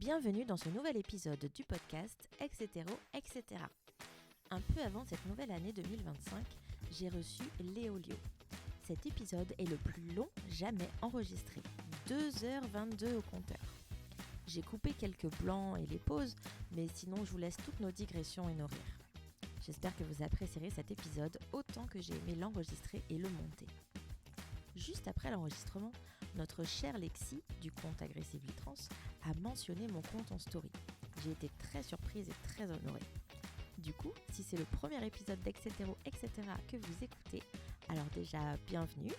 Bienvenue dans ce nouvel épisode du podcast Etc. Un peu avant cette nouvelle année 2025, j'ai reçu Léolio. Cet épisode est le plus long jamais enregistré, 2h22 au compteur. J'ai coupé quelques blancs et les pauses, mais sinon je vous laisse toutes nos digressions et nos rires. J'espère que vous apprécierez cet épisode autant que j'ai aimé l'enregistrer et le monter. Juste après l'enregistrement, notre chère Lexi, du compte Aggressively Trans, a mentionné mon compte en story. J'ai été très surprise et très honorée. Du coup, si c'est le premier épisode d'Etc. Que vous écoutez, alors déjà, bienvenue.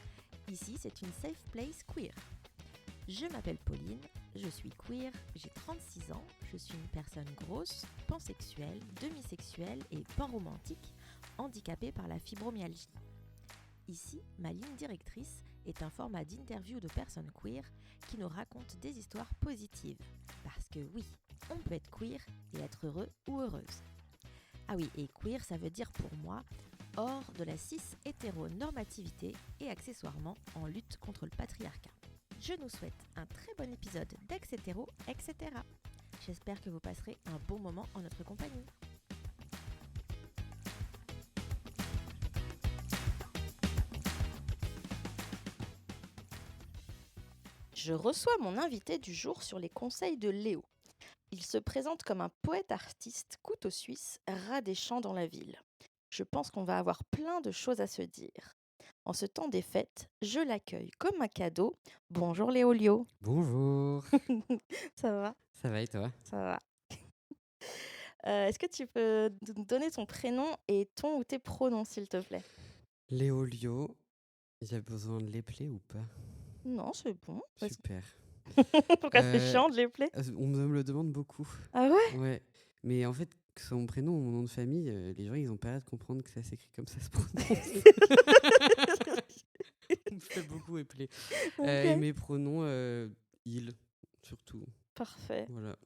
Ici, c'est une safe place queer. Je m'appelle Pauline, je suis queer, j'ai 36 ans, je suis une personne grosse, pansexuelle, demisexuelle et panromantique, handicapée par la fibromyalgie. Ici, ma ligne directrice est un format d'interview de personnes queer qui nous racontent des histoires positives. Parce que oui, on peut être queer et être heureux ou heureuse. Ah oui, et queer, ça veut dire pour moi hors de la cis-hétéronormativité et accessoirement en lutte contre le patriarcat. Je nous souhaite un très bon épisode d'Etc. J'espère que vous passerez un bon moment en notre compagnie. Je reçois mon invité du jour sur les conseils de Léo. Il se présente comme un poète-artiste couteau suisse, rat des champs dans la ville. Je pense qu'on va avoir plein de choses à se dire. En ce temps des fêtes, je l'accueille comme un cadeau. Bonjour Léolio. Bonjour, Ça va? ça va et toi? Ça va. Est-ce que tu peux nous donner ton prénom et ton ou tes pronoms, s'il te plaît? Léolio, il y a besoin de l'épeler ou pas? Non, c'est bon. Vas-y. Super. Pourquoi c'est chiant de les plaire? On me le demande beaucoup. Ah ouais? Ouais, mais en fait, que ce soit mon prénom ou mon nom de famille, les gens ils ont pas l'air de comprendre que ça s'écrit comme ça se prononce. On me fait beaucoup épeler. Et Ok. mes pronoms, il, surtout. Parfait. Voilà.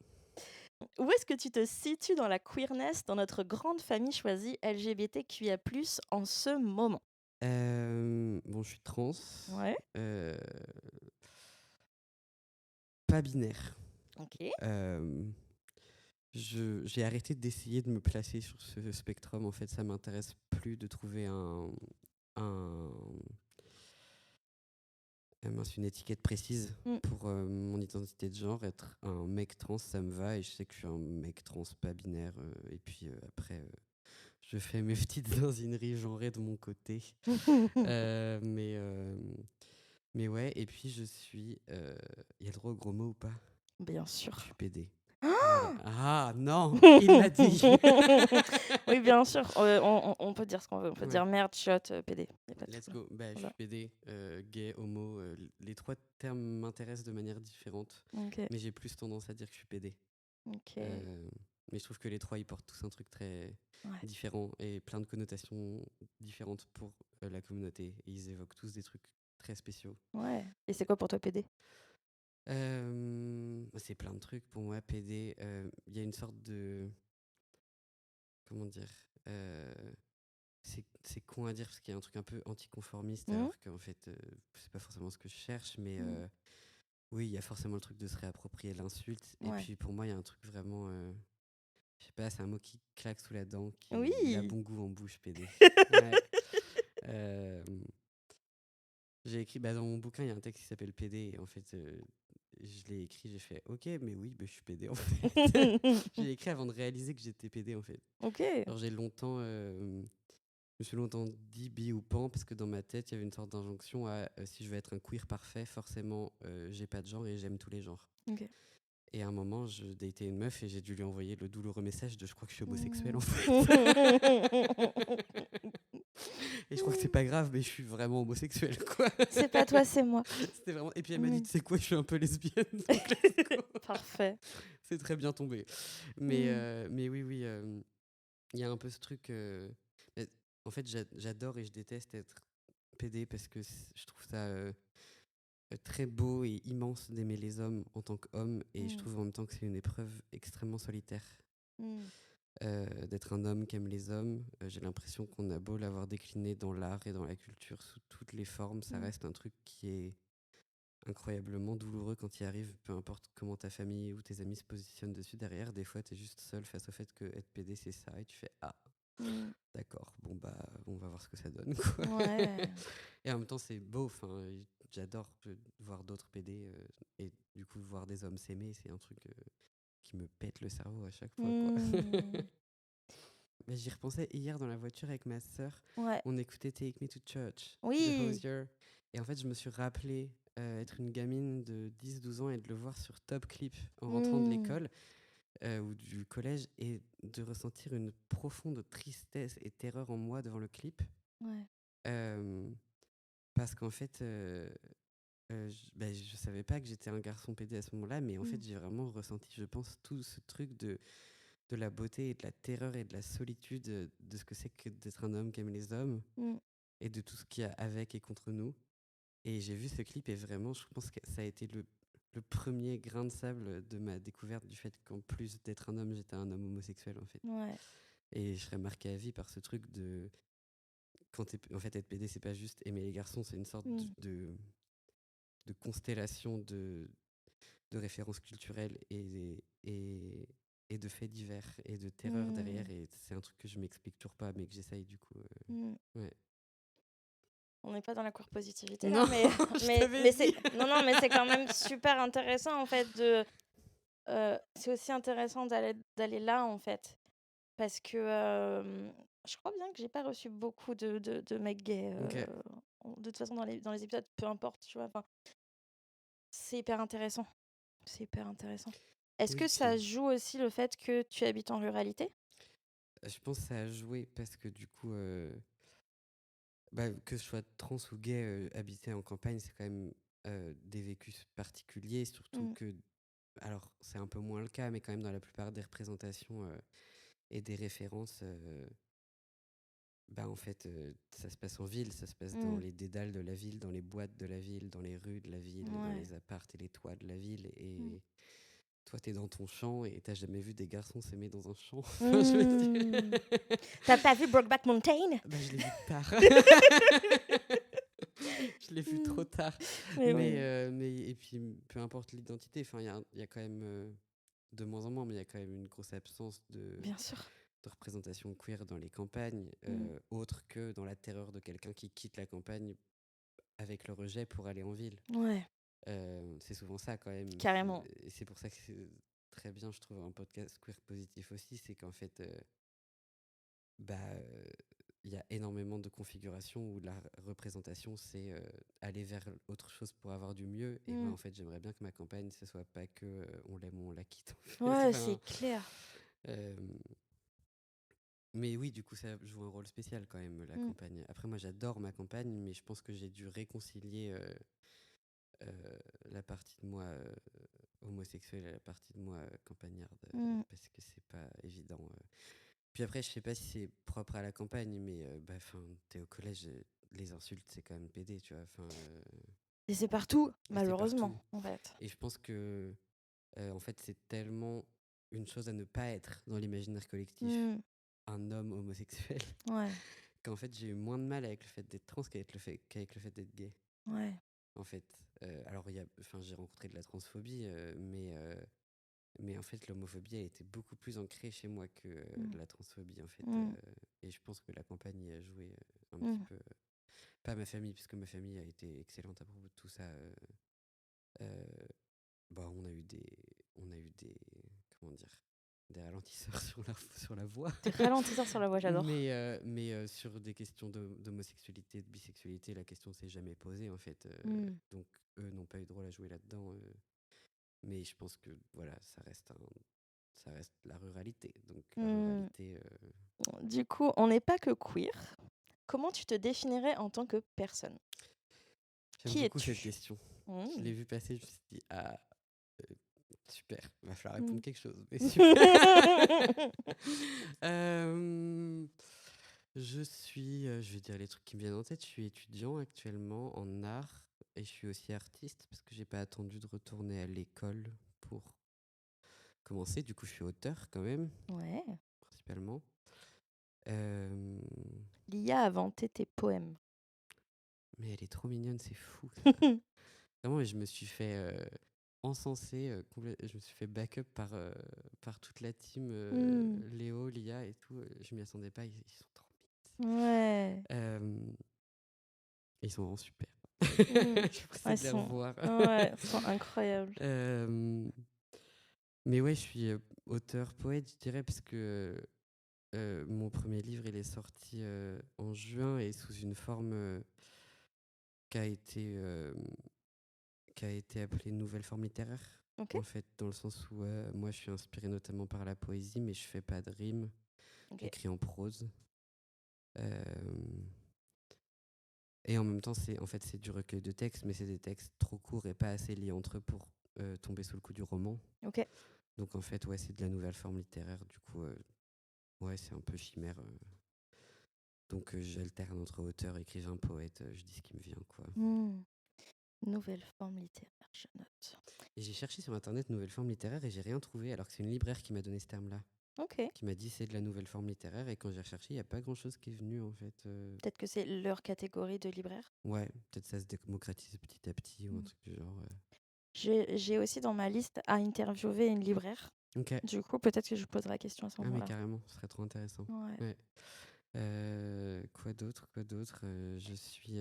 Où est-ce que tu te situes dans la queerness, dans notre grande famille choisie LGBTQIA+, en ce moment? Bon, je suis trans. Ouais. euh, Pas binaire. Ok. Euh, j'ai arrêté d'essayer de me placer sur ce spectrum. En fait, ça m'intéresse plus de trouver un, une étiquette précise Mm. pour mon identité de genre. Être un mec trans, ça me va et je sais que je suis un mec trans pas binaire. Et puis après, je fais mes petites zinzineries genrées de mon côté. Euh, mais, euh, mais ouais, et puis je suis. Il y a le droit au gros mot ou pas? Bien Je sûr. suis PD. Voilà. Ah non, il l'a dit. Oui, bien sûr. On peut dire ce qu'on veut. On peut Ouais. dire merde, shot, PD. Y a pas de Let's problème. go. Bah, je Voilà. suis PD, gay, homo. Les trois termes m'intéressent de manière différente, Ok. mais j'ai plus tendance à dire que je suis PD. Ok. Mais je trouve que les trois, ils portent tous un truc très Ouais. différent et plein de connotations différentes pour la communauté. Et ils évoquent tous des trucs très spéciaux. Ouais. Et c'est quoi pour toi PD? C'est plein de trucs pour moi, PD. Il y a une sorte de... Comment dire c'est con à dire parce qu'il y a un truc un peu anticonformiste Hmm. alors qu'en fait c'est pas forcément ce que je cherche mais Hmm. oui il y a forcément le truc de se réapproprier l'insulte et Ouais. puis pour moi il y a un truc vraiment je sais pas, c'est un mot qui claque sous la dent, il a Oui. bon goût en bouche, PD. Ouais. Euh, j'ai écrit dans mon bouquin il y a un texte qui s'appelle PD et en fait je l'ai écrit, j'ai fait ok mais oui je suis PD en fait. J'ai écrit avant de réaliser que j'étais PD en fait. Ok. Alors j'ai longtemps je me suis longtemps dit bi ou pan parce que dans ma tête, il y avait une sorte d'injonction à si je veux être un queer parfait, forcément, j'ai pas de genre et j'aime tous les genres. Ok. Et à un moment, je datais une meuf et j'ai dû lui envoyer le douloureux message de je crois que je suis homosexuel en Hmm. fait. Et je crois que c'est pas grave, mais je suis vraiment homosexuel quoi. C'est pas toi, c'est moi. C'était vraiment. Et puis elle m'a dit, Hmm. tu sais quoi, je suis un peu lesbienne. Donc let's go. Parfait. C'est très bien tombé. Mais oui, oui, il y a un peu ce truc. Mais en fait, j'adore et je déteste être PD parce que je trouve ça très beau et immense d'aimer les hommes en tant qu'homme et je Hmm. trouve en même temps que c'est une épreuve extrêmement solitaire Hmm. d'être un homme qui aime les hommes. J'ai l'impression qu'on a beau l'avoir décliné dans l'art et dans la culture sous toutes les formes, ça Hmm. reste un truc qui est incroyablement douloureux quand il arrive, peu importe comment ta famille ou tes amis se positionnent dessus derrière. Des fois, tu es juste seul face au fait que être PD, c'est ça. Et tu fais ah, Mm. d'accord, bon, bah, on va voir ce que ça donne, quoi. Ouais. Et en même temps, c'est beau. Enfin, j'adore voir d'autres PD et du coup, voir des hommes s'aimer, c'est un truc qui me pète le cerveau à chaque fois, quoi. Mm. Mais j'y repensais hier dans la voiture avec ma sœur. Ouais. On écoutait Take Me to Church de Oui. Hozier. Et en fait, je me suis rappelé être une gamine de 10-12 ans et de le voir sur Top Clip en rentrant de Mm. l'école ou du collège et de ressentir une profonde tristesse et terreur en moi devant le clip. Ouais. Euh, Parce qu'en fait, je savais pas que j'étais un garçon PD à ce moment-là, mais en Mm. fait, j'ai vraiment ressenti, je pense, tout ce truc de la beauté et de la terreur et de la solitude de ce que c'est que d'être un homme qui aime les hommes Mm. et de tout ce qu'il y a avec et contre nous. Et j'ai vu ce clip et vraiment, je pense que ça a été le premier grain de sable de ma découverte du fait qu'en plus d'être un homme, j'étais un homme homosexuel en fait. Ouais. Et je serais marqué à vie par ce truc de... En fait, être PD, c'est pas juste aimer les garçons, c'est une sorte Mm. de constellation de références culturelles et de faits divers et de terreur derrière. Mm. Et c'est un truc que je m'explique toujours pas, mais que j'essaye du coup. Mm. Ouais. On n'est pas dans la cour positivité là, Non, mais, je t'avais mais dit. non, mais c'est quand même super intéressant en fait de. C'est aussi intéressant d'aller là en fait, parce que je crois bien que j'ai pas reçu beaucoup de mecs gays. Ok. De toute façon, dans les épisodes, peu importe, tu vois. Enfin, c'est hyper intéressant. C'est hyper intéressant. Est-ce Oui, que ça puis joue aussi le fait que tu habites en ruralité? je pense que ça a joué parce que du coup, que je sois trans ou gay, habiter en campagne, c'est quand même des vécus particuliers, surtout Mm. que, alors c'est un peu moins le cas, mais quand même dans la plupart des représentations et des références, en fait, ça se passe en ville, ça se passe dans Mm. les dédales de la ville, dans les boîtes de la ville, dans les rues de la ville, dans Ouais. les appartes et les toits de la ville. Mm. Et toi, t'es dans ton champ et t'as jamais vu des garçons s'aimer dans un champ. Enfin, je veux Mm. dire... T'as pas vu Brokeback Mountain? Je l'ai vu tard. Je l'ai vu trop Mm. tard. Mais oui, Et puis, peu importe l'identité, enfin, il y a quand même, de moins en moins, mais il y a quand même une grosse absence bien sûr. de représentation queer dans les campagnes, Mm. autre que dans la terreur de quelqu'un qui quitte la campagne avec le rejet pour aller en ville. Ouais, C'est souvent ça quand même. carrément. Et c'est pour ça que c'est très bien, je trouve, un podcast queer positif aussi, c'est qu'en fait, bah, il y a énormément de configurations où la représentation, c'est aller vers autre chose pour avoir du mieux. Et moi, Mm. en fait, j'aimerais bien que ma campagne, ce soit pas que on l'aime ou on la quitte. En fait. Ouais, c'est Enfin, clair. euh, mais oui, du coup, ça joue un rôle spécial quand même, la Mm. campagne. Après, moi, j'adore ma campagne, mais je pense que j'ai dû réconcilier la partie de moi homosexuelle et la partie de moi campagnarde, Mm. parce que c'est pas évident. Puis après, je sais pas si c'est propre à la campagne, mais t'es au collège, les insultes, c'est quand même pédé, tu vois. Et c'est partout, Et c'est partout. malheureusement, en fait. Et je pense que, en fait, c'est tellement une chose à ne pas être dans l'imaginaire collectif, Mm. un homme homosexuel, Ouais, qu'en fait, j'ai eu moins de mal avec le fait d'être trans qu'avec le fait d'être gay. ouais. En fait, alors j'ai rencontré de la transphobie, mais en fait, l'homophobie a été beaucoup plus ancrée chez moi que Mm. la transphobie, en fait. Mm. Et je pense que la campagne y a joué un petit Mm. peu. Pas ma famille, puisque ma famille a été excellente à propos de tout ça. Euh, on a eu des, comment dire, des ralentisseurs sur la voie. Des ralentisseurs sur la voie, j'adore. Mais sur des questions d'homosexualité, de bisexualité, la question s'est jamais posée, en fait. Mm. Donc, eux n'ont pas eu de rôle à jouer là-dedans. Mais je pense que, voilà, ça reste la ruralité. Donc, la Mm. ruralité... Du coup, on n'est pas que queer. Comment tu te définirais en tant que personne? J'aime Qui beaucoup cette es-tu? question. Je Mm. l'ai vu passer, je me suis dit, ah, super, il va falloir Mm. répondre quelque chose, mais super. Euh, je vais dire les trucs qui me viennent en tête. Je suis étudiant actuellement en art et je suis aussi artiste parce que j'ai pas attendu de retourner à l'école pour commencer. Du coup, je suis auteur quand même, Ouais. principalement. Euh, L'IA a inventé tes poèmes. mais elle est trop mignonne, c'est fou. Vraiment, et je me suis fait encenser, je me suis fait backup par toute la team, Mm. Léo, Lia et tout. Je m'y attendais pas, ils sont trop Ouais. mimes. Ils sont vraiment super. Mm. Je suis Ouais, pressée de les revoir. ils sont incroyables. Euh, mais ouais, je suis auteur, poète, je dirais, parce que mon premier livre, il est sorti en juin et sous une forme qui a été, euh, qui a été appelée nouvelle forme littéraire. Ok. En fait, dans le sens où moi, je suis inspiré notamment par la poésie, mais je fais pas de rime. Ok. J'écris en prose. Euh, et en même temps, c'est du recueil de textes, mais c'est des textes trop courts et pas assez liés entre eux pour tomber sous le coup du roman. Ok. Donc en fait, ouais, c'est de la nouvelle forme littéraire. Du coup, ouais, c'est un peu chimère. Donc j'alterne entre auteur, écrivain, poète. Je dis ce qui me vient, quoi. Mm. Nouvelle forme littéraire, je note. Et j'ai cherché sur internet nouvelle forme littéraire et j'ai rien trouvé, alors que c'est une libraire qui m'a donné ce terme-là, Ok. qui m'a dit c'est de la nouvelle forme littéraire. Et quand j'ai recherché, il n'y a pas grand-chose qui est venu en fait. Peut-être que c'est leur catégorie de libraire. Ouais, peut-être ça se démocratise petit à petit ou un Mm. truc du genre. J'ai aussi dans ma liste à interviewer une libraire. Ok. Du coup, peut-être que je poserai la question à ce Ah mais moment-là. carrément, ce serait trop intéressant. Ouais. Ouais. Quoi d'autre, quoi d'autre Je suis,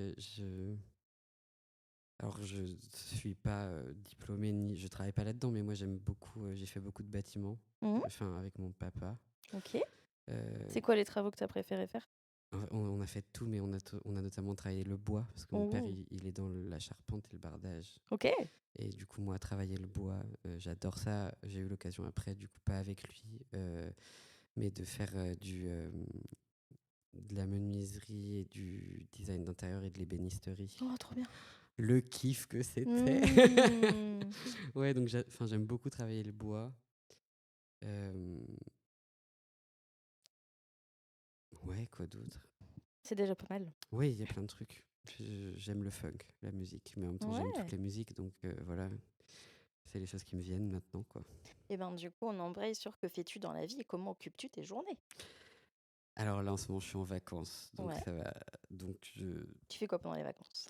alors je suis pas diplômé ni je travaille pas là-dedans, mais moi j'aime beaucoup. J'ai fait beaucoup de bâtiments, Mhm. enfin avec mon papa. Ok. Euh, C'est quoi les travaux que tu as préféré faire? on a fait tout, mais on a notamment travaillé le bois parce que mon père Oh. il est dans la charpente et le bardage. Ok. Et du coup, moi, travailler le bois, j'adore ça. J'ai eu l'occasion après, du coup, pas avec lui, mais de faire de la menuiserie et du design d'intérieur et de l'ébénisterie. Oh, trop bien. Le kiff que c'était. Mm. Ouais, donc j'aime beaucoup travailler le bois. Euh, ouais, quoi d'autre? C'est déjà pas mal. Ouais, il y a plein de trucs. J'aime le funk, la musique, mais en même temps, j'aime toutes Ouais. les musiques, donc voilà, c'est les choses qui me viennent maintenant, quoi. Et ben du coup, on embraye sur que fais-tu dans la vie et comment occupes-tu tes journées? Alors là, en ce moment, je suis en vacances, donc Ouais. ça va. Donc Tu fais quoi pendant les vacances?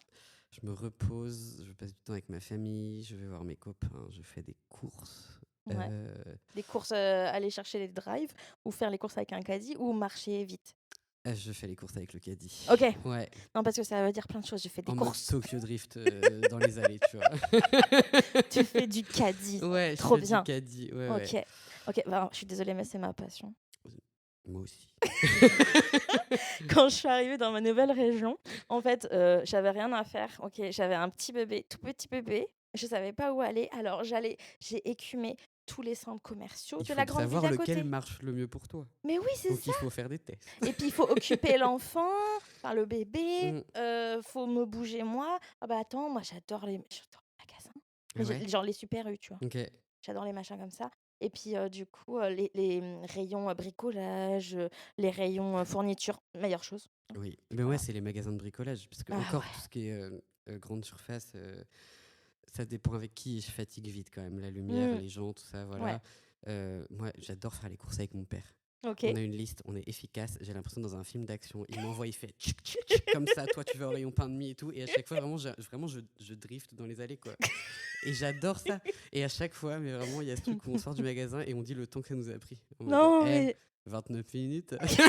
je me repose, je passe du temps avec ma famille, je vais voir mes copains, je fais des courses. Ouais. Euh, Des courses, aller chercher les drives ou faire les courses avec un caddie ou marcher vite? je fais les courses avec le caddie. Ok. Ouais, Non, parce que ça veut dire plein de choses. Je fais des en mode courses. Tokyo Drift dans les allées, tu vois. Tu fais du caddie. Ouais, je Trop fais du bien. caddie, ouais, ouais. Ok. Ok, bah, je suis désolée, mais c'est ma passion. Moi aussi. Quand je suis arrivée dans ma nouvelle région, en fait, j'avais rien à faire. Ok, j'avais un petit bébé, tout petit bébé. Je savais pas où aller. Alors, j'ai écumé tous les centres commerciaux Il de faut la grande ville savoir d'à lequel côté. marche le mieux pour toi. Mais oui, c'est Donc ça. il faut faire des tests. Et puis, il faut occuper l'enfant, enfin le bébé. Mm. Faut me bouger moi. Ah bah attends, moi j'adore les magasins. Ah Mais ouais? genre les Super U, tu vois. Ok. J'adore les machins comme ça. Et puis, du coup, les rayons bricolage, les rayons fourniture, meilleure chose. Oui. Mais ouais, Voilà. c'est les magasins de bricolage. Parce que Ah encore ouais. tout ce qui est grande surface, ça dépend avec qui. Je fatigue vite quand même. La lumière, Mm, les gens, tout ça, ouais. voilà. Moi, j'adore faire les courses avec mon père. Ok. On a une liste, on est efficace. J'ai l'impression dans un film d'action. Il m'envoie, il fait tchic, tchic, tchic, comme ça. Toi, tu vas au rayon pain de mie et tout. Et à chaque fois, vraiment je drift dans les allées, quoi. Et j'adore ça. Et à chaque fois, mais vraiment, il y a ce truc où on sort du magasin et on dit le temps que ça nous a pris. En mode, Non, mais 29 minutes. C'est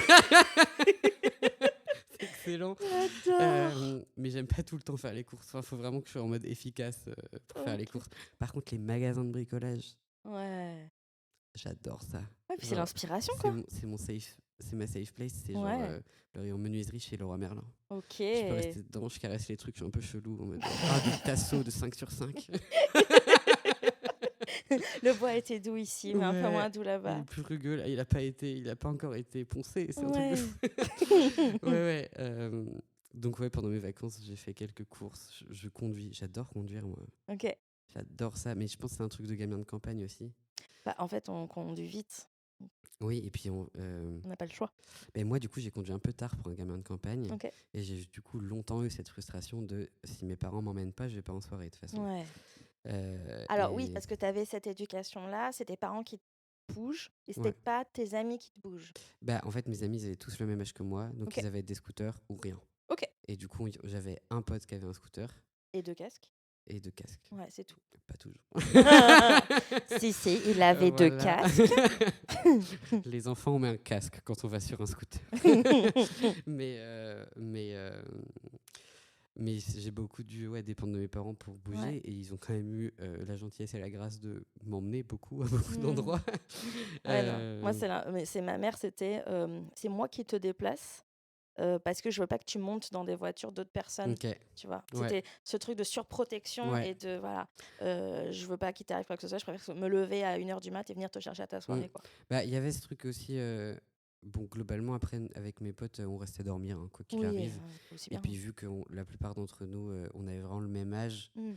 excellent. j'adore. Mais j'aime pas tout le temps faire les courses. Enfin, faut vraiment que je sois en mode efficace pour faire les Ok. courses. Par contre, les magasins de bricolage, Ouais. j'adore ça. Ouais, puis c'est Genre, l'inspiration, quoi. c'est mon safe, c'est ma safe place. C'est genre Ouais. le rayon menuiserie chez Leroy Merlin. Ok. Je peux rester dedans, je caresse les trucs, je suis un peu chelou en mode des tasseaux de 5 sur 5. Le bois était doux ici, mais un peu Ouais, moins doux il est là-bas. plus rugueux là, il a pas encore été poncé, c'est un truc de fou. Ouais. Ouais, ouais. Donc ouais, pendant mes vacances, j'ai fait quelques courses. Je conduis, j'adore conduire moi. Ok. J'adore ça, mais je pense que c'est un truc de gamin de campagne aussi. Bah, en fait, on conduit vite. Oui, et puis On n'a pas le choix. ben moi du coup j'ai conduit un peu tard pour un gamin de campagne Ok. et j'ai du coup longtemps eu cette frustration de si mes parents m'emmènent pas, je vais pas en soirée de toute façon. Ouais. Alors oui, Et parce que tu avais cette éducation-là, c'est tes parents qui te bougent et c'était ouais, pas tes amis qui te bougent. bah en fait mes amis ils avaient tous le même âge que moi, donc Ok. ils avaient des scooters ou rien. Ok. Et du coup j'avais un pote qui avait un scooter. Et deux casques. Et de casque. Ouais, c'est tout. Pas toujours. Si, il avait 2 Voilà. casques. Les enfants, on met un casque quand on va sur un scooter. mais, euh, mais, euh, mais j'ai beaucoup dû dépendre de mes parents pour bouger. Ouais. Et ils ont quand même eu la gentillesse et la grâce de m'emmener beaucoup à beaucoup Mmh. d'endroits. Ouais, non. Moi, Euh, mais c'est ma mère, c'était c'est moi qui te déplace parce que je veux pas que tu montes dans des voitures d'autres personnes. ok. Tu vois, Ouais. c'était ce truc de surprotection Ouais. et de voilà, je veux pas qu'il t'arrive quoi que ce soit, je préfère me lever à 1h du mat et venir te chercher à ta soirée, quoi. Bah, il y avait ce truc aussi. Bon, globalement, après, avec mes potes, on restait dormir, hein, quoi qu'il Oui, arrive. aussi Et bien. puis, vu que la plupart d'entre nous, on avait vraiment le même âge, Mmh.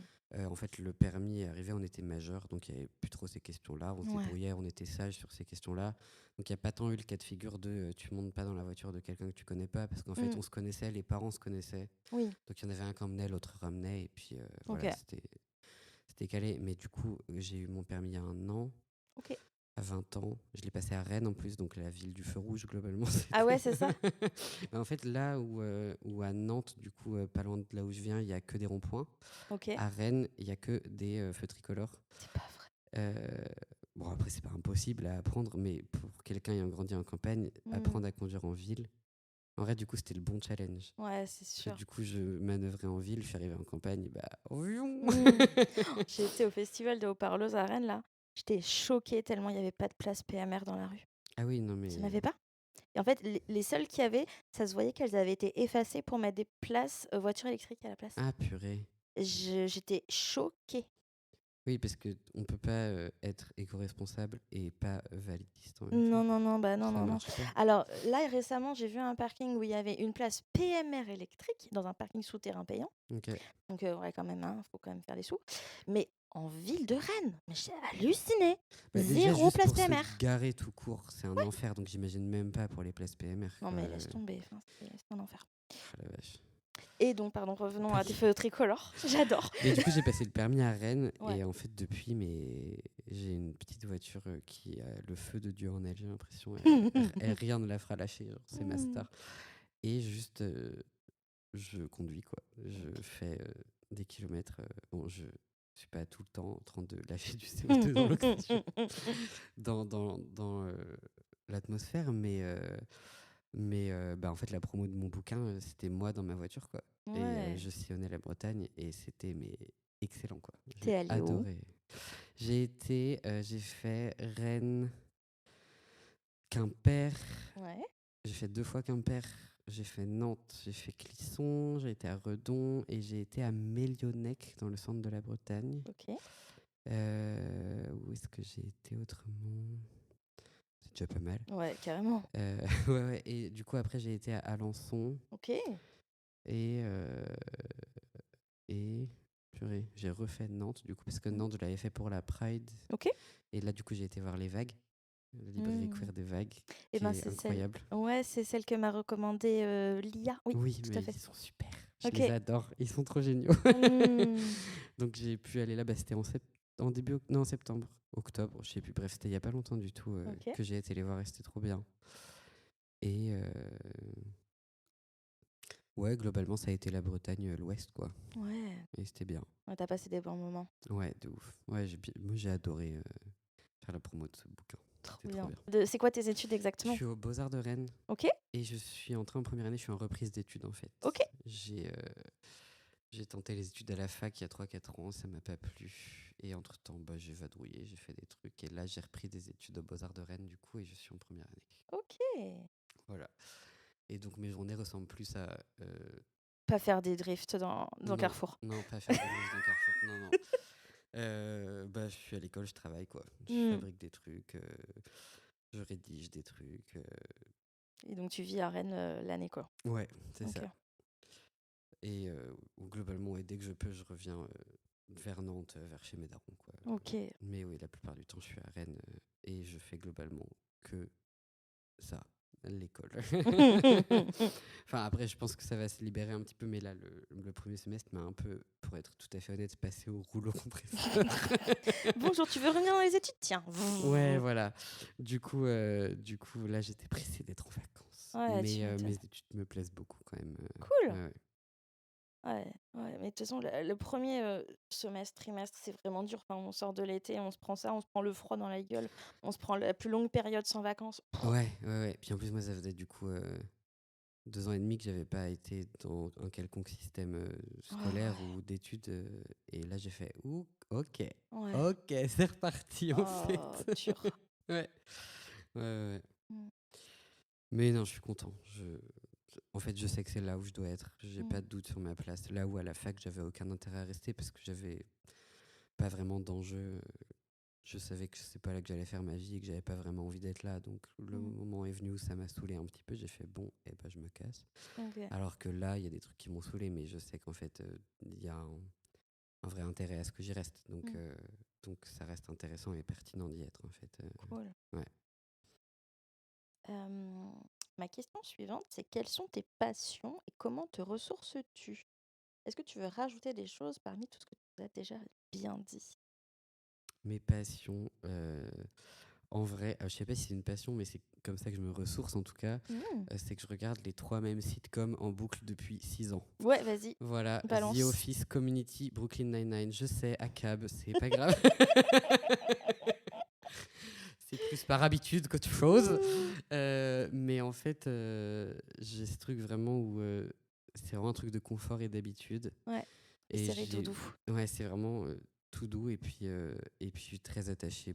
en fait, le permis est arrivé, on était majeur, donc il n'y avait plus trop ces questions-là. On se Ouais. débrouillait, on était sage sur ces questions-là. Donc, il n'y a pas tant eu le cas de figure de tu montes pas dans la voiture de quelqu'un que tu connais pas, parce qu'en fait, Mmh. on se connaissait, les parents se connaissaient. Oui, Donc, il y en avait un qui emmenait, l'autre ramenait, et puis voilà, ok. c'était calé. Mais du coup, j'ai eu mon permis il y a 1 an. Ok. À 20 ans, je l'ai passé à Rennes en plus, donc la ville du feu rouge globalement. Ah ouais, c'est ça? Bah, en fait, là où à Nantes, du coup, pas loin de là où je viens, il y a que des ronds-points. Ok. À Rennes, il y a que des feux tricolores. C'est pas vrai. Euh, bon, après, c'est pas impossible à apprendre, mais pour quelqu'un ayant grandi en campagne, Mmh. apprendre à conduire en ville, en vrai, du coup, c'était le bon challenge. Ouais, c'est Parce que sûr. du coup, je manœuvrais en ville, je suis arrivé en campagne, bah, voyons. J'ai été au festival de haut-parleuses à Rennes, là. J'étais choquée tellement il n'y avait pas de place PMR dans la rue. Ah oui, non, Il n'y en mais. avait pas. Et en fait, les seules qu'il y avait, ça se voyait qu'elles avaient été effacées pour mettre des places voitures électriques à la place. Ah, purée. J'étais choquée. Oui, parce qu'on ne peut pas être éco-responsable et pas validiste en même temps. Non, bah Ça non. marche pas. Alors là, récemment, j'ai vu un parking où il y avait une place PMR électrique dans un parking souterrain payant. Ok. Donc, ouais, quand même, faut quand même faire les sous. Mais en ville de Rennes, mais j'ai halluciné. Bah, déjà, Zéro juste place pour se PMR. garer tout court, c'est un enfer. Donc j'imagine même pas pour les places PMR. Non, quoi. mais laisse tomber. Enfin, c'est un enfer. Oh la vache. Et donc, pardon, revenons à Oui. tes feux tricolores. J'adore. Mais du coup, j'ai passé le permis à Rennes. Ouais. Et en fait, depuis, j'ai une petite voiture qui a le feu de Dieu en elle, j'ai l'impression. Rien ne la fera lâcher. Genre, c'est ma star. Et juste, je conduis, quoi. Je fais des kilomètres. Bon, je suis pas tout le temps en train de lâcher du CO2 dans l'oxygène, dans l'atmosphère, mais bah, en fait, la promo de mon bouquin, c'était moi dans ma voiture, quoi. Et Ouais. je sillonnais la Bretagne et c'était excellent, quoi. T'es J'ai allé où? adoré. J'ai fait Rennes, Quimper. Ouais. J'ai fait 2 fois Quimper. J'ai fait Nantes, j'ai fait Clisson, j'ai été à Redon et j'ai été à Mélionnec dans le centre de la Bretagne. Ok. Où est-ce que j'ai été autrement? C'est déjà pas mal. Ouais, carrément. Ouais. Et du coup, après, j'ai été à Alençon Ok. et purée, j'ai refait Nantes, du coup, parce que Nantes, je l'avais fait pour la Pride. Ok. Et là, du coup, j'ai été voir Les Vagues, la librairie queer des Vagues, Et qui ben, est c'est incroyable. Ouais, c'est celle que m'a recommandé Lia. Oui, Oui, tout mais à fait. ils sont super. Je Ok. les adore. Ils sont trop géniaux. Mmh. Donc, j'ai pu aller là. Bah, c'était en septembre, octobre, je sais plus. Bref, c'était il y a pas longtemps du tout Ok. que j'ai été les voir et c'était trop bien. Et ouais, globalement, ça a été la Bretagne, l'Ouest, quoi. Ouais. Et c'était bien. Ouais, t'as passé des bons moments. Ouais, de ouf. Ouais, moi, j'ai adoré faire la promo de ce bouquin. Trop C'était bien. trop bien. C'est quoi tes études Je exactement? suis aux Beaux-Arts de Rennes Ok. et je suis entré en première année. Je suis en reprise d'études, en fait. Ok. J'ai tenté les études à la fac il y a 3-4 ans, ça m'a pas plu. Et entre-temps, bah, j'ai vadrouillé, j'ai fait des trucs. Et là, j'ai repris des études aux Beaux-Arts de Rennes, du coup, et je suis en première année. Ok. Voilà. Et donc, mes journées ressemblent plus à... Pas faire des drifts dans non, Carrefour. non, pas faire des drifts dans Carrefour. Non. Bah, je suis à l'école, je travaille, quoi. Je Hmm. fabrique des trucs, je rédige des trucs. Et donc tu vis à Rennes l'année, quoi. Ouais, c'est Ok. ça. Et globalement, ouais, dès que je peux, je reviens vers Nantes, vers chez mes darons, quoi. Ok. Mais oui, la plupart du temps, je suis à Rennes et je fais globalement que ça, l'école. Enfin, après, je pense que ça va se libérer un petit peu, mais là, le premier semestre m'a un peu, pour être tout à fait honnête, passé au rouleau compresseur. Bonjour, tu veux revenir dans les études? Tiens. Ouais, voilà. Du coup, là, j'étais pressée d'être en vacances. Ouais, tu Mais m'étonnes. mes études me plaisent beaucoup quand même. Cool. Ouais. Ouais, ouais, mais de toute façon, le premier semestre, trimestre, c'est vraiment dur. Enfin, on sort de l'été, on se prend ça, on se prend le froid dans la gueule, on se prend la plus longue période sans vacances. Ouais. Puis en plus, moi, ça faisait du coup 2 ans et demi que j'avais pas été dans un quelconque système scolaire Ouais, ou d'études. Et là, j'ai fait, ouh, ok, ouais. ok, c'est reparti en Oh, fait. dur. Ouais, ouais. Mm, Mais non, je suis content. En fait, je sais que c'est là où je dois être. J'ai mm, pas de doute sur ma place. Là où à la fac, j'avais aucun intérêt à rester parce que j'avais pas vraiment d'enjeu. Je savais que c'est pas là que j'allais faire ma vie et que j'avais pas vraiment envie d'être là. Donc le mm. moment est venu où ça m'a saoulé un petit peu. J'ai fait bon, et ben je me casse. Ok. Alors que là, il y a des trucs qui m'ont saoulé, mais je sais qu'en fait, il y a un vrai intérêt à ce que j'y reste. Mm, Donc ça reste intéressant et pertinent d'y être en fait. cool. Ouais. Euh, Ma question suivante, c'est quelles sont tes passions et comment te ressources-tu? Est-ce que tu veux rajouter des choses parmi tout ce que tu as déjà bien dit? Mes passions, en vrai, je sais pas si c'est une passion, mais c'est comme ça que je me ressource en tout cas. Mm. C'est que je regarde les 3 mêmes sitcoms en boucle depuis 6 ans. Ouais, vas-y, Voilà, The balance. Office, Community, Brooklyn Nine-Nine, je sais, ACAB, c'est pas grave. C'est plus par habitude qu'autre chose. Mais en fait, j'ai ce truc vraiment où c'est vraiment un truc de confort et d'habitude. Ouais, les Et séries doudou. ouais, c'est vraiment tout doux. Et puis, je suis très attaché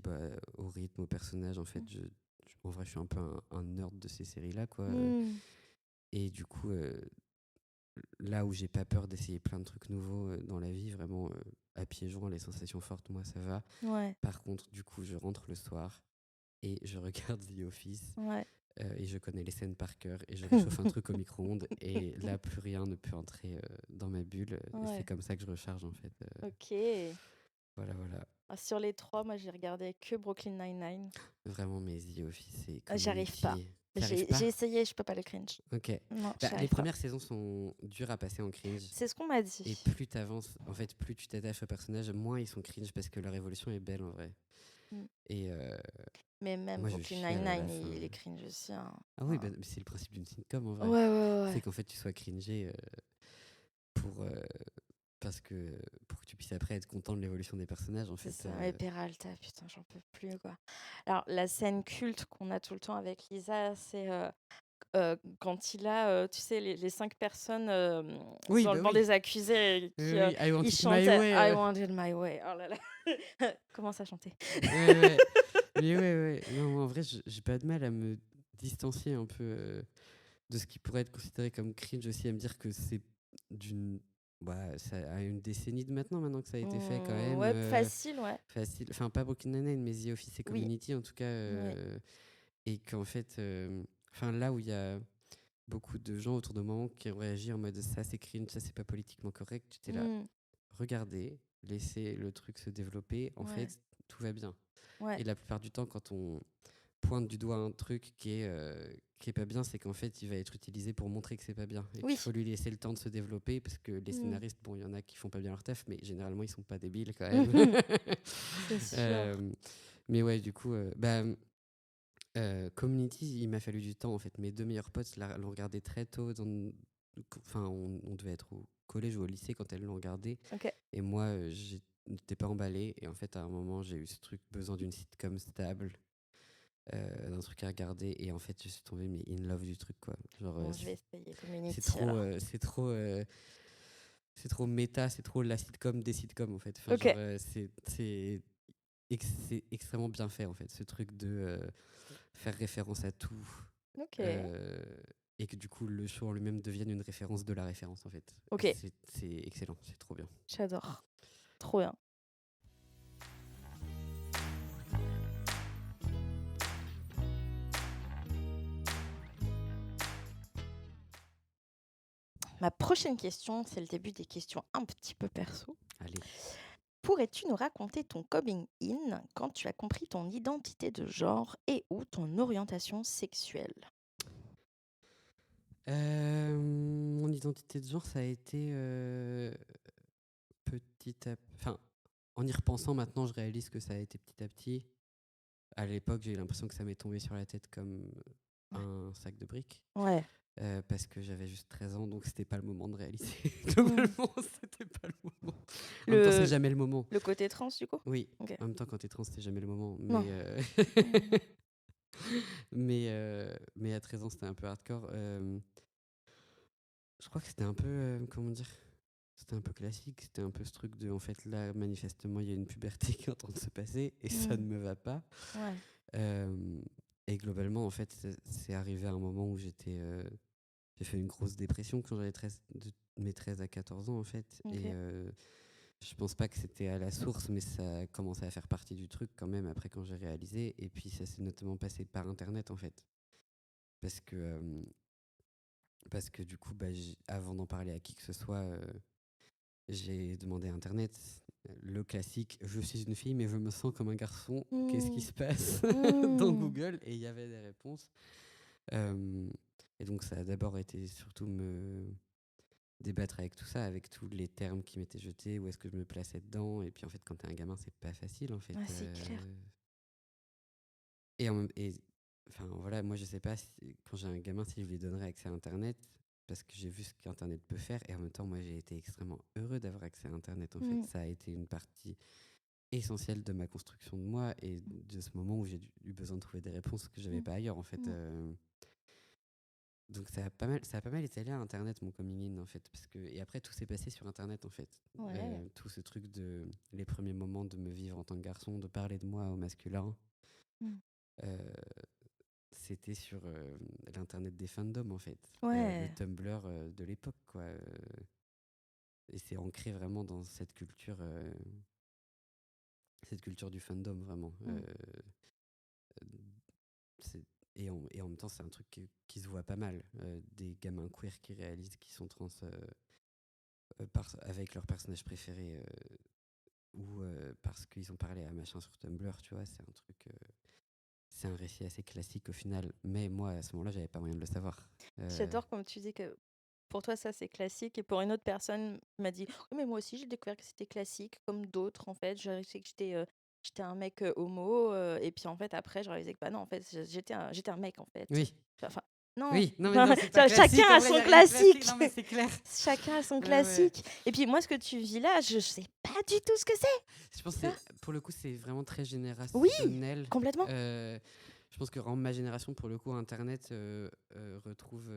au rythme, au personnage. En fait, en vrai, je suis un peu un nerd de ces séries-là, quoi. Mm. Et du coup, là où j'ai pas peur d'essayer plein de trucs nouveaux dans la vie, vraiment à pieds joints, les sensations fortes, moi, ça va. Ouais, Par contre, du coup, je rentre le soir et je regarde The Office ouais. et je connais les scènes par cœur et je réchauffe un truc au micro-ondes et là, plus rien ne peut entrer dans ma bulle et c'est Ouais, comme ça que je recharge en fait. ok. Voilà. Ah, sur les trois, moi j'ai regardé que Brooklyn Nine-Nine. Vraiment, mais The Office et J'arrive pas. Community. T'arrives J'ai pas? essayé, je peux pas le cringe. Ok. Non, Bah, j'y les arrive pas. premières saisons sont dures à passer en cringe. C'est ce qu'on m'a Et dit. plus t'avances, en fait, plus tu t'attaches aux personnages, moins ils sont cringe parce que leur évolution est belle en vrai. Mm. Et Mais même moi, je Brooklyn chiale à la Nine-Nine, fin. il est cringe aussi, hein. Ah oui, bah, Enfin, c'est le principe d'une sitcom en vrai. ouais, ouais, C'est ouais. qu'en fait, tu sois cringé pour, parce que, pour que tu puisses après être content de l'évolution des personnages, en C'est fait. ça. Mais Peralta, putain, j'en peux plus, quoi. Alors, la scène culte qu'on a tout le temps avec Lisa, c'est quand il a, tu sais, les 5 personnes Oui, dans le bah banc oui. des accusés et Oui, qui oui, I want ils it my chantaient way. I want it my way. Oh là là. Commence à chanter. Ouais. Mais ouais. Non, moi, en vrai, j'ai pas de mal à me distancier un peu de ce qui pourrait être considéré comme cringe aussi, à me dire que c'est d'une. Bah, ça a une décennie de maintenant que ça a été fait quand même. Ouais, facile, ouais. Facile. Enfin, pas Brooklyn Nine-Nine, mais The Office et Oui, Community en tout cas. oui. Et qu'en fait, enfin, là où il y a beaucoup de gens autour de moi qui ont réagi en mode ça c'est cringe, ça c'est pas politiquement correct, j'étais là, Mm, regardez, laissez le truc se développer, en ouais, fait, tout va bien. ouais. Et la plupart du temps, quand on pointe du doigt un truc qui est pas bien, c'est qu'en fait, il va être utilisé pour montrer que c'est pas bien et qu'il Oui. faut lui laisser le temps de se développer parce que les Mm. scénaristes, bon, il y en a qui font pas bien leur taf, mais généralement, ils sont pas débiles quand même. Mhm. C'est sûr. Euh, mais ouais, du coup, Community, il m'a fallu du temps en fait. Mes 2 meilleures potes l'ont regardé très tôt. Enfin, on devait être au collège ou au lycée quand elles l'ont regardé. Ok. Et moi, j'étais pas emballé. Et en fait, à un moment, j'ai eu ce truc, besoin d'une sitcom stable, d'un truc à regarder. Et en fait, je suis tombé mais in love du truc quoi. Genre, Bon, je vais essayer c'est Community trop, alors. c'est trop méta, c'est trop la sitcom des sitcoms en fait. Enfin, Ok. genre, c'est extrêmement bien fait en fait. Ce truc de faire référence à tout Ok. euh, et que du coup le show en lui-même devienne une référence de la référence en fait. Ok. C'est excellent, c'est trop bien. J'adore. Trop bien. Ma prochaine question, c'est le début des questions un petit peu perso. Allez. Pourrais-tu nous raconter ton coming in quand tu as compris ton identité de genre et ou ton orientation sexuelle? Mon identité de genre, ça a été enfin, en y repensant maintenant, je réalise que ça a été petit à petit. À l'époque, j'ai eu l'impression que ça m'est tombé sur la tête comme Ouais. un sac de briques. Ouais. parce que j'avais juste 13 ans, donc c'était pas le moment de réaliser. Mm. Globalement, c'était pas le moment. En même temps, c'est Le, jamais le moment. le côté trans, du coup? Oui, Ok. en même temps, quand t'es trans, c'est jamais le moment. Non. Mm. Mais à 13 ans, c'était un peu hardcore. Je crois que c'était un peu, comment dire, c'était un peu classique. C'était un peu ce truc de, en fait, là, manifestement, il y a une puberté qui est en train de se passer et ça ne Mm. me va pas. Ouais. Euh, et globalement, en fait, c'est arrivé à un moment où j'ai fait une grosse dépression quand j'avais de mes 13 à 14 ans, en fait. Ok. Et je pense pas que c'était à la source, mais ça a commencé à faire partie du truc quand même après quand j'ai réalisé. Et puis ça s'est notamment passé par Internet, en fait. Parce que, euh, parce que du coup, bah, avant d'en parler à qui que ce soit, j'ai demandé à Internet le classique je suis une fille, mais je me sens comme un garçon. Qu'est-ce qui Mm. se passe dans Mm. Google? Et il y avait des réponses. Euh, et donc, ça a d'abord été surtout me débattre avec tout ça, avec tous les termes qui m'étaient jetés, où est-ce que je me plaçais dedans. Et puis, en fait, quand t'es un gamin, c'est pas facile, en fait. Ah, c'est clair. Et enfin, voilà, moi, je sais pas quand j'ai un gamin, si je lui donnerais accès à Internet. Parce que j'ai vu ce qu'Internet peut faire. Et en même temps, moi, j'ai été extrêmement heureux d'avoir accès à Internet. En fait, Mm. ça a été une partie essentielle de ma construction de moi et de ce moment où j'ai eu besoin de trouver des réponses que j'avais Mm. pas ailleurs, en fait. Mm. Donc ça a pas mal été lié à Internet, mon coming in, en fait. Et après, tout s'est passé sur Internet, en fait. Ouais. Tout ce truc de les premiers moments de me vivre en tant que garçon, de parler de moi au masculin, Mm. euh, c'était sur l'Internet des fandoms, en fait. Le Ouais. Tumblr de l'époque, quoi. Et c'est ancré vraiment dans cette culture du fandom, vraiment. Mm. C'est- et en même temps, c'est un truc qui se voit pas mal. Des gamins queer qui réalisent qu'ils sont trans avec leur personnage préféré ou parce qu'ils ont parlé à machin sur Tumblr, tu vois. C'est un récit assez classique au final. Mais moi, à ce moment-là, j'avais pas moyen de le savoir. Euh, J'adore comme tu dis que pour toi, ça, c'est classique. Et pour une autre personne, m'a dit, oui, mais moi aussi, j'ai découvert que c'était classique, comme d'autres, en fait. Je sais que j'étais un mec homo. Et puis, en fait, après, je réalisais que, bah non, en fait, j'étais un mec, en fait. oui, Enfin, non. oui, non, mais non, c'est pas Chacun classique. En a vrai, il son n'y a rien de classique. classique. Non, mais c'est clair. Chacun a son Ouais, ouais. classique. Et puis, moi, ce que tu vis là, je sais pas du tout ce que c'est. Je pense Tu vois. pour le coup, c'est vraiment très Oui, générationnel. complètement. Je pense que vraiment ma génération, pour le coup, Internet retrouve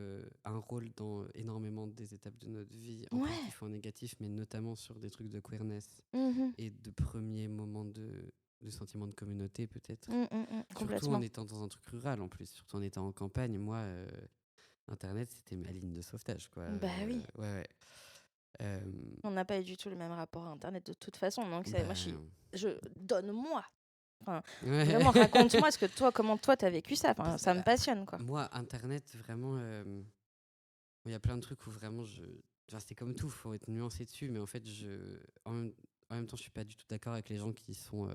un rôle dans énormément des étapes de notre vie, en Ouais. positif ou en négatif, mais notamment sur des trucs de queerness Mhm. et de premiers moments de sentiment de communauté, peut-être. Surtout en Complètement. étant dans un truc rural, en plus. Surtout en étant en campagne. Moi, Internet, c'était ma ligne de sauvetage, quoi. Bah oui. Ouais, ouais. Euh, On n'a pas eu du tout le même rapport à Internet de toute façon. Donc, moi, bah, donne-moi. Enfin, ouais. vraiment, raconte-moi comment toi, t'as vécu ça. Enfin, ça me Bah, passionne, quoi. moi, Internet, vraiment, il y a plein de trucs où vraiment enfin, c'est comme tout, faut être nuancé dessus, mais en fait, en même temps, je suis pas du tout d'accord avec les gens qui sont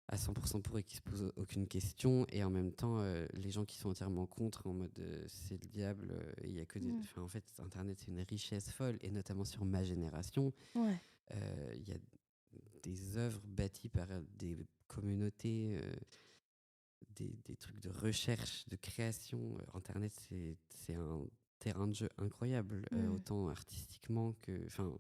à 100% pour et qui se posent aucune question, et en même temps, les gens qui sont entièrement contre, en mode c'est le diable, il y a que des. Mm. Enfin, en fait, Internet, c'est une richesse folle, et notamment sur ma génération, Ouais. il y a des œuvres bâties par des communautés. Des trucs de recherche, de création. Internet, c'est un terrain de jeu incroyable, Mm. autant artistiquement que. Enfin,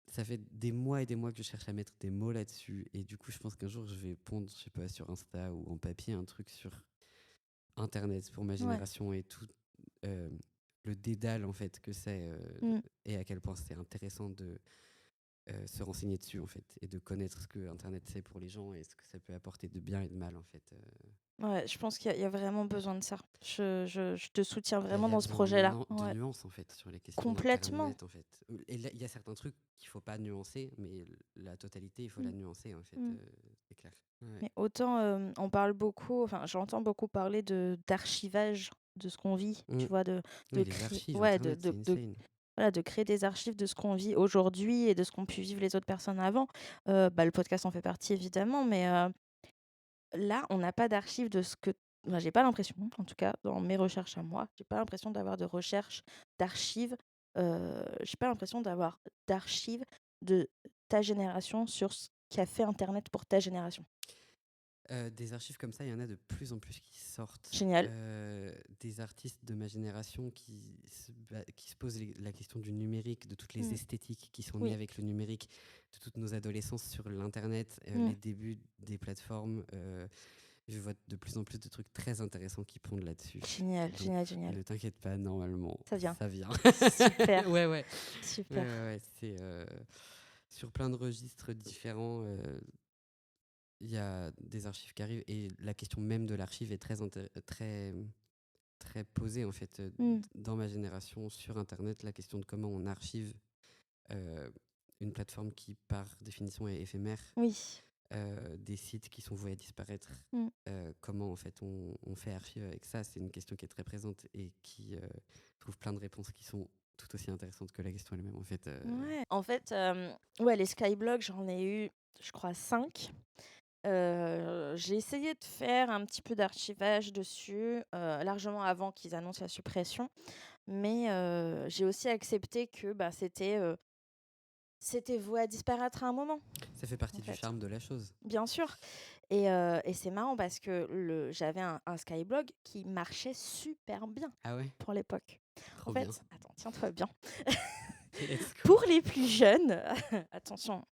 ça fait des mois et des mois que je cherche à mettre des mots là-dessus. Et du coup, je pense qu'un jour, je vais pondre, je sais pas, sur Insta ou en papier, un truc sur Internet pour ma Ouais. génération et tout euh, le dédale, en fait, que c'est Mm. et à quel point c'est intéressant de se renseigner dessus, en fait, et de connaître ce que Internet c'est pour les gens et ce que ça peut apporter de bien et de mal, en fait. Ouais, je pense qu'il y a vraiment besoin de ça. Je te soutiens Bah, vraiment dans ce projet-là. de Ouais. nuances en fait sur les questions Complètement. d'internet en fait. Et là, il y a certains trucs qu'il faut pas nuancer, mais la totalité il faut la Mm. nuancer en fait. Mm. C'est clair. Ouais. Mais autant on parle beaucoup, enfin j'entends beaucoup parler d'archivage de ce qu'on vit, Mm. tu vois, de Oui, les créer, archives ouais, internet c'est insane. voilà, de créer des archives de ce qu'on vit aujourd'hui et de ce qu'ont pu vivre les autres personnes avant. Bah, le podcast en fait partie évidemment, mais là on n'a pas d'archives de ce que. Enfin, j'ai pas l'impression, en tout cas dans mes recherches à moi, j'ai pas l'impression d'avoir de recherche d'archives. J'ai pas l'impression d'avoir d'archives de ta génération sur ce qui a fait Internet pour ta génération. Des archives comme ça, il y en a de plus en plus qui sortent. Génial. Des artistes de ma génération qui se posent la question du numérique, de toutes les esthétiques qui sont nées Oui. avec le numérique, de toutes nos adolescences sur l'Internet, les débuts des plateformes. Je vois de plus en plus de trucs très intéressants qui pondent là-dessus. Génial, Donc, génial, génial. ne t'inquiète pas, normalement, Ça vient. ça vient. Super. Ouais. Super. Ouais, c'est sur plein de registres différents. Il y a des archives qui arrivent et la question même de l'archive est très posée en fait dans ma génération sur Internet. La question de comment on archive une plateforme qui par définition est éphémère, Oui. des sites qui sont voués à disparaître. Comment en fait on fait archive avec ça, c'est une question qui est très présente et qui trouve plein de réponses qui sont tout aussi intéressantes que la question elle-même en fait. Ouais. En fait, les skyblogs, j'en ai eu, je crois, 5. J'ai essayé de faire un petit peu d'archivage dessus, largement avant qu'ils annoncent la suppression. Mais j'ai aussi accepté que c'était voué à disparaître à un moment, Ça fait partie en du fait. charme de la chose. Bien sûr. Et c'est marrant parce que j'avais un Skyblog qui marchait super bien Ah ouais, pour l'époque. En trop bien. fait, attends, tiens-toi bien. Let's go. Pour les plus jeunes, attention,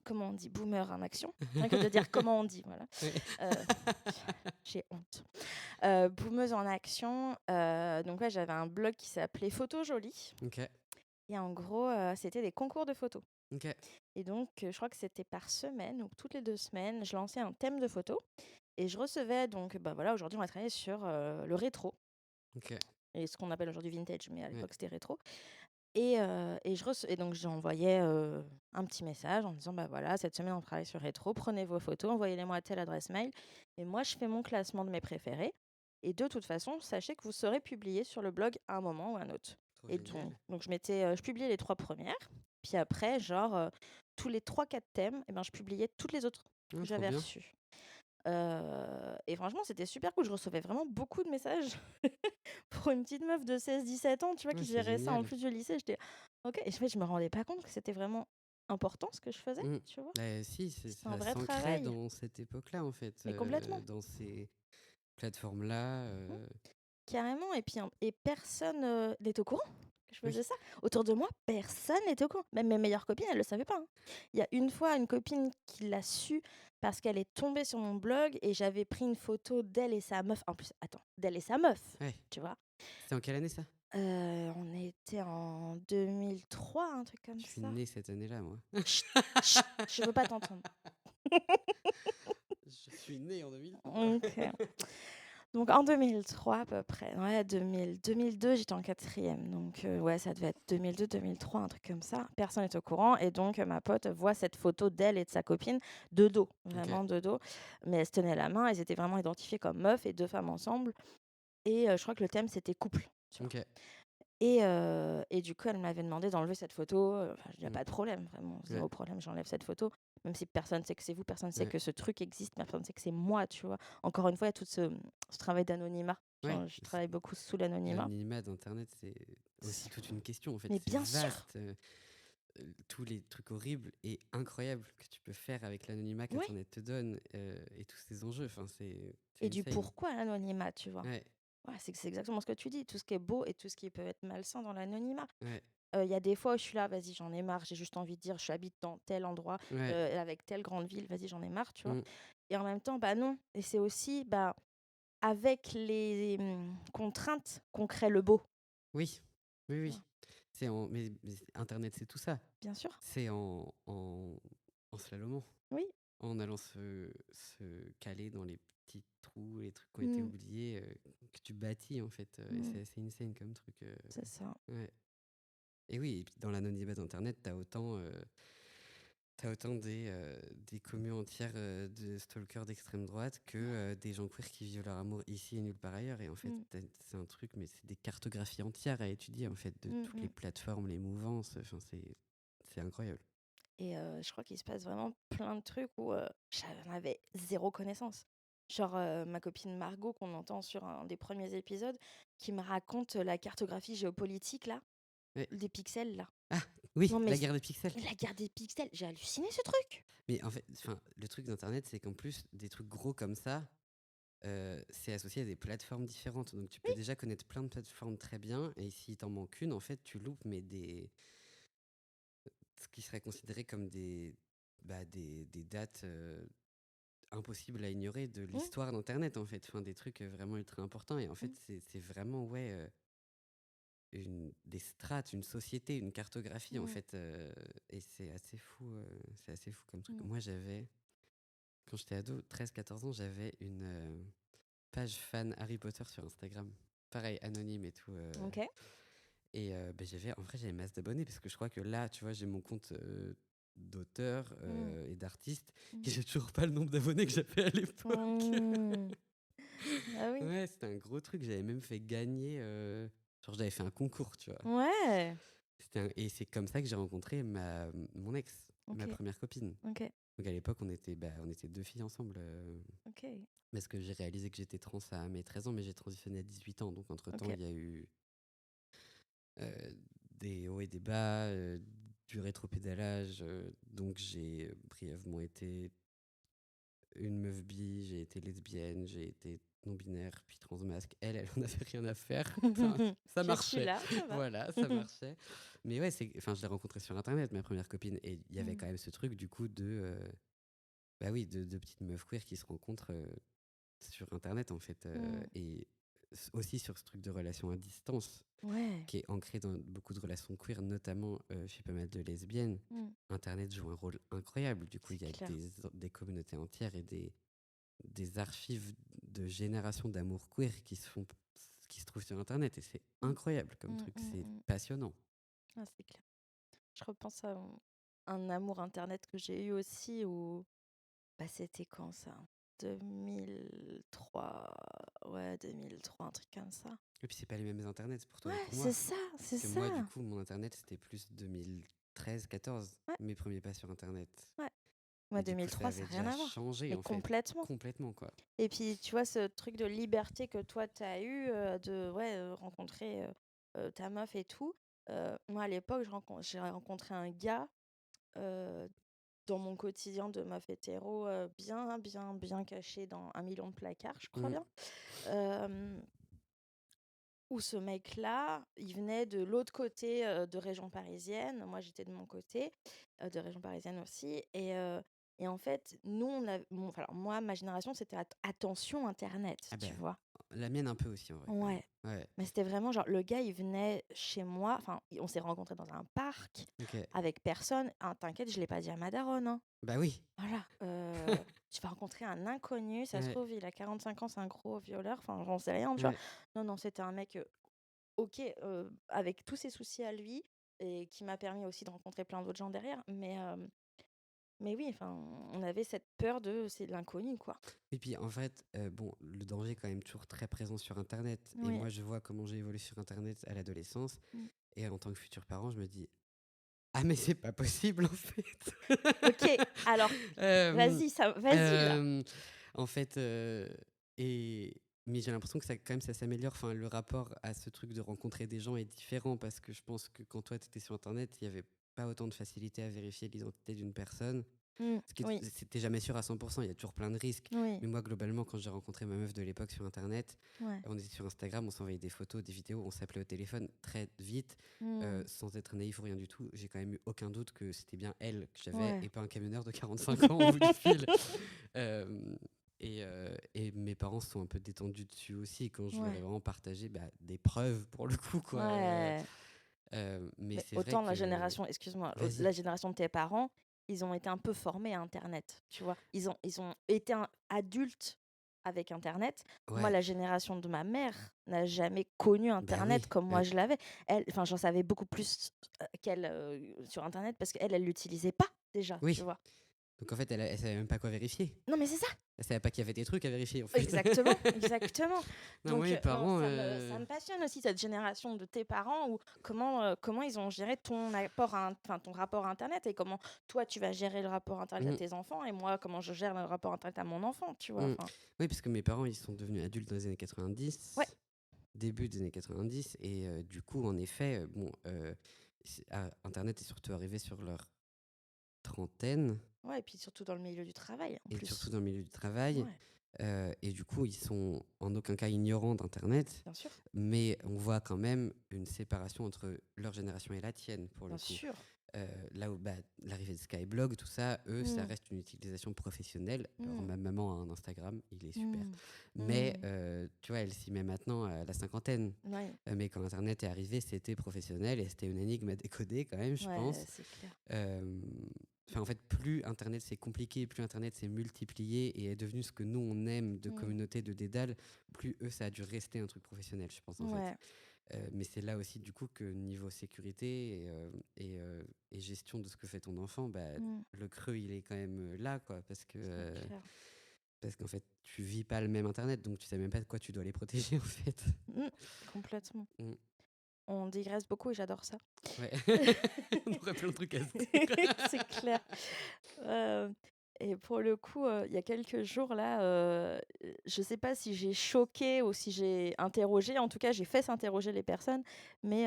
comment on dit boomer en action? Rien que de dire comment on dit, voilà. Ouais. J'ai honte. Boomeuse en action, donc ouais, j'avais un blog qui s'appelait Photo Jolie Ok, et en gros, c'était des concours de photos ok, et donc je crois que c'était par semaine ou toutes les 2 semaines, je lançais un thème de photo et je recevais donc voilà, aujourd'hui on va travailler sur, le rétro ok. et ce qu'on appelle aujourd'hui vintage, mais à Ouais. l'époque c'était rétro et donc j'envoyais, un petit message en disant: «Bah, voilà, cette semaine on travaille sur rétro, prenez vos photos, envoyez-les-moi à telle adresse mail et moi je fais mon classement de mes préférés et de toute façon, sachez que vous serez publiés sur le blog à un moment ou à un autre». Trop Et donc génial. donc je publiais les 3 premières, puis après genre, tous les 3-4 thèmes et ben, je publiais toutes les autres Ah, que trop j'avais bien. reçues. Et franchement, c'était super cool. Je recevais vraiment beaucoup de messages pour une petite meuf de 16-17 ans, tu vois, Ouais, qui c'est gérait ça en génial. plus du lycée. J'étais OK et en fait, je me rendais pas compte que c'était vraiment important ce que je faisais, Mm. tu vois? Si, C'était un ça vrai s'ancrait travail, dans cette époque-là, en fait, mais complètement, dans ces plateformes-là. mmh, carrément et puis et personne, n'est au courant que je Oui, faisais ça. Autour de moi, personne n'était au courant. Même mes meilleures copines, elles le savaient pas, hein. Il y a une fois une copine qui l'a su parce qu'elle est tombée sur mon blog et j'avais pris une photo d'elle et sa meuf. En plus, attends, d'elle et sa meuf, ouais. tu vois? C'était en quelle année ça? On était en 2003, un truc comme Je suis ça. né cette année-là, moi. Chut, chut, je veux pas t'entendre. Je suis né en 2003. OK. Donc en 2003 à peu près, ouais 2002 j'étais en 4e donc ouais ça devait être 2002-2003 un truc comme ça. Personne n'est au courant et donc ma pote voit cette photo d'elle et de sa copine de dos, Ok, vraiment de dos, mais elles se tenaient la main, elles étaient vraiment identifiées comme meufs et 2 femmes ensemble et je crois que le thème c'était couple, tu vois? ok. Et du coup, elle m'avait demandé d'enlever cette photo, enfin, je dis: «Y a Mm. pas de problème, vraiment, Ouais, 0 problème, j'enlève cette photo». Même si personne sait que c'est vous, personne sait ouais. que ce truc existe, personne sait que c'est moi, tu vois? Encore une fois, il y a tout ce travail d'anonymat. Ouais, Genre, je travaille beaucoup sous l'anonymat. l'anonymat d'Internet, c'est aussi C'est toute une question. En fait, Mais c'est bien sûr! vaste. Tous les trucs horribles et incroyables que tu peux faire avec l'anonymat Ouais qu'Internet te donne et tous ces enjeux. Enfin, c'est et du insane. pourquoi l'anonymat, tu vois? Ouais, Ouais, c'est exactement ce que tu dis, tout ce qui est beau et tout ce qui peut être malsain dans l'anonymat. ouais, Il y a des fois où je suis là: «Vas-y, j'en ai marre, j'ai juste envie de dire j'habite dans tel endroit, ouais. avec telle grande ville, vas-y, j'en ai marre», tu vois? Mm. Et en même temps, bah, non et c'est aussi, avec les, contraintes qu'on crée le beau, Oui, oui, tu oui. vois? Internet, c'est tout ça. Bien sûr, C'est en slalomant, oui. en allant se caler dans les petits trous, les trucs qui ont été Mmh. oubliés, que tu bâtis en fait. Et Mmh. c'est assez insane comme truc. C'est ça. Ouais. Et oui, et puis dans l'anonymat d'Internet, t'as autant des communes entières de stalkers d'extrême droite que des gens queer qui vivent leur amour ici et nulle part ailleurs. Et en fait, Mmh. c'est un truc, mais c'est des cartographies entières à étudier en fait de Mmh toutes les mh. plateformes, les mouvances. Enfin, c'est incroyable. Et je crois qu'il se passe vraiment plein de trucs où, j'en avais 0 connaissance. Genre, ma copine Margot qu'on entend sur un des premiers épisodes, qui me raconte la cartographie géopolitique là, Ouais. des pixels là. Ah, Oui, Non, mais la guerre des pixels. la guerre des pixels, j'ai halluciné ce truc. Mais en fait, le truc d'Internet, c'est qu'en plus, des trucs gros comme ça, c'est associé à des plateformes différentes. Donc tu peux déjà connaître plein de plateformes très bien, et si t'en manques une, en fait, tu loupes, mais ce qui serait considéré comme des dates impossibles à ignorer de l'histoire d'Internet, en fait. Des trucs vraiment ultra importants. Et en fait, c'est vraiment, des strates, une société, une cartographie, en fait. Et c'est assez fou comme truc. Moi, quand j'étais ado, 13-14 ans, j'avais une page fan Harry Potter sur Instagram. Pareil, anonyme et tout. Ok. Et en vrai, j'avais masse d'abonnés parce que je crois que là, tu vois, j'ai mon compte d'auteur et d'artiste et j'ai toujours pas le nombre d'abonnés que j'avais à l'époque. Ah oui. Ouais, c'était un gros truc. J'avais même fait gagner. Genre, j'avais fait un concours, tu vois. Ouais. Et c'est comme ça que j'ai rencontré mon ex, ma Ok. première copine. Ok. Donc à l'époque, on était 2 filles ensemble. Ok. Parce que j'ai réalisé que j'étais trans à mes 13 ans, mais j'ai transitionné à 18 ans. Donc entre-temps, Ok. il y a eu des hauts et des bas, du rétropédalage. Donc j'ai brièvement été une meuf bi, j'ai été lesbienne, j'ai été non-binaire, puis transmasque. Elle en avait rien à faire. Ça Je suis marchait. là, ça va. Voilà, ça marchait. Mais ouais, je l'ai rencontrée sur Internet, ma première copine. Et il y avait quand même ce truc, du coup, de petites meufs queer qui se rencontrent sur Internet, en fait. Et aussi sur ce truc de relation à distance, Ouais. qui est ancré dans beaucoup de relations queer, notamment chez pas mal de lesbiennes. Internet joue un rôle incroyable. Du coup, il y a clair. des communautés entières et des archives de générations d'amour queer qui se trouvent sur Internet. Et c'est incroyable comme truc. C'est passionnant. Ah, c'est clair. Je repense à un amour internet que j'ai eu aussi où c'était quand ça? 2003. Ouais, 2003, un truc comme ça. Et puis, c'est pas les mêmes Internets pour toi et Ouais, pour moi. c'est ça, c'est Parce que moi, du ça. coup, mon Internet, c'était plus 2013-14, Ouais, mes premiers pas sur Internet. ouais. Moi, Et du coup, ça 2003, ça avait n'a rien déjà à voir. changé, Mais en fait. complètement. Complètement, quoi. Et puis, tu vois, ce truc de liberté que toi, tu as eu, rencontrer ta meuf et tout. Moi, à l'époque, j'ai rencontré un gars euh, dans mon quotidien de meuf hétéro, bien, bien, bien caché dans 1 million de placards, je crois Mm. bien. Où ce mec-là, il venait de l'autre côté de région parisienne. Moi, j'étais de mon côté, de région parisienne aussi. Et en fait, nous, alors, moi, ma génération, c'était attention Internet, Ah tu ben, vois. la mienne un peu aussi, en vrai, quand même. Ouais. Ouais, Mais c'était vraiment genre, le gars, il venait chez moi. Enfin, on s'est rencontrés dans un parc ok. avec personne. Ah, t'inquiète, je l'ai pas dit à ma daronne, hein. Bah oui. Voilà. Tu vas rencontrer un inconnu. Ça se Ouais, trouve, il a 45 ans, c'est un gros violeur. Enfin, j'en sais rien, tu vois. ouais. Non, non, c'était un mec ok, avec tous ses soucis à lui et qui m'a permis aussi de rencontrer plein d'autres gens derrière. Mais oui, enfin, on avait cette peur c'est de l'inconnu, quoi. Et puis, en fait, bon, le danger est quand même toujours très présent sur Internet. Et Oui. moi, je vois comment j'ai évolué sur Internet à l'adolescence. Mm. Et en tant que futur parent, je me dis, ah, mais c'est pas possible, en fait. Ok, alors, Euh, vas-y là. En fait, mais j'ai l'impression que quand même, ça s'améliore. Le rapport à ce truc de rencontrer des gens est différent parce que je pense que quand toi, tu étais sur Internet, il n'y avait pas autant de facilité à vérifier l'identité d'une personne. Oui, C'était jamais sûr à 100%, il y a toujours plein de risques. oui, Mais moi, globalement, quand j'ai rencontré ma meuf de l'époque sur Internet, ouais. on était sur Instagram, on s'envoyait des photos, des vidéos, on s'appelait au téléphone très vite, sans être naïf ou rien du tout. J'ai quand même eu aucun doute que c'était bien elle que j'avais Ouais. et pas un camionneur de 45 ans au bout du fil. Euh, et mes parents se sont un peu détendus dessus aussi quand je leur ai Ouais. vraiment partagé des preuves pour le coup, quoi. Ouais. Mais Mais c'est vrai autant la que. génération, excuse-moi, Vas-y. la génération de tes parents, ils ont été un peu formés à Internet, tu vois. Ils ont été adultes avec Internet. Moi, Ouais, la génération de ma mère n'a jamais connu bah Internet oui. comme moi je l'avais. Enfin, j'en savais beaucoup plus qu'elle sur Internet parce qu'elle, elle l'utilisait pas déjà, tu Oui. vois. Donc en fait, elle savait même pas quoi vérifier. Non, mais c'est ça. Elle savait pas qu'il y avait des trucs à vérifier en fait. Exactement, exactement. Non, moi Donc, mes non, parents. ça me passionne aussi, cette génération de tes parents, ou comment ils ont géré ton rapport à Internet, et comment toi, tu vas gérer le rapport Internet à Mm, tes enfants, et moi, comment je gère le rapport Internet à mon enfant, tu vois. mm. Enfin, Oui, parce que mes parents ils sont devenus adultes dans les années ouais, 90, début des années 90, et du coup, en effet, bon. Internet est surtout arrivé sur leur trentaine, Ouais, et puis surtout dans le milieu du travail, en et surtout plus. dans le milieu du travail. Ouais, Et du coup, ils sont en aucun cas ignorants d'Internet, bien sûr, mais on voit quand même une séparation entre leur génération et la tienne, pour le bien coup. sûr. Là où l'arrivée de Skyblog, tout ça, eux, ça Mmh, reste une utilisation professionnelle. Alors, mmh, ma maman a un Instagram, il est super. mmh, Mais mmh. tu vois, elle s'y met maintenant à la cinquantaine. Ouais, Mais quand Internet est arrivé, c'était professionnel et c'était une énigme à décoder quand même, je ouais, pense. c'est clair. Euh, Enfin, en fait, plus Internet s'est compliqué, plus Internet s'est multiplié et est devenu ce que nous, on aime de Mmh. communauté, de dédale, plus eux, ça a dû rester un truc professionnel, je pense, en fait. Ouais. Mais c'est là aussi, du coup, que niveau sécurité et, euh, et gestion de ce que fait ton enfant, Mmh. le creux, il est quand même là, quoi. C'est clair. Parce qu'en fait, tu vis pas le même Internet, donc tu sais même pas de quoi tu dois les protéger, en fait. Mmh, complètement. Mm. On digresse beaucoup et j'adore ça. Ouais. On aurait plein de trucs à se dire. C'est clair. Heu et pour le coup, il y a quelques jours là, je sais pas si j'ai choqué ou si j'ai interrogé. En tout cas, j'ai fait s'interroger les personnes, mais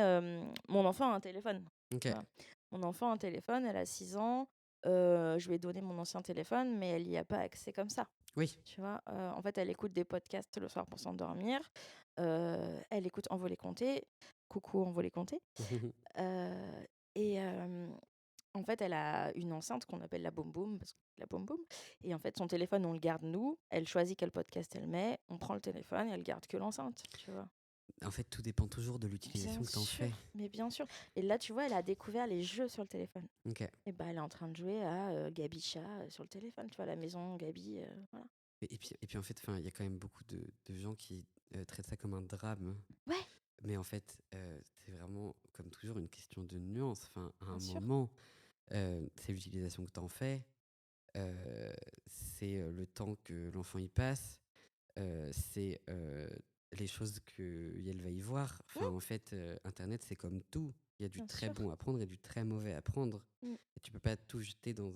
mon enfant a un téléphone, Ok. tu vois? Mon enfant a un téléphone, elle a 6 ans, je lui ai donné mon ancien téléphone, mais elle y a pas accès comme ça, Oui. tu vois? En fait, elle écoute des podcasts le soir pour s'endormir, elle écoute Envolé Comté, coucou Envolé Comté, heu et en fait, elle a une enceinte qu'on appelle la Boom Boom, parce que la Boom Boom. Et en fait, son téléphone, on le garde nous. Elle choisit quel podcast elle met. On prend le téléphone et elle garde que l'enceinte, tu vois. En fait, tout dépend toujours de Bien l'utilisation que tu en fais. sûr, mais bien sûr. Et là, tu vois, elle a découvert les jeux sur le téléphone. Ok. Et bah, elle est en train de jouer à Gabi Chat sur le téléphone, tu vois, la maison Gabi, voilà. Et puis en fait, il y a quand même beaucoup de gens qui traitent ça comme un drame. Ouais, Mais en fait, c'est vraiment, comme toujours, une question de nuance. Enfin, à bien un sûr. moment, c'est l'utilisation que tu en fais, c'est le temps que l'enfant y passe, c'est les choses qu'elle va y voir. Enfin, Mmh, en fait, Internet, c'est comme tout. Il y a du bien très sûr. bon à prendre et du très mauvais à prendre. Mmh, Et tu peux pas tout jeter dans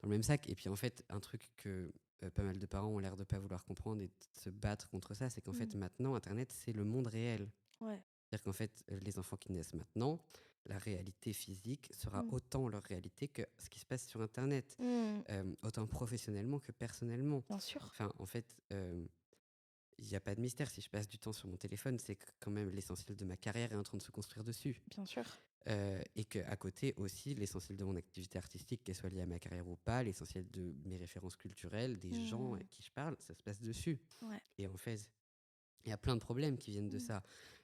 le même sac. Et puis, en fait, un truc que pas mal de parents ont l'air de pas vouloir comprendre et de se battre contre ça, c'est qu'en fait, mmh, maintenant, Internet, c'est le monde réel. ouais. C'est-à-dire qu'en fait, les enfants qui naissent maintenant, la réalité physique sera Mmh, autant leur réalité que ce qui se passe sur Internet, mmh, autant professionnellement que personnellement. bien sûr, Enfin, en fait, il n'y a pas de mystère. Si je passe du temps sur mon téléphone, c'est que quand même l'essentiel de ma carrière est en train de se construire dessus. bien sûr. Et qu'à côté aussi, l'essentiel de mon activité artistique, qu'elle soit liée à ma carrière ou pas, l'essentiel de mes références culturelles, des gens Mmh, avec qui je parle, ça se passe dessus. ouais. Et en fait, il y a plein de problèmes qui viennent de Mmh, ça.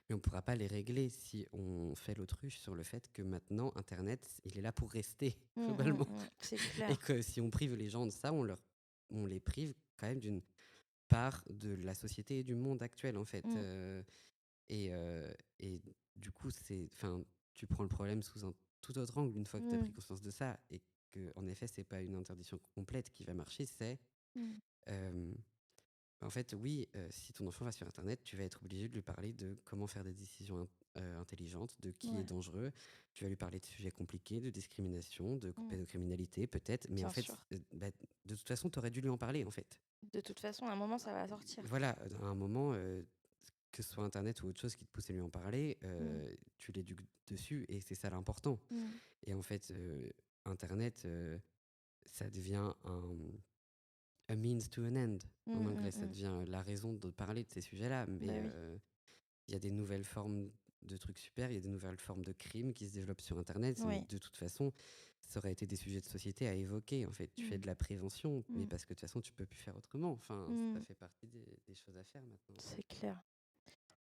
Mais on ne pourra pas les régler si on fait l'autruche sur le fait que maintenant, Internet, il est là pour rester, mmh, globalement. c'est Et clair. que si on prive les gens de ça, on les prive quand même d'une part de la société et du monde actuel, en fait. Mmh, Et, euh, et du coup, enfin, tu prends le problème sous un tout autre angle une fois que tu as mmh, pris conscience de ça. Et que, en effet, c'est pas une interdiction complète qui va marcher, c'est. mmh. euh, En fait, oui, si ton enfant va sur Internet, tu vas être obligé de lui parler de comment faire des décisions intelligentes, de qui est Ouais, dangereux. Tu vas lui parler de sujets compliqués, de discrimination, de mmh, pédocriminalité, peut-être. Mais en bien fait, sûr. de toute façon, tu aurais dû lui en parler, en fait. De toute façon, à un moment, ça va sortir. Voilà, à un moment, que ce soit Internet ou autre chose qui te pousse à lui en parler, Mmh, tu l'éduques dessus et c'est ça l'important. mmh, Et en fait, Internet, ça devient a means to an end. En mmh, mmh, anglais, ça mmh. devient la raison de parler de ces sujets-là. Bah Mais oui. il y a des nouvelles formes de trucs super, il y a des nouvelles formes de crimes qui se développent sur Internet. Mais Oui. de toute façon, ça aurait été des sujets de société à évoquer. En fait, tu fais Mmh, de la prévention, mais mmh, parce que de toute façon, tu peux plus faire autrement. Enfin, ça mmh. fait partie des choses à faire maintenant. C'est clair.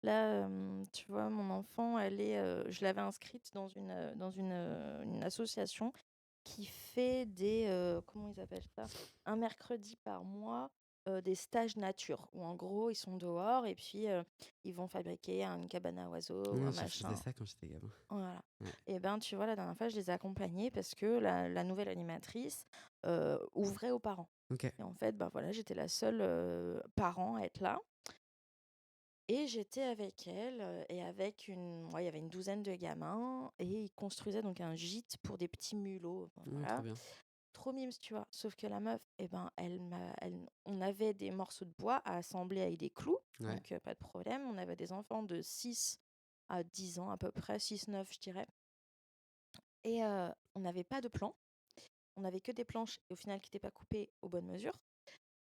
Là, tu vois, mon enfant, je l'avais inscrite une association qui fait comment ils appellent ça? Un mercredi par mois, des stages nature où en gros, ils sont dehors et puis, ils vont fabriquer une cabane à oiseaux ou Ouais, un je faisais machin. ça quand j'étais gamin. Voilà. Ouais. Et ben, tu vois, la dernière fois, je les ai accompagnés parce que la nouvelle animatrice, ouvrait aux parents. Ok. Et en fait, ben, voilà, j'étais la seule, parent à être là et j'étais avec elle, et avec il y avait une douzaine de gamins et ils construisaient donc un gîte pour des petits mulots, enfin, Trop voilà. bien. Trop mimes, tu vois? Sauf que la meuf, et ben, on avait des morceaux de bois à assembler avec des clous, Ouais. donc pas de problème. On avait des enfants de 6 à 10 ans à peu près, 6 9 je dirais. Et on n'avait pas de plan. On n'avait que des planches, et au final, qui n'étaient pas coupées aux bonnes mesures.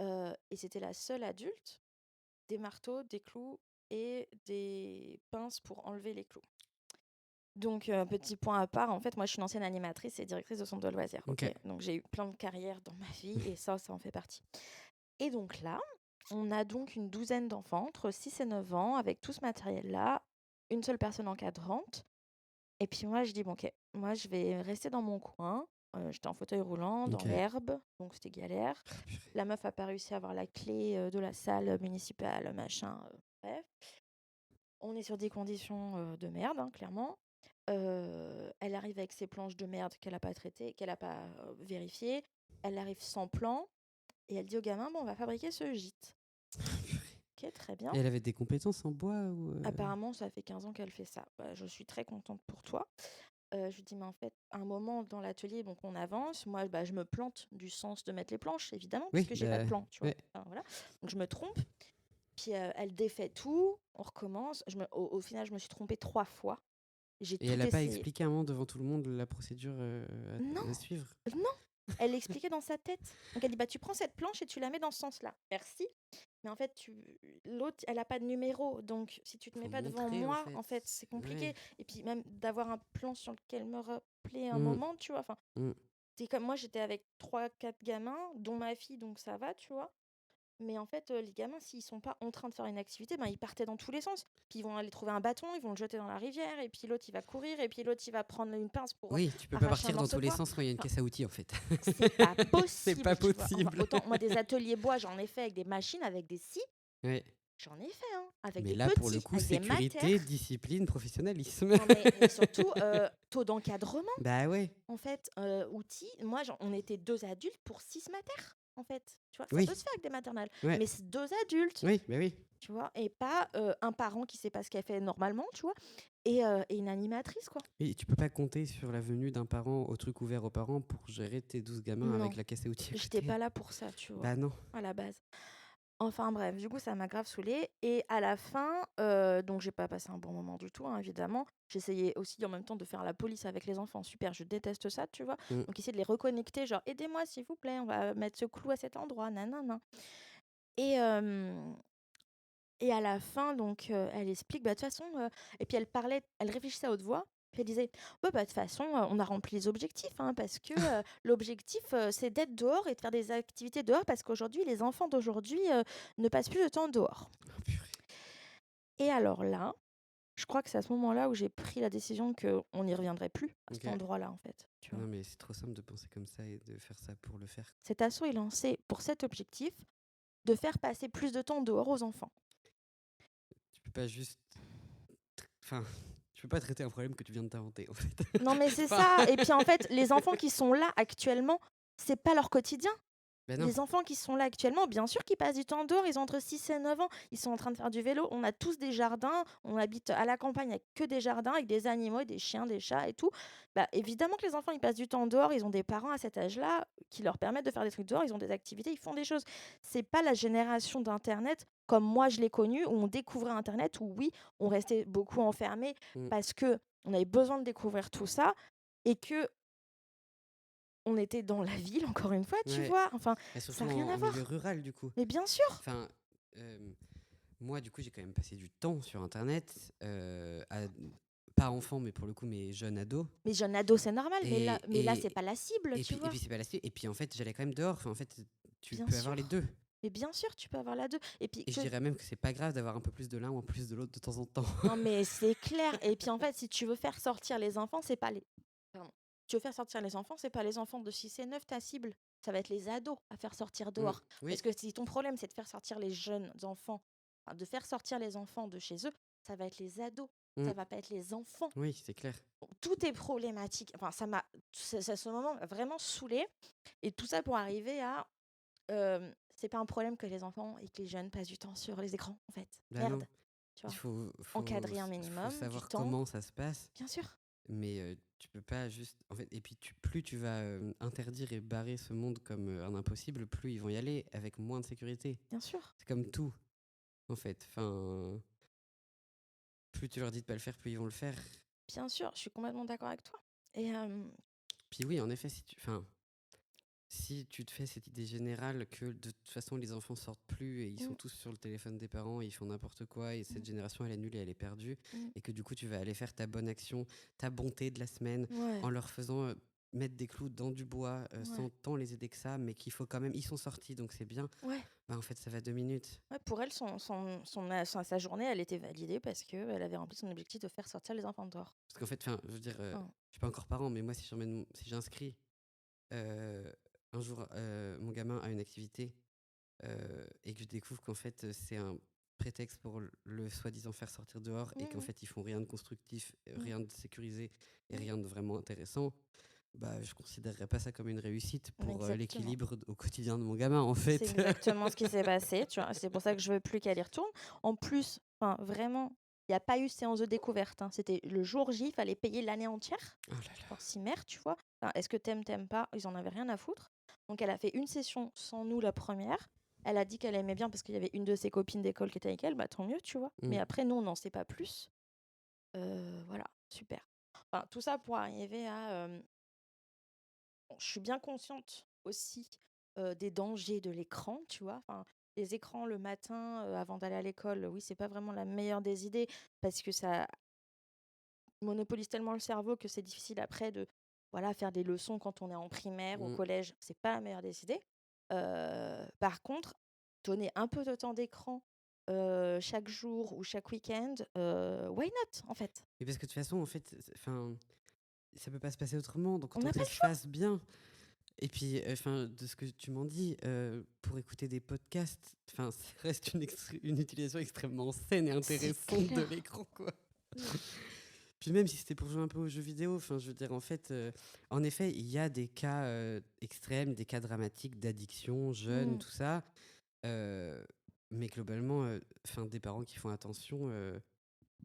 Et c'était la seule adulte, des marteaux, des clous et des pinces pour enlever les clous. Donc, petit point à part, en fait, moi, je suis une ancienne animatrice et directrice de centre de loisirs. Ok. Donc, j'ai eu plein de carrières dans ma vie et ça en fait partie. Et donc là, on a donc une douzaine d'enfants, entre 6 et 9 ans, avec tout ce matériel-là, une seule personne encadrante. Et puis moi, je dis, bon, ok, moi, je vais rester dans mon coin. J'étais en fauteuil roulant, dans Ok. l'herbe, donc c'était galère. Ah, purée. La meuf a pas réussi à avoir la clé de la salle municipale, machin, bref. On est sur des conditions de merde, hein, clairement. Elle arrive avec ses planches de merde qu'elle n'a pas traitées, qu'elle n'a pas vérifiées. Elle arrive sans plan et elle dit au gamin, bon, on va fabriquer ce gîte. Ok, très bien. Et elle avait des compétences en bois ou Apparemment, ça fait 15 ans qu'elle fait ça. Bah, je suis très contente pour toi. Je lui dis, mais en fait, à un moment dans l'atelier, donc on avance. Moi, bah, je me plante du sens de mettre les planches, évidemment, Oui, parce que j'ai pas de plan, tu vois. ouais. Enfin, voilà. Donc je me trompe. Puis elle défait tout. On recommence. Au final, je me suis trompée 3 fois. J'ai Et tout elle n'a pas essayé. expliqué à un moment devant tout le monde la procédure Non, à suivre? non. Elle l'expliquait dans sa tête. Donc elle dit, bah, tu prends cette planche et tu la mets dans ce sens-là. Merci. Mais en fait, l'autre, elle n'a pas de numéro. Donc si tu te mets Faut pas devant montrer, moi, en fait, c'est compliqué. Ouais. Et puis même d'avoir un plan sur lequel me rappeler un Mm, moment, tu vois. Enfin, mm. comme moi, j'étais avec 3, 4 gamins, dont ma fille, donc ça va, tu vois. Mais en fait, les gamins, s'ils sont pas en train de faire une activité, ben, ils partaient dans tous les sens. Puis ils vont aller trouver un bâton, ils vont le jeter dans la rivière, et puis l'autre, il va courir, et puis l'autre, il va prendre une pince pour Oui, tu peux pas arracher un partir dans morceau tous de les bois. sens quand il y a une Enfin, caisse à outils en fait. c'est pas possible. C'est pas tu vois. Enfin, possible. autant, moi, des ateliers bois, j'en ai fait avec des machines, avec des scies. Ouais. J'en ai fait, hein, avec Mais des là, pour le petits, coup, avec des sécurité, matères. discipline, professionnalisme. Non, mais surtout, taux d'encadrement, Bah ouais. en fait. Outils. Moi, on était 2 adultes pour 6 matères, en fait. Tu vois, ça Oui. peut se faire avec des maternelles. Ouais. Mais c'est 2 adultes. Oui, bah oui. Tu vois, et pas un parent qui sait pas ce qu'elle fait normalement, tu vois, et une animatrice, quoi. Et tu peux pas compter sur la venue d'un parent au truc ouvert aux parents pour gérer tes 12 gamins Non, avec la caisse à outils à j'étais côté. pas là pour ça, tu vois, Bah non. à la base. Enfin bref, du coup, ça m'a grave saoulée. Et à la fin, donc j'ai pas passé un bon moment du tout, hein, évidemment. J'essayais aussi en même temps de faire la police avec les enfants. Super, je déteste ça, tu vois. Mm. Donc essayer de les reconnecter, genre aidez-moi s'il vous plaît, on va mettre ce clou à cet endroit, nanana. Et, et à la fin, donc, elle explique, bah, de toute façon, et puis elle réfléchissait à haute voix, puis elle disait, ouais, bah, de toute façon, on a rempli les objectifs, hein, parce que l'objectif, c'est d'être dehors et de faire des activités dehors, parce qu'aujourd'hui, les enfants d'aujourd'hui ne passent plus de temps dehors. Oh, purée. Et alors là, je crois que c'est à ce moment-là où j'ai pris la décision qu'on n'y reviendrait plus à cet Ok. endroit-là, en fait. Tu vois. Non, mais c'est trop simple de penser comme ça et de faire ça pour le faire. Cet assaut est lancé pour cet objectif de faire passer plus de temps dehors aux enfants. Tu peux pas juste. Enfin, tu peux pas traiter un problème que tu viens de t'inventer en fait. Non, mais c'est Enfin, ça. Et puis en fait, les enfants qui sont là actuellement, c'est pas leur quotidien. Bah non. Les enfants qui sont là actuellement, bien sûr qu'ils passent du temps dehors, ils ont entre 6 et 9 ans, ils sont en train de faire du vélo, on a tous des jardins, on habite à la campagne avec que des jardins, avec des animaux, des chiens, des chats et tout. Bah, évidemment que les enfants, ils passent du temps dehors, ils ont des parents à cet âge-là qui leur permettent de faire des trucs dehors, ils ont des activités, ils font des choses. C'est pas la génération d'Internet comme moi je l'ai connue, où on découvrait Internet, où oui, on restait beaucoup enfermés Mm. parce que on avait besoin de découvrir tout ça et que on était dans la ville, encore une fois, tu Ouais. vois. Enfin, Et ça surtout n'a rien à en voir. milieu rural du coup. Mais bien sûr. Enfin, moi du coup j'ai quand même passé du temps sur internet, pas enfant mais pour le coup mes jeunes ados. Mais jeune ado, c'est normal. Mais là, c'est Et, pas la cible, et tu puis, et vois. puis c'est pas la suite. Et puis en fait j'allais quand même dehors. Enfin, en fait tu Bien peux avoir les sûr. deux. Mais bien sûr, tu peux avoir la deux. Et puis Et je dirais même que c'est pas grave d'avoir un peu plus de l'un ou un peu plus de l'autre de temps en temps. non, mais c'est clair. Et puis en fait, si tu veux faire sortir les enfants, c'est pas les. Pardon. Tu veux faire sortir les enfants, c'est pas les enfants de 6 et 9 ta cible. Ça va être les ados à faire sortir dehors. Oui, Parce que si ton problème, c'est de faire sortir les jeunes enfants, enfin, de faire sortir les enfants de chez eux, ça va être les ados. Ça va pas être les enfants. oui, c'est clair. Donc, tout est problématique. Enfin, ce moment m'a vraiment saoulée. Et tout ça pour arriver à. C'est pas un problème que les enfants et que les jeunes passent du temps sur les écrans, en fait. Bah Merde. non, Tu il vois. faut Encadrer un minimum, du savoir temps. comment ça se passe. Bien sûr. Mais tu peux pas juste. En fait, et puis plus tu vas interdire et barrer ce monde comme un impossible, plus ils vont y aller avec moins de sécurité. Bien sûr. C'est comme tout, en fait. Enfin, plus tu leur dis de pas le faire, plus ils vont le faire. Bien sûr. Je suis complètement d'accord avec toi. Et Puis oui, en effet, si tu te fais cette idée générale que de toute façon les enfants sortent plus et ils sont mmh, tous sur le téléphone des parents, ils font n'importe quoi et mmh, cette génération elle est nulle et elle est perdue mmh, et que du coup tu vas aller faire ta bonne action, ta bonté de la semaine ouais, en leur faisant mettre des clous dans du bois ouais, sans tant les aider que ça, mais qu'il faut quand même, ils sont sortis donc c'est bien. ouais, Bah en fait ça va 2 minutes. ouais, pour elle, sa journée, elle était validée parce qu'elle avait rempli son objectif de faire sortir les enfants dehors. Parce qu'en fait, je veux dire, Enfin, je suis pas encore parent, mais moi si j'inscris euh, un jour mon gamin à une activité et que je découvre qu'en fait c'est un prétexte pour le soi-disant faire sortir dehors et qu'en mmh fait ils font rien de constructif, mh, rien de sécurisé et mmh, rien de vraiment intéressant, bah je considérerais pas ça comme une réussite pour exactement. l'équilibre au quotidien de mon gamin en C'est fait. exactement ce qui s'est passé, tu vois? C'est pour ça que je veux plus qu'elle y retourne. En plus, enfin, vraiment, il y a pas eu séance de découverte, hein. C'était le jour J, il fallait payer l'année entière. Oh là là. Genre si mère, tu vois? Enfin, est-ce que t'aimes pas? Ils en avaient rien à foutre. Donc elle a fait une session sans nous la première. Elle a dit qu'elle aimait bien parce qu'il y avait une de ses copines d'école qui était avec elle, bah, tant mieux, tu vois? Mais Mm. après nous, on n'en sait pas plus. Voilà, super. Enfin, tout ça pour arriver à, je suis bien consciente aussi, des dangers de l'écran, tu vois? Enfin, les écrans le matin, avant d'aller à l'école, oui, c'est pas vraiment la meilleure des idées parce que ça monopolise tellement le cerveau que c'est difficile après de, voilà, faire des leçons quand on est en primaire, au Mm. collège, c'est pas la meilleure des idées. Par contre, donner un peu de temps d'écran, chaque jour ou chaque week-end, why not, en fait? Et parce que de toute façon en fait ça peut pas se passer autrement donc On autant n'a que pas ça le se choix. fasse bien. Et puis, de ce que tu m'en dis, pour écouter des podcasts, ça reste une utilisation extrêmement saine et C'est intéressante de clair. l'écran, quoi. Mmh. Puis même si c'était pour jouer un peu aux jeux vidéo, je veux dire, en fait, en effet, il y a des cas extrêmes, des cas dramatiques d'addiction, jeunes, Mmh. tout ça. euh, mais globalement, des parents qui font attention.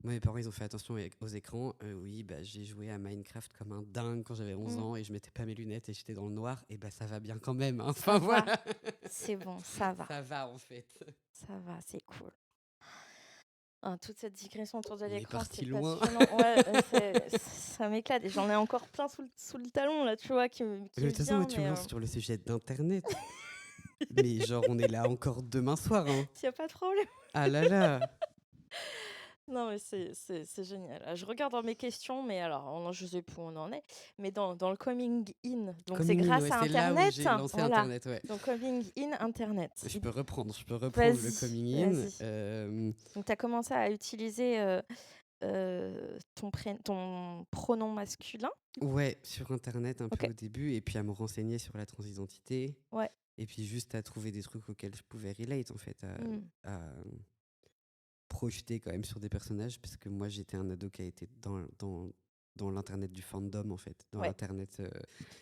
Moi, mes parents, ils ont fait attention aux écrans. Oui, bah, j'ai joué à Minecraft comme un dingue quand j'avais 11 Mmh. ans et je mettais pas mes lunettes et j'étais dans le noir. Et bah, ça va bien quand même, hein. Ça Enfin, va, voilà. c'est bon, ça va, Ça va, en fait. ça va, c'est cool. Hein, toute cette digression autour de On est l'écran, c'est parti loin. passionnant. Ouais, ça m'éclate et j'en ai encore plein sous le talon là, tu vois, Mais qui de me toute façon, moi, vient, tu me mais lances sur le sujet d'Internet. Mais genre, on est là encore demain soir, hein. il y a pas de problème. Ah là là. Non, mais c'est génial. Je regarde dans mes questions, mais alors, je sais plus où on en est, mais dans le coming in, donc c'est Coming in, grâce ouais, à c'est là où Internet, j'ai lancé voilà. Internet, ouais. Donc coming in Internet. Je peux reprendre le Vas-y, coming in. vas-y. Donc tu as commencé à utiliser ton pronom masculin. Ouais, sur Internet un Ok, peu au début, et puis à me renseigner sur la transidentité. ouais. Et puis juste à trouver des trucs auxquels je pouvais relate, en fait, Hmm. à projeter quand même sur des personnages, parce que moi j'étais un ado qui a été dans l'internet du fandom, en fait, dans Ouais. l'internet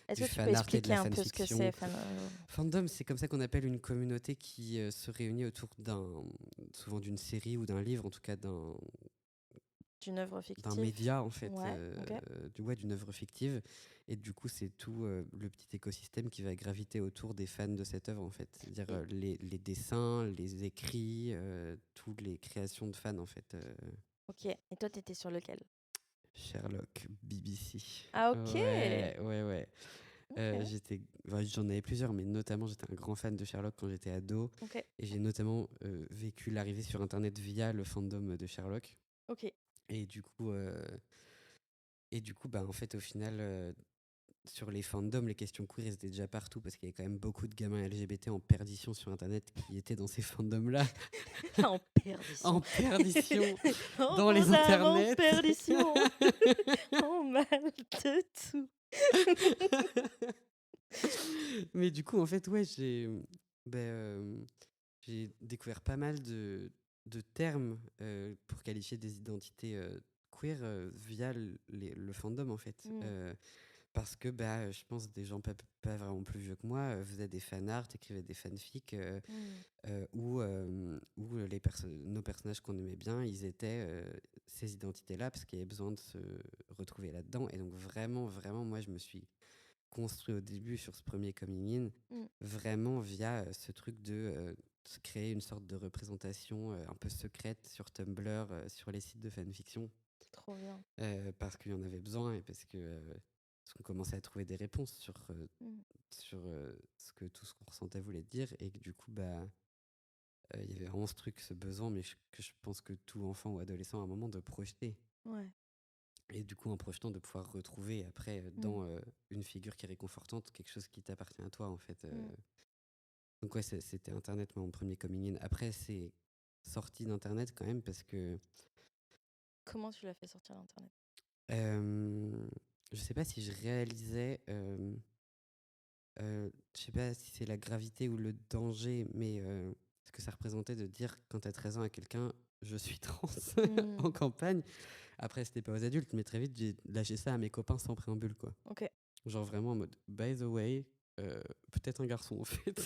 Est-ce du que tu peux fan art et de expliquer la un peu ce que c'est, fanfiction. fan, Fandom, c'est comme ça qu'on appelle une communauté qui se réunit autour souvent d'une série ou d'un livre, en tout cas d'une œuvre d'un fictive? média en fait, Ouais, ok. d'une œuvre fictive. Et du coup, c'est tout le petit écosystème qui va graviter autour des fans de cette œuvre en fait. C'est-à-dire Et, les dessins, les écrits, toutes les créations de fans en fait. ok. Et toi, t'étais sur lequel? Sherlock, BBC. Ah, ok. Ouais, ouais, ouais. Ok. J'en avais plusieurs, mais notamment j'étais un grand fan de Sherlock quand j'étais ado. Ok. Et j'ai notamment vécu l'arrivée sur Internet via le fandom de Sherlock. Ok. Et du coup, bah, en fait, au final, sur les fandoms, les questions queer, elles étaient déjà partout parce qu'il y avait quand même beaucoup de gamins LGBT en perdition sur Internet qui étaient dans ces fandoms-là, En perdition. en perdition Oh, dans les vos âmes en internets. perdition. En mal de tout. Mais du coup, en fait, ouais, ben, j'ai découvert pas mal de termes pour qualifier des identités queer via le fandom, en fait. Mm. Parce que bah, je pense des gens pas vraiment plus vieux que moi faisaient des fanarts, écrivaient des fanfics Mm. où nos personnages qu'on aimait bien, ils étaient ces identités-là parce qu'il y avait besoin de se retrouver là-dedans. Et donc vraiment, vraiment, moi, je me suis construit au début sur ce premier coming in, Mm. vraiment via ce truc de se créer une sorte de représentation un peu secrète sur Tumblr, sur les sites de fanfiction, Trop bien. parce qu'il y en avait besoin et parce que parce qu'on commençait à trouver des réponses Mm. sur tout ce qu'on ressentait voulait dire, et que du coup, bah, il y avait vraiment ce truc, ce besoin, mais que je pense que tout enfant ou adolescent a un moment de projeter. Ouais. Et du coup, en projetant, de pouvoir retrouver après dans une figure qui est réconfortante, quelque chose qui t'appartient à toi, en fait. Mm. Donc ouais, c'était Internet, mon premier coming in. Après, c'est sorti d'Internet quand même parce que Comment tu l'as fait sortir d'Internet? je sais pas si je réalisais, je sais pas si c'est la gravité ou le danger, mais ce que ça représentait de dire quand t'as 13 ans à quelqu'un, je suis trans en Mm. campagne. Après, c'était pas aux adultes, mais très vite, j'ai lâché ça à mes copains sans préambule, quoi. Ok. Genre vraiment en mode, by the way, peut-être un garçon en fait.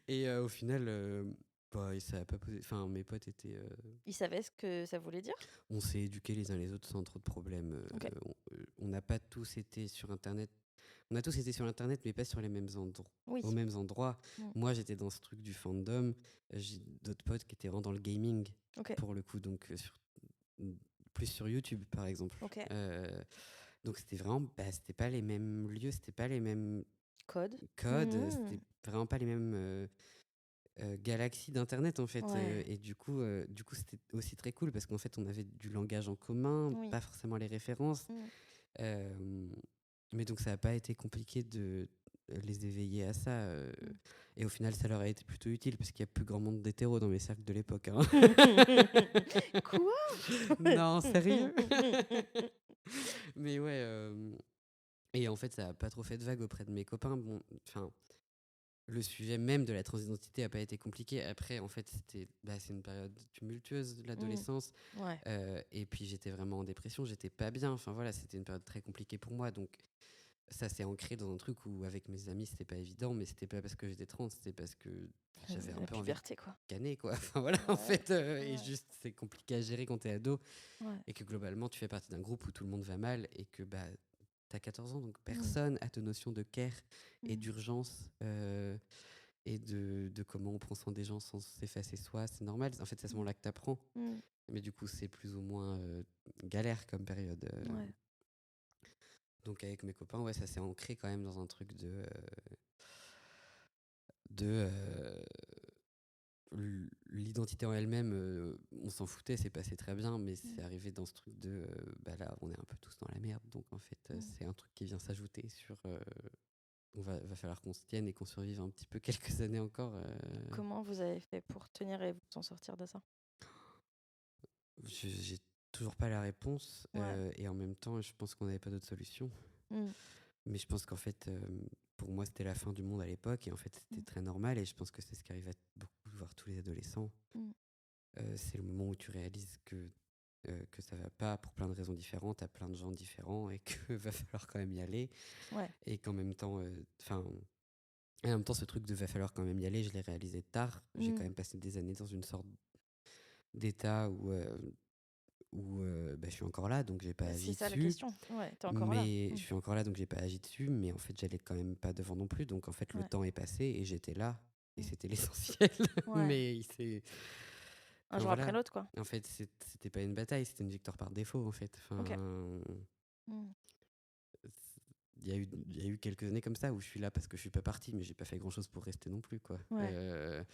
Et au final, bah, ça a pas posé. Enfin, mes potes étaient. Ils savaient ce que ça voulait dire? On s'est éduqués les uns les autres sans trop de problèmes. Ok. On n'a pas tous été sur Internet. On a tous été sur Internet, mais pas sur les mêmes endroits. Oui. Aux mêmes endroits. Mm. Moi, j'étais dans ce truc du fandom. J'ai d'autres potes qui étaient vraiment dans le gaming, Ok. pour le coup. Donc, plus sur YouTube, par exemple. Ok. Donc, c'était vraiment. Bah, c'était pas les mêmes lieux, c'était pas les mêmes Code. codes, c'était vraiment pas les mêmes galaxies d'internet en fait. Ouais. Et du coup c'était aussi très cool parce qu'en fait on avait du langage en commun, Oui. pas forcément les références. Mm. euh, mais donc ça n'a pas été compliqué de les éveiller à ça. Mm. Et au final ça leur a été plutôt utile parce qu'il y a plus grand monde d'hétéros dans mes cercles de l'époque, hein. Quoi? Non, sérieux. Mais ouais. Et en fait ça a pas trop fait de vague auprès de mes copains. Bon, enfin, le sujet même de la transidentité n'a pas été compliqué. Après, en fait, c'est une période tumultueuse, l'adolescence. Ouais. Et puis, j'étais vraiment en dépression, j'étais pas bien. Enfin, voilà, c'était une période très compliquée pour moi. Donc, ça s'est ancré dans un truc où, avec mes amis, c'était pas évident, mais c'était pas parce que j'étais trans, c'était parce que j'avais un La peu envie de puberté, quoi. canner, quoi. Enfin, voilà, en Ouais. fait. Et Ouais. juste, c'est compliqué à gérer quand t'es ado. Ouais. Et que globalement, tu fais partie d'un groupe où tout le monde va mal et que, bah, t'as 14 ans, donc personne a de notion de care et Mm. d'urgence. Et de comment on prend soin des gens sans s'effacer soi, c'est normal. En fait, c'est à ce moment-là que tu apprends. Mm. Mais du coup, c'est plus ou moins galère comme période. Ouais. Donc, avec mes copains, ouais, ça s'est ancré quand même dans un truc de l'identité en elle-même. On s'en foutait, c'est passé très bien, mais c'est Mm. arrivé dans ce truc de bah là, on est un peu tous dans la merde. Donc, en fait, Mm. c'est un truc qui vient s'ajouter sur. Va falloir qu'on se tienne et qu'on survive un petit peu quelques années encore. Comment vous avez fait pour tenir et vous en sortir de ça? J'ai toujours pas la réponse, Ouais. et en même temps, je pense qu'on n'avait pas d'autre solution. Mm. Mais je pense qu'en fait, pour moi, c'était la fin du monde à l'époque, et en fait, c'était Mm. très normal, et je pense que c'est ce qui arrive à beaucoup, voire tous les adolescents. Mm. C'est le moment où tu réalises que ça va pas pour plein de raisons différentes, à plein de gens différents, et que va falloir quand même y aller, Ouais. et qu'en même temps, et en même temps, ce truc de va falloir quand même y aller, je l'ai réalisé tard. J'ai quand Mm. même passé des années dans une sorte d'état où bah, je suis encore là, donc j'ai pas C'est agi ça la dessus. question. Ouais, t'es encore là. Mais Mm. je suis encore là, donc j'ai pas agi dessus. Mais en fait, j'allais quand même pas devant non plus. Donc en fait, le Ouais. temps est passé et j'étais là. Et Mm. c'était l'essentiel. Ouais. Mais c'est. Un Enfin jour après voilà. l'autre, quoi. En fait, c'était pas une bataille, c'était une victoire par défaut, en fait. Ok. Enfin, Mm. il y a eu quelques années comme ça où je suis là parce que je suis pas parti, mais j'ai pas fait grand chose pour rester non plus, quoi. Ouais.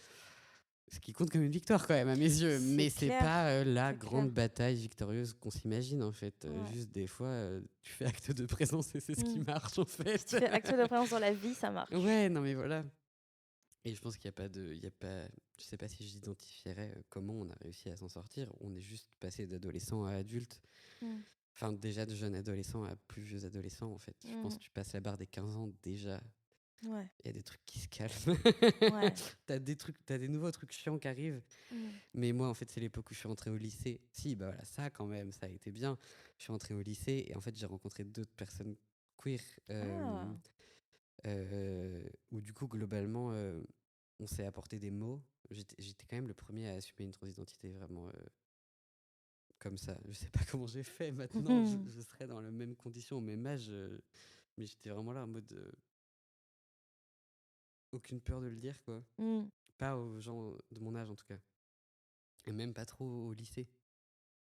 Ce qui compte comme une victoire quand même à mes yeux, C'est mais c'est clair. pas la C'est grande clair. bataille victorieuse qu'on s'imagine en fait. Ouais. Juste des fois, tu fais acte de présence et c'est ce qui Mm. marche en Si fait. tu fais acte de présence dans la vie, ça marche. Ouais, non mais voilà. Et je pense qu'il y a pas de, il y a pas, je sais pas si j'identifierais comment on a réussi à s'en sortir. On est juste passé d'adolescent à adulte. Mm. Enfin, déjà de jeune adolescent à plus vieux adolescent en fait. Je pense Mm. que tu passes la barre des 15 ans déjà. Ouais. Il y a des trucs qui se calment. Ouais. T'as des nouveaux trucs chiants qui arrivent. Mm. Mais moi, en fait, c'est l'époque où je suis rentrée au lycée. Si, bah voilà, ça quand même, ça a été bien. Je suis rentrée au lycée et en fait, j'ai rencontré d'autres personnes queer, Ah. où du coup, globalement, on s'est apporté des mots. J'étais quand même le premier à assumer une transidentité vraiment comme ça. Je sais pas comment j'ai fait maintenant, je serais dans les mêmes conditions, au même âge, mais j'étais vraiment là en mode aucune peur de le dire, quoi. Mm. Pas aux gens de mon âge en tout cas. Et même pas trop au lycée.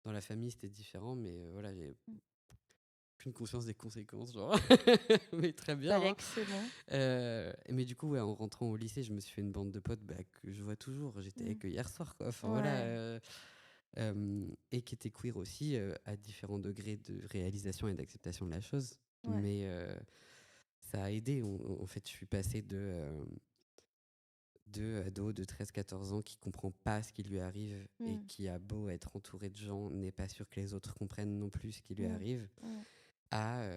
Dans la famille, c'était différent, mais voilà, aucune conscience des conséquences, genre. Mais très bien. Hein. Excellent. Mais du coup, ouais, en rentrant au lycée, je me suis fait une bande de potes que je vois toujours. J'étais avec eux hier soir, quoi. Enfin, voilà. Et qui étaient queer aussi, à différents degrés de réalisation et d'acceptation de la chose. Ouais. Mais ça a aidé. En fait, je suis passé de ado de 13-14 ans qui comprend pas ce qui lui arrive et qui a beau être entouré de gens, n'est pas sûr que les autres comprennent non plus ce qui lui arrive, à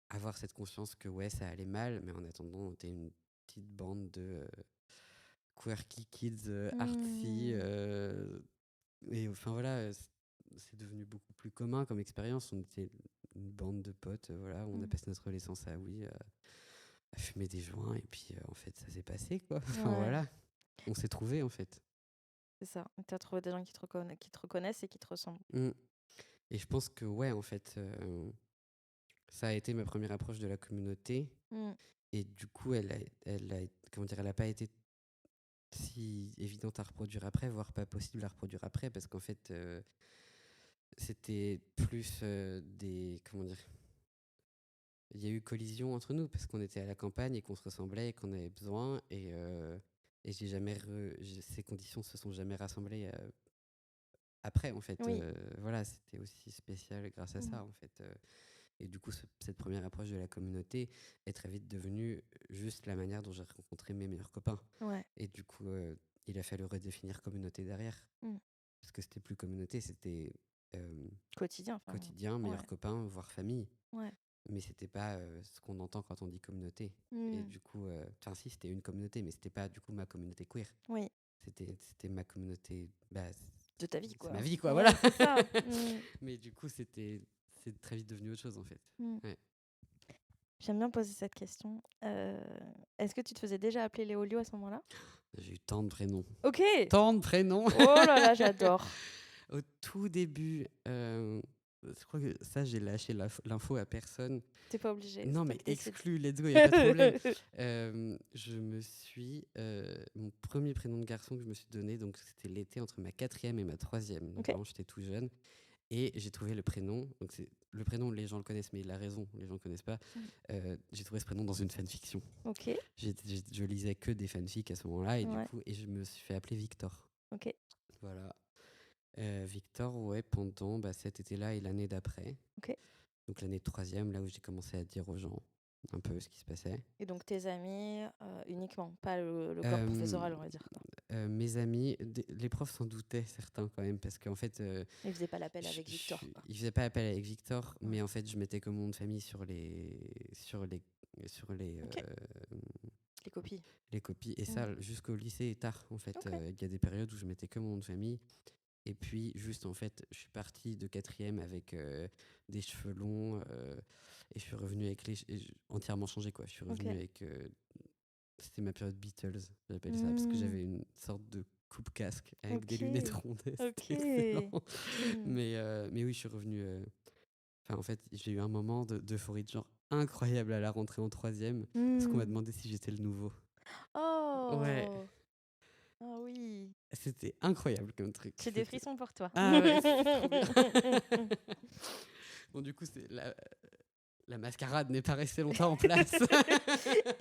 avoir cette conscience que ouais, ça allait mal, mais en attendant, t'es une petite bande de quirky kids artsy. Et enfin voilà, c'est devenu beaucoup plus commun comme expérience. On était une bande de potes, voilà, on a passé notre adolescence à fumer des joints et puis en fait ça s'est passé quoi. Enfin voilà, on s'est trouvé en fait. C'est ça. Tu as trouvé des gens qui te reconnaissent et qui te ressemblent. Et je pense que ouais, en fait, ça a été ma première approche de la communauté. Et du coup, comment dire, elle a pas été si évidente à reproduire après, voire pas possible à reproduire après, parce qu'en fait, c'était plus comment dire, il y a eu collision entre nous parce qu'on était à la campagne et qu'on se ressemblait et qu'on avait besoin et j'ai jamais ces conditions se sont jamais rassemblées après en fait. Voilà, c'était aussi spécial grâce à ça en fait. Et du coup, cette première approche de la communauté est très vite devenue juste la manière dont j'ai rencontré mes meilleurs copains. Et du coup, il a fallu redéfinir communauté derrière. Parce que c'était plus communauté, c'était quotidien, meilleurs copains, voire famille. Mais c'était pas ce qu'on entend quand on dit communauté. Et du coup, enfin si, c'était une communauté, mais c'était pas du coup ma communauté queer. C'était ma communauté de ta vie, quoi. C'est ma vie, quoi, voilà. Ça. Mais du coup, c'est très vite devenu autre chose, en fait. Ouais. J'aime bien poser cette question. Est-ce que tu te faisais déjà appeler Léolio à ce moment-là ? J'ai eu tant de prénoms. Ok. Tant de prénoms. Oh là là, j'adore. Au tout début, je crois que ça, j'ai lâché l'info à personne. T'es pas obligé. Non, mais exclu, let's go, y a pas de problème. Je me suis... mon premier prénom de garçon que je me suis donné, donc c'était l'été entre ma 4e et ma 3e. Donc vraiment, j'étais tout jeune. Et j'ai trouvé le prénom. Donc c'est le prénom, les gens le connaissent, mais la raison, les gens ne connaissent pas. J'ai trouvé ce prénom dans une fanfiction. Ok. Je lisais que des fanfics à ce moment-là. Et du coup, je me suis fait appeler Victor. Ok. Voilà. Victor, ouais, pendant cet été-là et l'année d'après. Ok. Donc l'année de 3e, là où j'ai commencé à dire aux gens un peu ce qui se passait. Et donc tes amis uniquement, pas le corps professoral, on va dire. Mes amis, les profs s'en doutaient certains quand même, parce qu'en fait... ils faisaient pas l'appel avec Victor. Ils faisaient pas appel avec Victor, mais en fait je mettais comme nom de famille sur les copies. Les copies, et ça jusqu'au lycée et tard en fait. Il y a des périodes où je mettais que mon nom de famille. Et puis, juste, en fait, je suis parti de 4e avec des cheveux longs et je suis revenu avec entièrement changé, quoi. Je suis revenu avec... c'était ma période Beatles, j'appelle ça, parce que j'avais une sorte de coupe-casque avec des lunettes rondes. C'était excellent. Mais oui, je suis revenu... Enfin, en fait, j'ai eu un moment d'euphorie de genre incroyable à la rentrée en 3e, parce qu'on m'a demandé si j'étais le nouveau. Oh ouais. Ah oui. C'était incroyable comme truc. J'ai des frissons pour toi. Ah ouais, c'est trop bien. Bon, du coup, la mascarade n'est pas restée longtemps en place.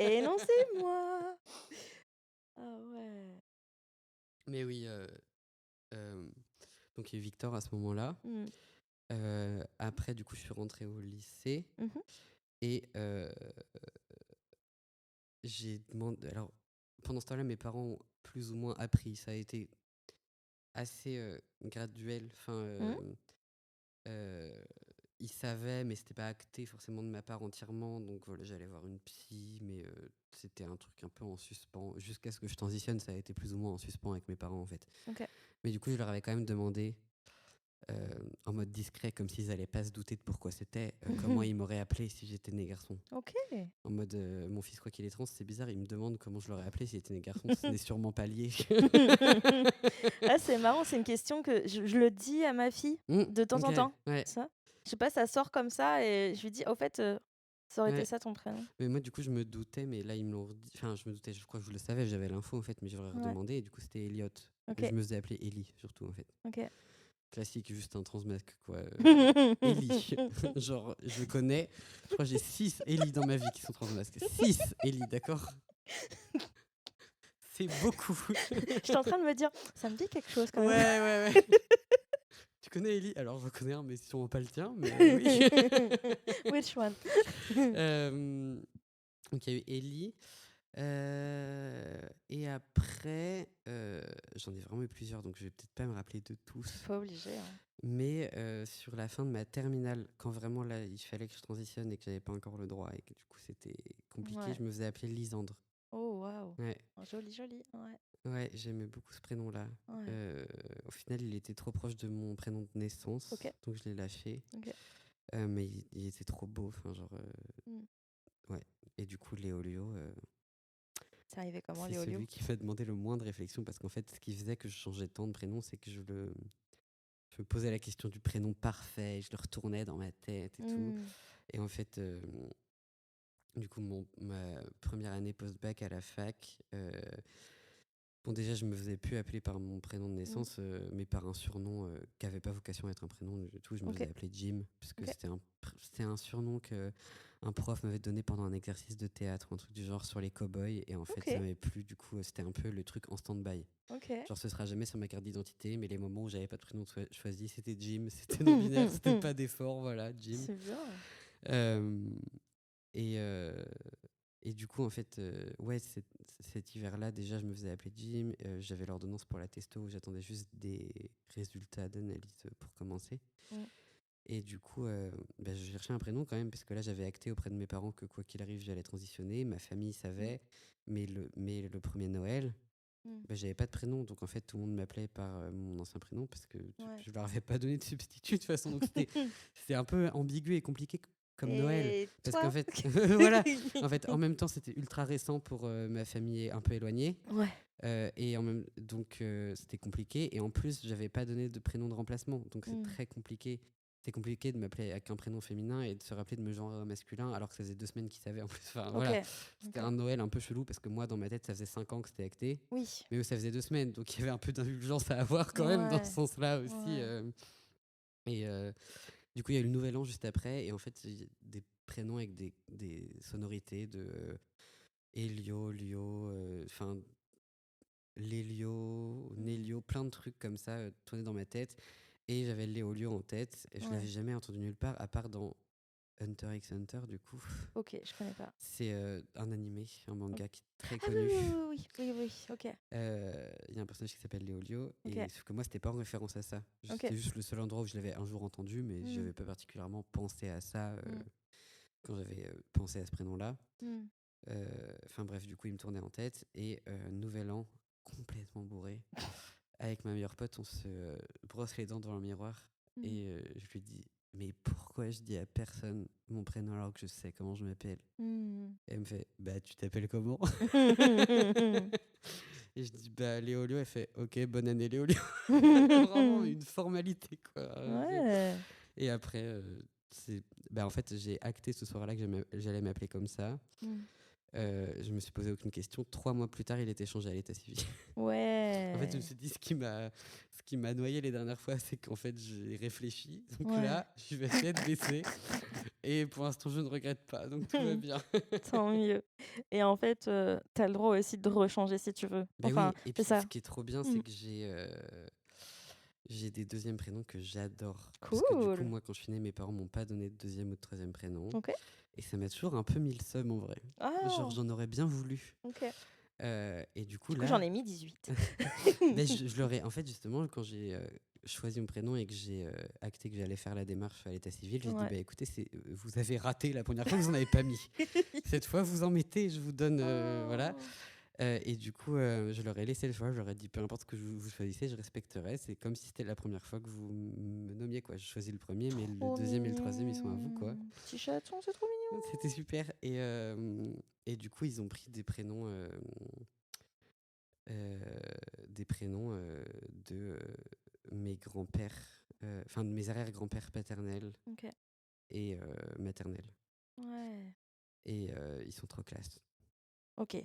Et non, c'est moi. Ah ouais. Mais oui, donc il y a eu Victor à ce moment-là. Après, du coup, je suis rentrée au lycée. Et j'ai demandé... Alors, pendant ce temps-là, mes parents ont plus ou moins appris. Ça a été assez graduel. Enfin, ils savaient, mais c'était pas acté forcément de ma part entièrement. Donc voilà, j'allais voir une psy, mais c'était un truc un peu en suspens. Jusqu'à ce que je transitionne, ça a été plus ou moins en suspens avec mes parents, en fait. Mais du coup, je leur avais quand même demandé, en mode discret, comme s'ils allaient pas se douter de pourquoi c'était, comment ils m'auraient appelé si j'étais né garçon. En mode, mon fils, quoi qu'il est trans, c'est bizarre, il me demande comment je l'aurais appelé s'il était né garçon. Ce n'est sûrement pas lié. Ah, c'est marrant, c'est une question que je le dis à ma fille de temps en temps. Ça. Je sais pas, ça sort comme ça et je lui dis, au fait, ça aurait été ça ton prénom. Mais moi, du coup, je me doutais, mais là, ils me l'ont redit. Enfin, je me doutais, je crois que je le savais, j'avais l'info en fait, mais j'aurais redemandé et du coup, c'était Elliot. Je me faisais appeler Ellie, surtout en fait. classique, juste un transmasque, quoi. Ellie. Genre, je connais, je crois que j'ai 6 Ellie dans ma vie qui sont transmasques. 6 Ellie, d'accord? C'est beaucoup. J'étais en train de me dire, ça me dit quelque chose quand Ouais, même. ouais, ouais. Tu connais Ellie? Alors, je connais un, mais sûrement pas le tien, mais oui. Which one? Donc, il y a eu Ellie. Et après, j'en ai vraiment eu plusieurs, donc je vais peut-être pas me rappeler de tous. Pas obligé. Hein. Mais sur la fin de ma terminale, quand vraiment là, il fallait que je transitionne et que j'avais pas encore le droit et que du coup c'était compliqué, Ouais. je me faisais appeler Lisandre. Oh, waouh. Ouais, Joli, joli. Ouais. ouais, j'aimais beaucoup ce prénom-là. Ouais. Au final, il était trop proche de mon prénom de naissance, Ok. donc je l'ai lâché. Ok. Mais il était trop beau, enfin genre, Mm. ouais. Et du coup, Léolio, C'est arrivé comment, c'est Léolio? celui qui m'a demandé le moins de réflexion parce qu'en fait, ce qui faisait que je changeais tant de prénom, c'est que je me posais la question du prénom parfait, je le retournais dans ma tête et tout. Mm. Et en fait, du coup, ma première année post-bac à la fac, bon, déjà, je me faisais plus appeler par mon prénom de Mm. naissance, mais par un surnom qui n'avait pas vocation à être un prénom du tout. Je me Ok. faisais appeler Jim, puisque Ok. c'était un surnom que un prof m'avait donné pendant un exercice de théâtre ou un truc du genre sur les cow-boys. Et en fait, ça Ok. m'avait plu. Du coup, c'était un peu le truc en stand-by. Ok. Genre, ce sera jamais sur ma carte d'identité, mais les moments où j'avais pas de prénom choisi, c'était Jim. C'était non-binaire, c'était pas d'effort, voilà, Jim. C'est bien. Euh, et, euh, et du coup, en fait, ouais, cet hiver-là, déjà, je me faisais appeler Jim. J'avais l'ordonnance pour la testo où j'attendais juste des résultats d'analyse pour commencer. Mm. Et du coup, bah, je cherchais un prénom quand même, parce que là, j'avais acté auprès de mes parents que quoi qu'il arrive, j'allais transitionner. Ma famille savait, mais le premier Noël, Mm. bah, j'avais pas de prénom. Donc en fait, tout le monde m'appelait par mon ancien prénom, parce que Ouais. je leur avais pas donné de substitut de toute façon. Donc c'était un peu ambigu et compliqué comme Noël. Et Parce qu'en toi? fait, voilà, en fait, en même temps, c'était ultra récent pour ma famille un peu éloignée. Ouais. Et donc, c'était compliqué. Et en plus, j'avais pas donné de prénom de remplacement. Donc, c'est Mm. très compliqué. C'était compliqué de m'appeler avec un prénom féminin et de se rappeler de me genre masculin alors que ça faisait 2 semaines qu'ils savaient en plus. Enfin, Ok. voilà. C'était Ok. un Noël un peu chelou parce que moi, dans ma tête, ça faisait 5 ans que c'était acté. Oui. Mais eux, ça faisait 2 semaines. Donc, il y avait un peu d'indulgence à avoir quand même dans ce Ouais. sens-là aussi. Ouais. Et du coup, il y a eu le nouvel an juste après. Et en fait, il y a des prénoms avec des sonorités de Elio, Lio, enfin, Lélio, Mm. Nélio, plein de trucs comme ça tournaient dans ma tête. Et j'avais Léolio en tête. Et je l'avais Ouais. jamais entendu nulle part, à part dans Hunter x Hunter, du coup. Ok, je connais pas. C'est un animé, un Ok. manga qui est très Ah oui, connu. oui, oui, oui, oui, oui, ok. Il y a un personnage qui s'appelle Léolio. Ok. Et sauf que moi, c'était pas en référence à ça. Ok. C'était juste le seul endroit où je l'avais un jour entendu, mais Mm. j'avais pas particulièrement pensé à ça Mm. quand j'avais pensé à ce prénom-là. Mm. Enfin bref, du coup, il me tournait en tête. Et nouvel an, complètement bourré. Avec ma meilleure pote, on se brosse les dents devant le miroir. Mm. Et je lui dis, mais pourquoi je dis à personne mon prénom alors que je sais comment je m'appelle? Mm. Et elle me fait, bah tu t'appelles comment? Et je dis, bah Léolio. Elle fait, ok, bonne année Léolio. Vraiment une formalité, quoi. Ouais. Et après, bah, en fait, j'ai acté ce soir-là que j'allais m'appeler comme ça. Mm. Je me suis posé aucune question. 3 mois plus tard, il était changé à l'état civil. En fait, je me Ouais. suis dit, ce qui m'a noyé les dernières fois, c'est qu'en fait, j'ai réfléchi. Donc Ouais. là, je vais tête baissée. Et pour l'instant, je ne regrette pas. Donc tout va bien. Tant mieux. Et en fait, t'as le droit aussi de rechanger si tu veux. Ben Enfin, oui, et c'est puis ce ça. qui est trop bien, c'est Mm. que j'ai des deuxièmes prénoms que j'adore. Parce que du coup, Cool. moi, quand je suis née, mes parents m'ont pas donné de deuxième ou de troisième prénom. Ok. Et ça m'a toujours un peu mis le seum en vrai. Genre, Ah, j'en aurais bien voulu. ok. Et du coup, Du coup, j'en là, ai mis 18. ben, je l'aurais. En fait, justement, quand j'ai choisi mon prénom et que j'ai acté que j'allais faire la démarche à l'état civil, j'ai dit Ouais. bah écoutez, vous avez raté la première fois, vous en avez pas mis. Cette fois, vous en mettez, je vous donne. Voilà. Oh. Et du coup, je leur ai laissé le choix. Je leur ai dit peu importe ce que vous choisissez, je respecterai. C'est comme si c'était la première fois que vous me nommiez, quoi. Je choisis le premier, mais le Trop deuxième et le troisième, ils sont à vous, quoi. mignon. Petit chaton, c'est trop mignon. C'était super. Et du coup, ils ont pris euh, des prénoms de mes grands-pères, enfin de mes arrière-grands-pères paternels Ok. et maternels. Ouais. Et ils sont trop classe. Ok.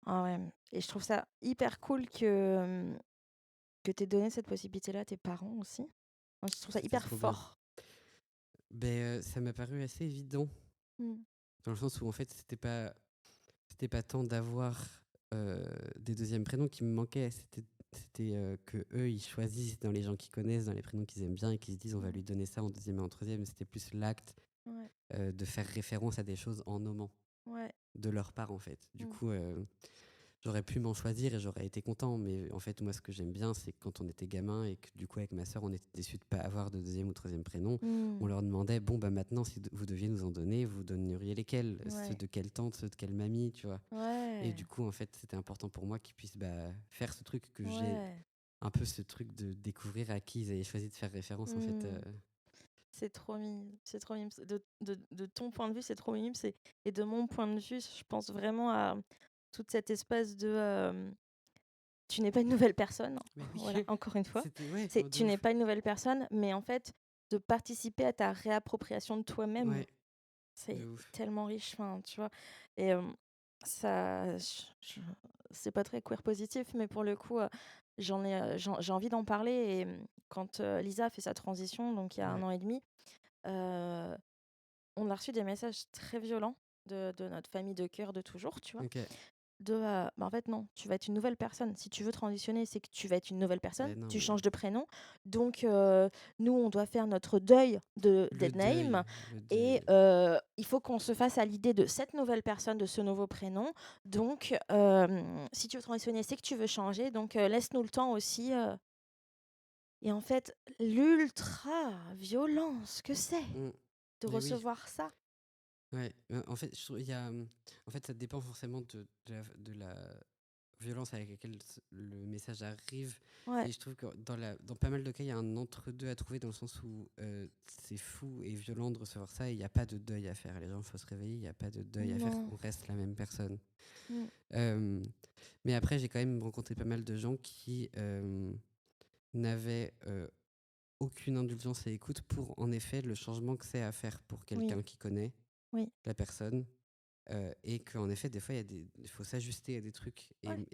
Ah ouais. Et je trouve ça hyper cool que t'aies donné cette possibilité-là à tes parents aussi. Moi, je trouve ça C'était hyper trop bien. fort. Ça m'a paru assez évident, Mm. dans le sens où en fait, c'était pas tant d'avoir des deuxièmes prénoms qui me manquaient, c'était que eux, ils choisissent dans les gens qu'ils connaissent, dans les prénoms qu'ils aiment bien et qu'ils se disent on va lui donner ça en deuxième et en troisième. C'était plus l'acte Ouais, de faire référence à des choses en nommant ouais. de leur part en fait. Du Mm. coup, j'aurais pu m'en choisir et j'aurais été content, mais en fait, moi, ce que j'aime bien, c'est que quand on était gamin et que du coup, avec ma sœur, on était déçus de pas avoir de deuxième ou troisième prénom, Mm. on leur demandait bon, bah maintenant, si vous deviez nous en donner, vous donneriez lesquels? Ceux Ouais. de quelle tante, ceux de quelle mamie, tu vois? Et Ouais. du coup, en fait, c'était important pour moi qu'ils puissent faire ce truc, que j'ai Ouais. un peu ce truc de découvrir à qui ils avaient choisi de faire référence, en fait. Mm. C'est trop mignon. C'est trop mignon. De ton point de vue, c'est trop mignon. Et de mon point de vue, je pense vraiment à toute cette espèce de tu n'es pas une nouvelle personne. Mais oui, Voilà, encore une fois. c'était, ouais, C'est de tu n'es ouf. pas une nouvelle personne, mais en fait, de participer à ta réappropriation de toi-même, Ouais, de c'est ouf. tellement riche, enfin, tu vois. Et ça, c'est pas très queer positif, mais pour le coup, j'ai envie d'en parler. Et quand Lisa a fait sa transition, donc il y a un Ouais, an et demi, euh, on a reçu des messages très violents de notre famille de cœur de toujours, tu vois. ok. En fait, non, tu vas être une nouvelle personne. Si tu veux transitionner, c'est que tu vas être une nouvelle personne. Ben non, Tu mais changes de prénom. Donc, nous, on doit faire notre deuil de le dead name. deuil, le Et deuil. il faut qu'on se fasse à l'idée de cette nouvelle personne, de ce nouveau prénom. Donc, si tu veux transitionner, c'est que tu veux changer. Donc, laisse-nous le temps aussi. Et en fait, l'ultra violence que c'est Mm. de Mais oui. recevoir ça. Ouais, en fait, en fait, ça dépend forcément de la violence avec laquelle le message arrive. Ouais, Et je trouve que dans pas mal de cas, il y a un entre-deux à trouver dans le sens où c'est fou et violent de recevoir ça et il n'y a pas de deuil à faire. Les gens, il faut se réveiller, il n'y a pas de deuil à faire. non. On reste la même personne. Mm. Euh, mais après, j'ai quand même rencontré pas mal de gens qui n'avaient aucune indulgence et écoute pour, en effet, le changement que c'est à faire pour Oui, quelqu'un qui connaît oui. la personne. Et qu'en effet, des fois, il faut s'ajuster à des trucs. Ouais.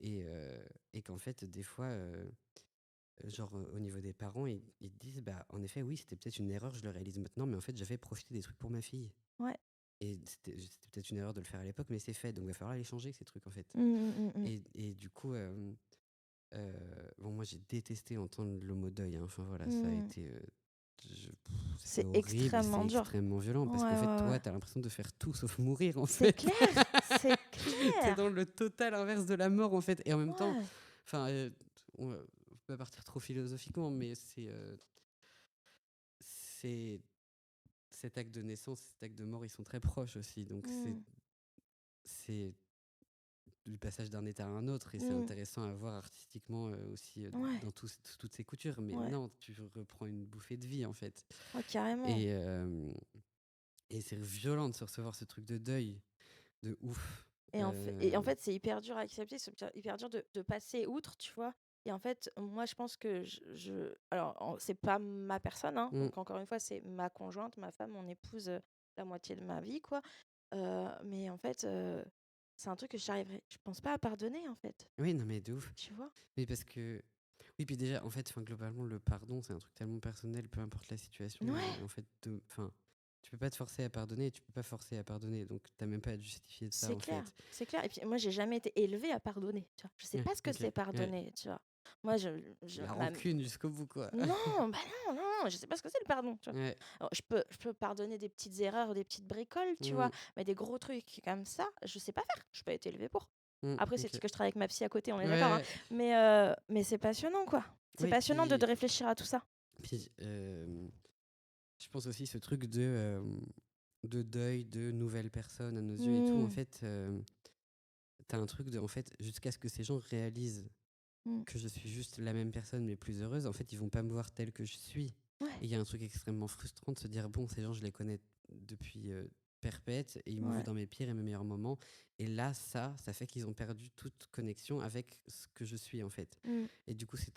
Et qu'en fait, des fois, genre au niveau des parents, ils te disent, bah, en effet, oui, c'était peut-être une erreur, je le réalise maintenant, mais en fait, j'avais profité des trucs pour ma fille. Ouais. Et c'était peut-être une erreur de le faire à l'époque, mais c'est fait, donc il va falloir les changer, ces trucs, en fait. Mm, mm, mm, mm. Et du coup, bon, moi, j'ai détesté entendre le mot deuil, hein. Enfin, voilà, ça a Mm. été. C'était C'est horrible, c'est extrêmement dur. extrêmement violent parce Ouais, qu'en fait, ouais, ouais. toi, t'as l'impression de faire tout sauf mourir, en C'est fait. clair, c'est T'es dans clair. le total inverse de la mort, en fait. Et en même temps, Ouais, enfin, on va pas partir trop philosophiquement, mais c'est cet acte de naissance, cet acte de mort, ils sont très proches aussi. Donc mm, c'est du passage d'un état à un autre, et c'est mm, intéressant à voir artistiquement aussi ouais, dans toutes ces coutures. Mais ouais, non, tu reprends une bouffée de vie, en fait. ouais, carrément. Et, et c'est violent de se recevoir ce truc de deuil, de ouf. Et en fait, c'est hyper dur à accepter, c'est hyper dur de passer outre, tu vois. Et en fait, moi, je pense que alors, c'est pas ma personne, hein. Mm. Donc, encore une fois, c'est ma conjointe, ma femme, mon épouse, la moitié de ma vie, quoi. Mais en fait, c'est un truc que je pense pas à pardonner, en fait. Oui, non, mais de ouf. Tu vois? Oui, parce que. Oui, puis déjà, en fait, globalement, le pardon, c'est un truc tellement personnel, peu importe la situation. Ouais, Et en fait, tu peux pas te forcer à pardonner et tu peux pas forcer à pardonner. Donc, t'as même pas à te justifier de ça, c'est en clair, fait. c'est clair. Et puis moi, j'ai jamais été élevée à pardonner, tu vois. Je sais Ouais, pas ce que ok. c'est Ouais. pardonner, tu vois. Moi, La rancune jusqu'au bout, quoi. non, bah non, non, je sais pas ce que c'est le pardon, tu vois. Ouais. Alors, je peux pardonner des petites erreurs, des petites bricoles, tu vois, Mm, mais des gros trucs comme ça, je sais pas faire. Je n'ai pas été élevée pour. Après, c'est ok. parce que je travaille avec ma psy à côté, on est d'accord, hein. Ouais. Mais c'est passionnant, quoi. C'est Oui, passionnant de réfléchir à tout ça. puis je pense aussi ce truc de deuil de nouvelles personnes à nos yeux et tout. En Mm, fait, t'as un truc de, en fait, jusqu'à ce que ces gens réalisent mm. que je suis juste la même personne mais plus heureuse, en fait, ils vont pas me voir tel que je suis. Ouais, Et il y a un truc extrêmement frustrant de se dire, bon, ces gens, je les connais depuis perpète et ils m'ont vu ouais. dans mes pires et mes meilleurs moments. Et là, ça fait qu'ils ont perdu toute connexion avec ce que je suis, en fait. Mm. Et du coup, c'est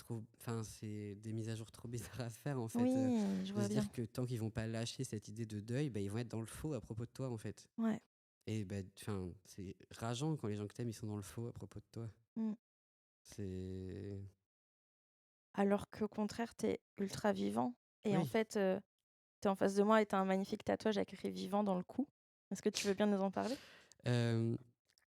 des mises à jour trop bizarres à faire, en fait. Oui, je De vois se bien. dire que tant qu'ils vont pas lâcher cette idée de deuil, bah, ils vont être dans le faux à propos de toi, en fait. Ouais. Et bah, c'est rageant quand les gens que t'aimes, ils sont dans le faux à propos de toi. Mm. C'est alors qu'au contraire, t'es ultra vivant. Et en Oui. fait, t'es en face de moi et t'as un magnifique tatouage écrit vivant dans le cou. Est-ce que tu veux bien nous en parler? Euh,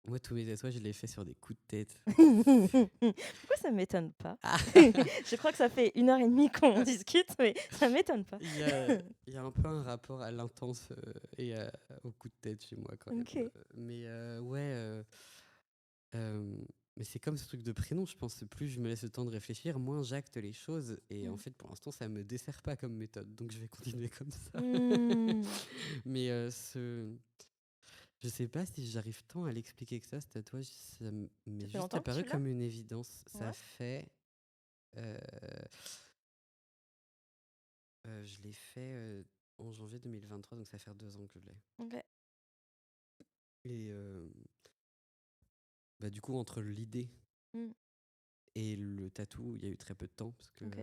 Moi, tous mes tatouages, je les fais sur des coups de tête. Pourquoi ça m'étonne pas? Ah. Je crois que ça fait 1 heure et demie qu'on discute, mais ça m'étonne pas. Il y a un peu un rapport à l'intense et au coup de tête chez moi quand même. Ok. Mais ouais, euh, mais c'est comme ce truc de prénom, je pense. Plus je me laisse le temps de réfléchir, moins j'acte les choses. Et en Mm. fait, pour l'instant, ça me dessert pas comme méthode. Donc je vais continuer comme ça. Mm. Mais je sais pas si j'arrive tant à l'expliquer que ça, ce tatouage. Ça m'est fait juste longtemps que apparu tu l'as? comme une évidence. Ça Ouais. fait. euh, je l'ai fait en janvier 2023, donc ça fait 2 ans que je l'ai. Ok. Et bah, du coup, entre l'idée Mm. et le tatou, il y a eu très peu de temps parce que Ok.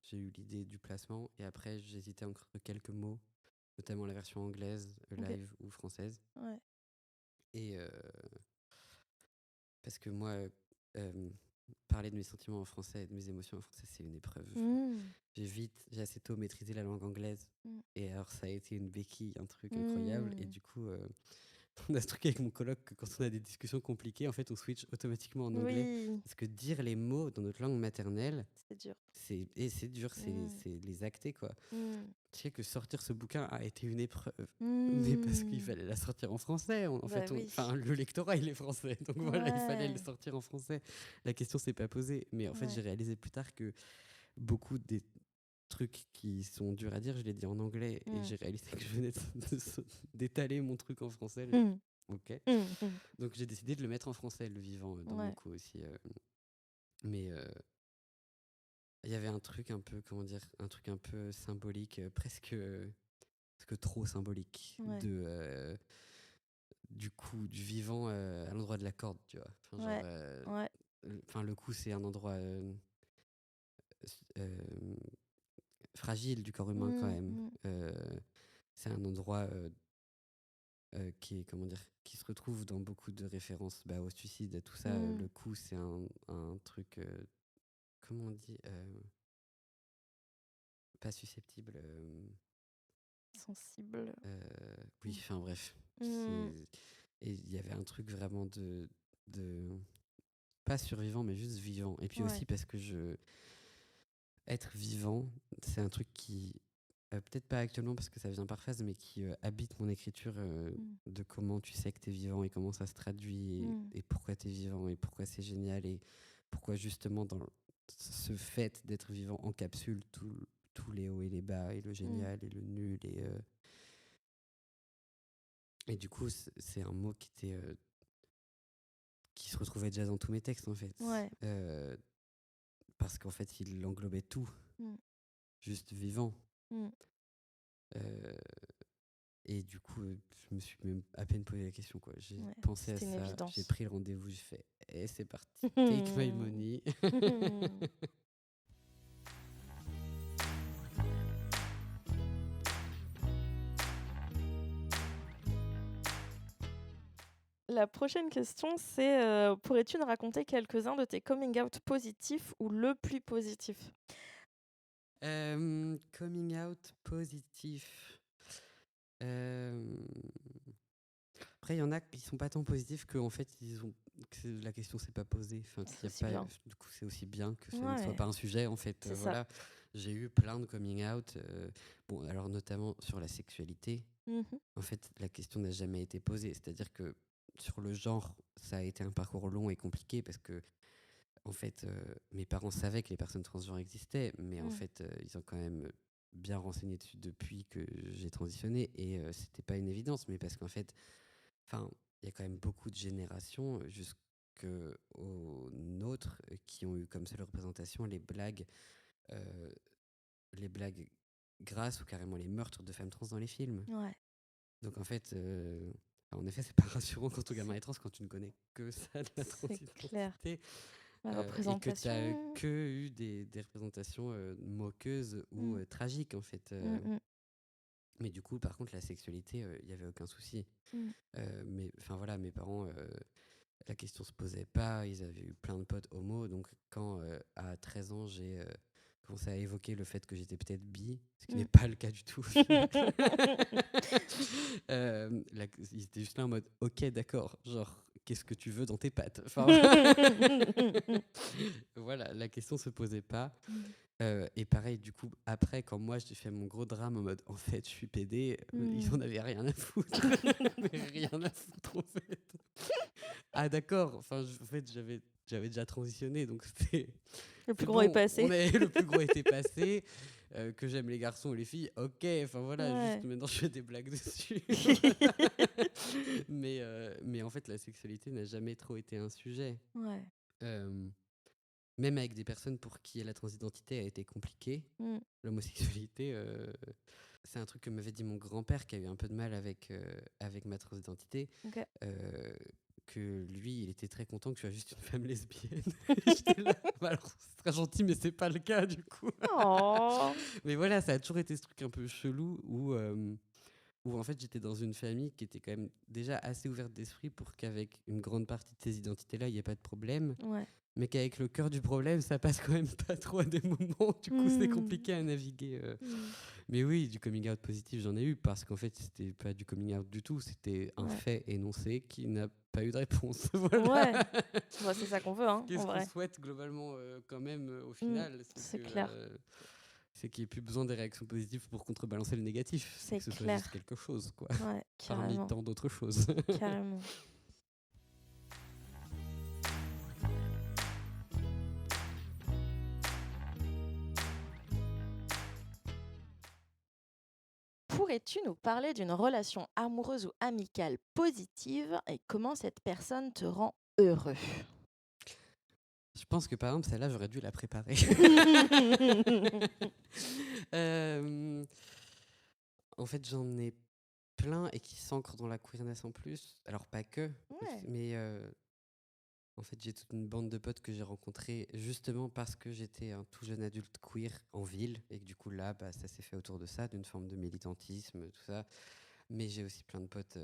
j'ai eu l'idée du placement et après j'hésitais entre quelques mots, notamment la version anglaise, Ok. live ou française. Ouais. Et parce que moi, euh, parler de mes sentiments en français et de mes émotions en français, c'est une épreuve. Mm. J'ai assez tôt maîtrisé la langue anglaise. Mm. Et alors, ça a été une béquille, un truc incroyable. Et Mm. du coup, on a ce truc avec mon coloc que quand on a des discussions compliquées, en fait, on switch automatiquement en anglais. Oui, Parce que dire les mots dans notre langue maternelle, c'est dur. c'est dur, Mm. c'est les acter, quoi. Mm. Tu sais que sortir ce bouquin a été une épreuve. Mais parce qu'il Mm. fallait la sortir en français. En Bah fait, oui. le lectorat, il est français. Donc voilà, il fallait le Ouais. sortir en français. La question s'est pas posée. Mais en fait, Ouais. j'ai réalisé plus tard que beaucoup des trucs qui sont durs à dire, je l'ai dit en anglais. Et Mm. j'ai réalisé que je venais d'étaler mon truc en français. Mm. Ok. Mm. Mm. Donc j'ai décidé de le mettre en français, le vivant, dans mon Ouais. coup aussi. Mais il y avait un truc un peu, comment dire, un truc un peu symbolique, presque trop symbolique Ouais. du coup, du vivant à l'endroit de la corde, tu vois. Enfin, genre, Ouais. Ouais. enfin, le cou, c'est un endroit euh, fragile du corps humain quand Mm. même. Mm. C'est un endroit qui est, comment dire, qui se retrouve dans beaucoup de références bah, au suicide, à tout ça. Le Mm. cou, c'est un truc, comment on dit, pas susceptible. Sensible. Oui, enfin bref. Mm. Et il y avait un truc vraiment de pas survivant, mais juste vivant. Et puis Ouais. aussi parce que être vivant, c'est un truc qui, peut-être pas actuellement parce que ça vient par phase, mais qui habite mon écriture Mm. de comment tu sais que t'es vivant et comment ça se traduit Mm. et pourquoi t'es vivant et pourquoi c'est génial et pourquoi justement dans ce fait d'être vivant encapsule tous les hauts et les bas et le Mm. génial et le nul et du coup c'est un mot qui se retrouvait déjà dans tous mes textes en fait. Ouais. Parce qu'en fait il englobait tout, Mm. juste vivant. Mm. Euh, Et du coup, je me suis même à peine posé la question, quoi. J'ai Ouais. pensé à C'était une ça, j'ai évidence. pris le rendez-vous, j'ai fait, et c'est parti, take my money. La prochaine question, c'est pourrais-tu nous raconter quelques-uns de tes coming out positifs ou le plus positif? Coming out positif. Euh, Après, il y en a qui sont pas tant positifs que en fait, que la question s'est pas posée. Enfin, qu'il C'est y a aussi pas, bien. du coup, c'est aussi bien que ça ne soit Ouais, pas un sujet. En fait, c'est ça. voilà, j'ai eu plein de coming out. Bon, alors notamment sur la sexualité. Mhm. En fait, la question n'a jamais été posée. C'est-à-dire que sur le genre, ça a été un parcours long et compliqué parce que, en fait, mes parents savaient que les personnes transgenres existaient, mais en Mm. fait, ils ont quand même bien renseigné dessus depuis que j'ai transitionné et c'était pas une évidence, mais parce qu'en fait, enfin, il y a quand même beaucoup de générations jusqu'aux nôtres qui ont eu comme seule représentation euh, les blagues grasses ou carrément les meurtres de femmes trans dans les films. Ouais, Donc en fait, en effet, c'est pas rassurant quand ton gamin c'est est trans quand tu ne connais que ça de la c'est clair. transidentité La et que tu as représentation. que eu des représentations moqueuses ou Mm. tragiques en fait. Mm, mm, Mais du coup, par contre, la sexualité, il n'y avait aucun souci. mm. Mais enfin voilà, mes parents, la question se posait pas. Ils avaient eu plein de potes homo. Donc quand à 13 ans, j'ai commençait à évoquer le fait que j'étais peut-être bi, ce qui Mm. n'est pas le cas du tout. Au final. Ils étaient juste là en mode, ok, d'accord, genre, qu'est-ce que tu veux dans tes pattes? Enfin, voilà, la question se posait pas. Et pareil, du coup, après, quand moi j'ai fait mon gros drame en mode en fait, je suis pédé, ils en avaient rien à foutre. Mais rien à foutre, en fait. Ah, d'accord. Enfin, en fait, j'avais déjà transitionné, donc c'était. Le plus C'est gros est bon, passé. le plus gros était passé. Que j'aime les garçons et les filles, ok. Enfin voilà, Ouais. juste maintenant je fais des blagues dessus. Mais en fait, la sexualité n'a jamais trop été un sujet. Ouais. Euh, Même avec des personnes pour qui la transidentité a été compliquée, Mm. l'homosexualité, c'est un truc que m'avait dit mon grand-père qui a eu un peu de mal avec ma transidentité. Ok. Que lui, il était très content que je sois juste une femme lesbienne. J'étais là, bah alors, c'est très gentil, mais c'est pas le cas du coup. Oh. Mais voilà, ça a toujours été ce truc un peu chelou où en fait j'étais dans une famille qui était quand même déjà assez ouverte d'esprit pour qu'avec une grande partie de ces identités-là, il n'y ait pas de problème. Ouais. Mais qu'avec le cœur du problème, ça passe quand même pas trop à des moments. Du coup, c'est Mm. compliqué à naviguer. Mais oui, du coming out positif, j'en ai eu parce qu'en fait, c'était pas du coming out du tout. C'était un Ouais. fait énoncé qui n'a pas eu de réponse. Voilà. Ouais. Bah, c'est ça qu'on veut, hein, en Qu'est-ce qu'on vrai. souhaite globalement quand même au final, C'est clair. C'est qu'il n'y ait plus besoin des réactions positives pour contrebalancer le négatif. C'est C'est que ce soit clair. juste quelque chose, quoi. Ouais, Parmi carrément. tant d'autres choses. Carrément. Pourrais-tu nous parler d'une relation amoureuse ou amicale positive et comment cette personne te rend heureux? Je pense que par exemple, celle-là, j'aurais dû la préparer. Euh, En fait, j'en ai plein et qui s'ancrent dans la queerness en plus. Alors, pas que, Ouais. mais en fait, j'ai toute une bande de potes que j'ai rencontrés justement parce que j'étais un tout jeune adulte queer en ville et que du coup, là, bah, ça s'est fait autour de ça, d'une forme de militantisme, tout ça. Mais j'ai aussi plein de potes,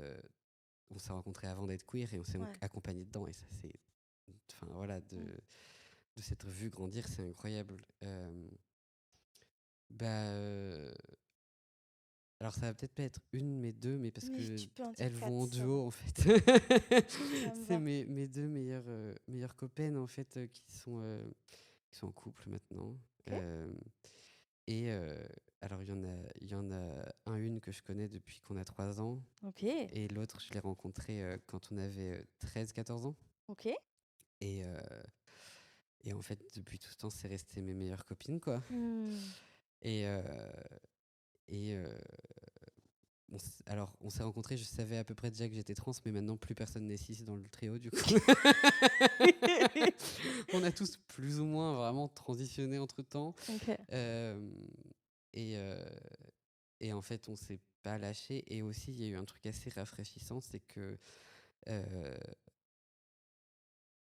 on s'est rencontrés avant d'être queer et on s'est Ouais. accompagnés dedans et ça, c'est. Enfin, voilà, de s'être vu grandir, c'est incroyable. Bah. Alors ça va peut-être pas être une, mais deux, mais parce Mais que tu peux en dire elles 4, vont en ça va. duo en fait. Ça me C'est va. mes deux meilleures copaines en fait qui sont en couple maintenant. Ok. Et alors il y en a une que je connais depuis qu'on a 3 ans Ok. et l'autre je l'ai rencontrée quand on avait 13-14 ans. Ok. Et, et en fait depuis tout ce temps c'est resté mes meilleures copines quoi. Hmm. Et, et alors, on s'est rencontrés, je savais à peu près déjà que j'étais trans, mais maintenant plus personne n'est cis dans le trio du coup. On a tous plus ou moins vraiment transitionné entre temps. Ok. Et, euh, et en fait, on s'est pas lâché. Et aussi, il y a eu un truc assez rafraîchissant, c'est que euh,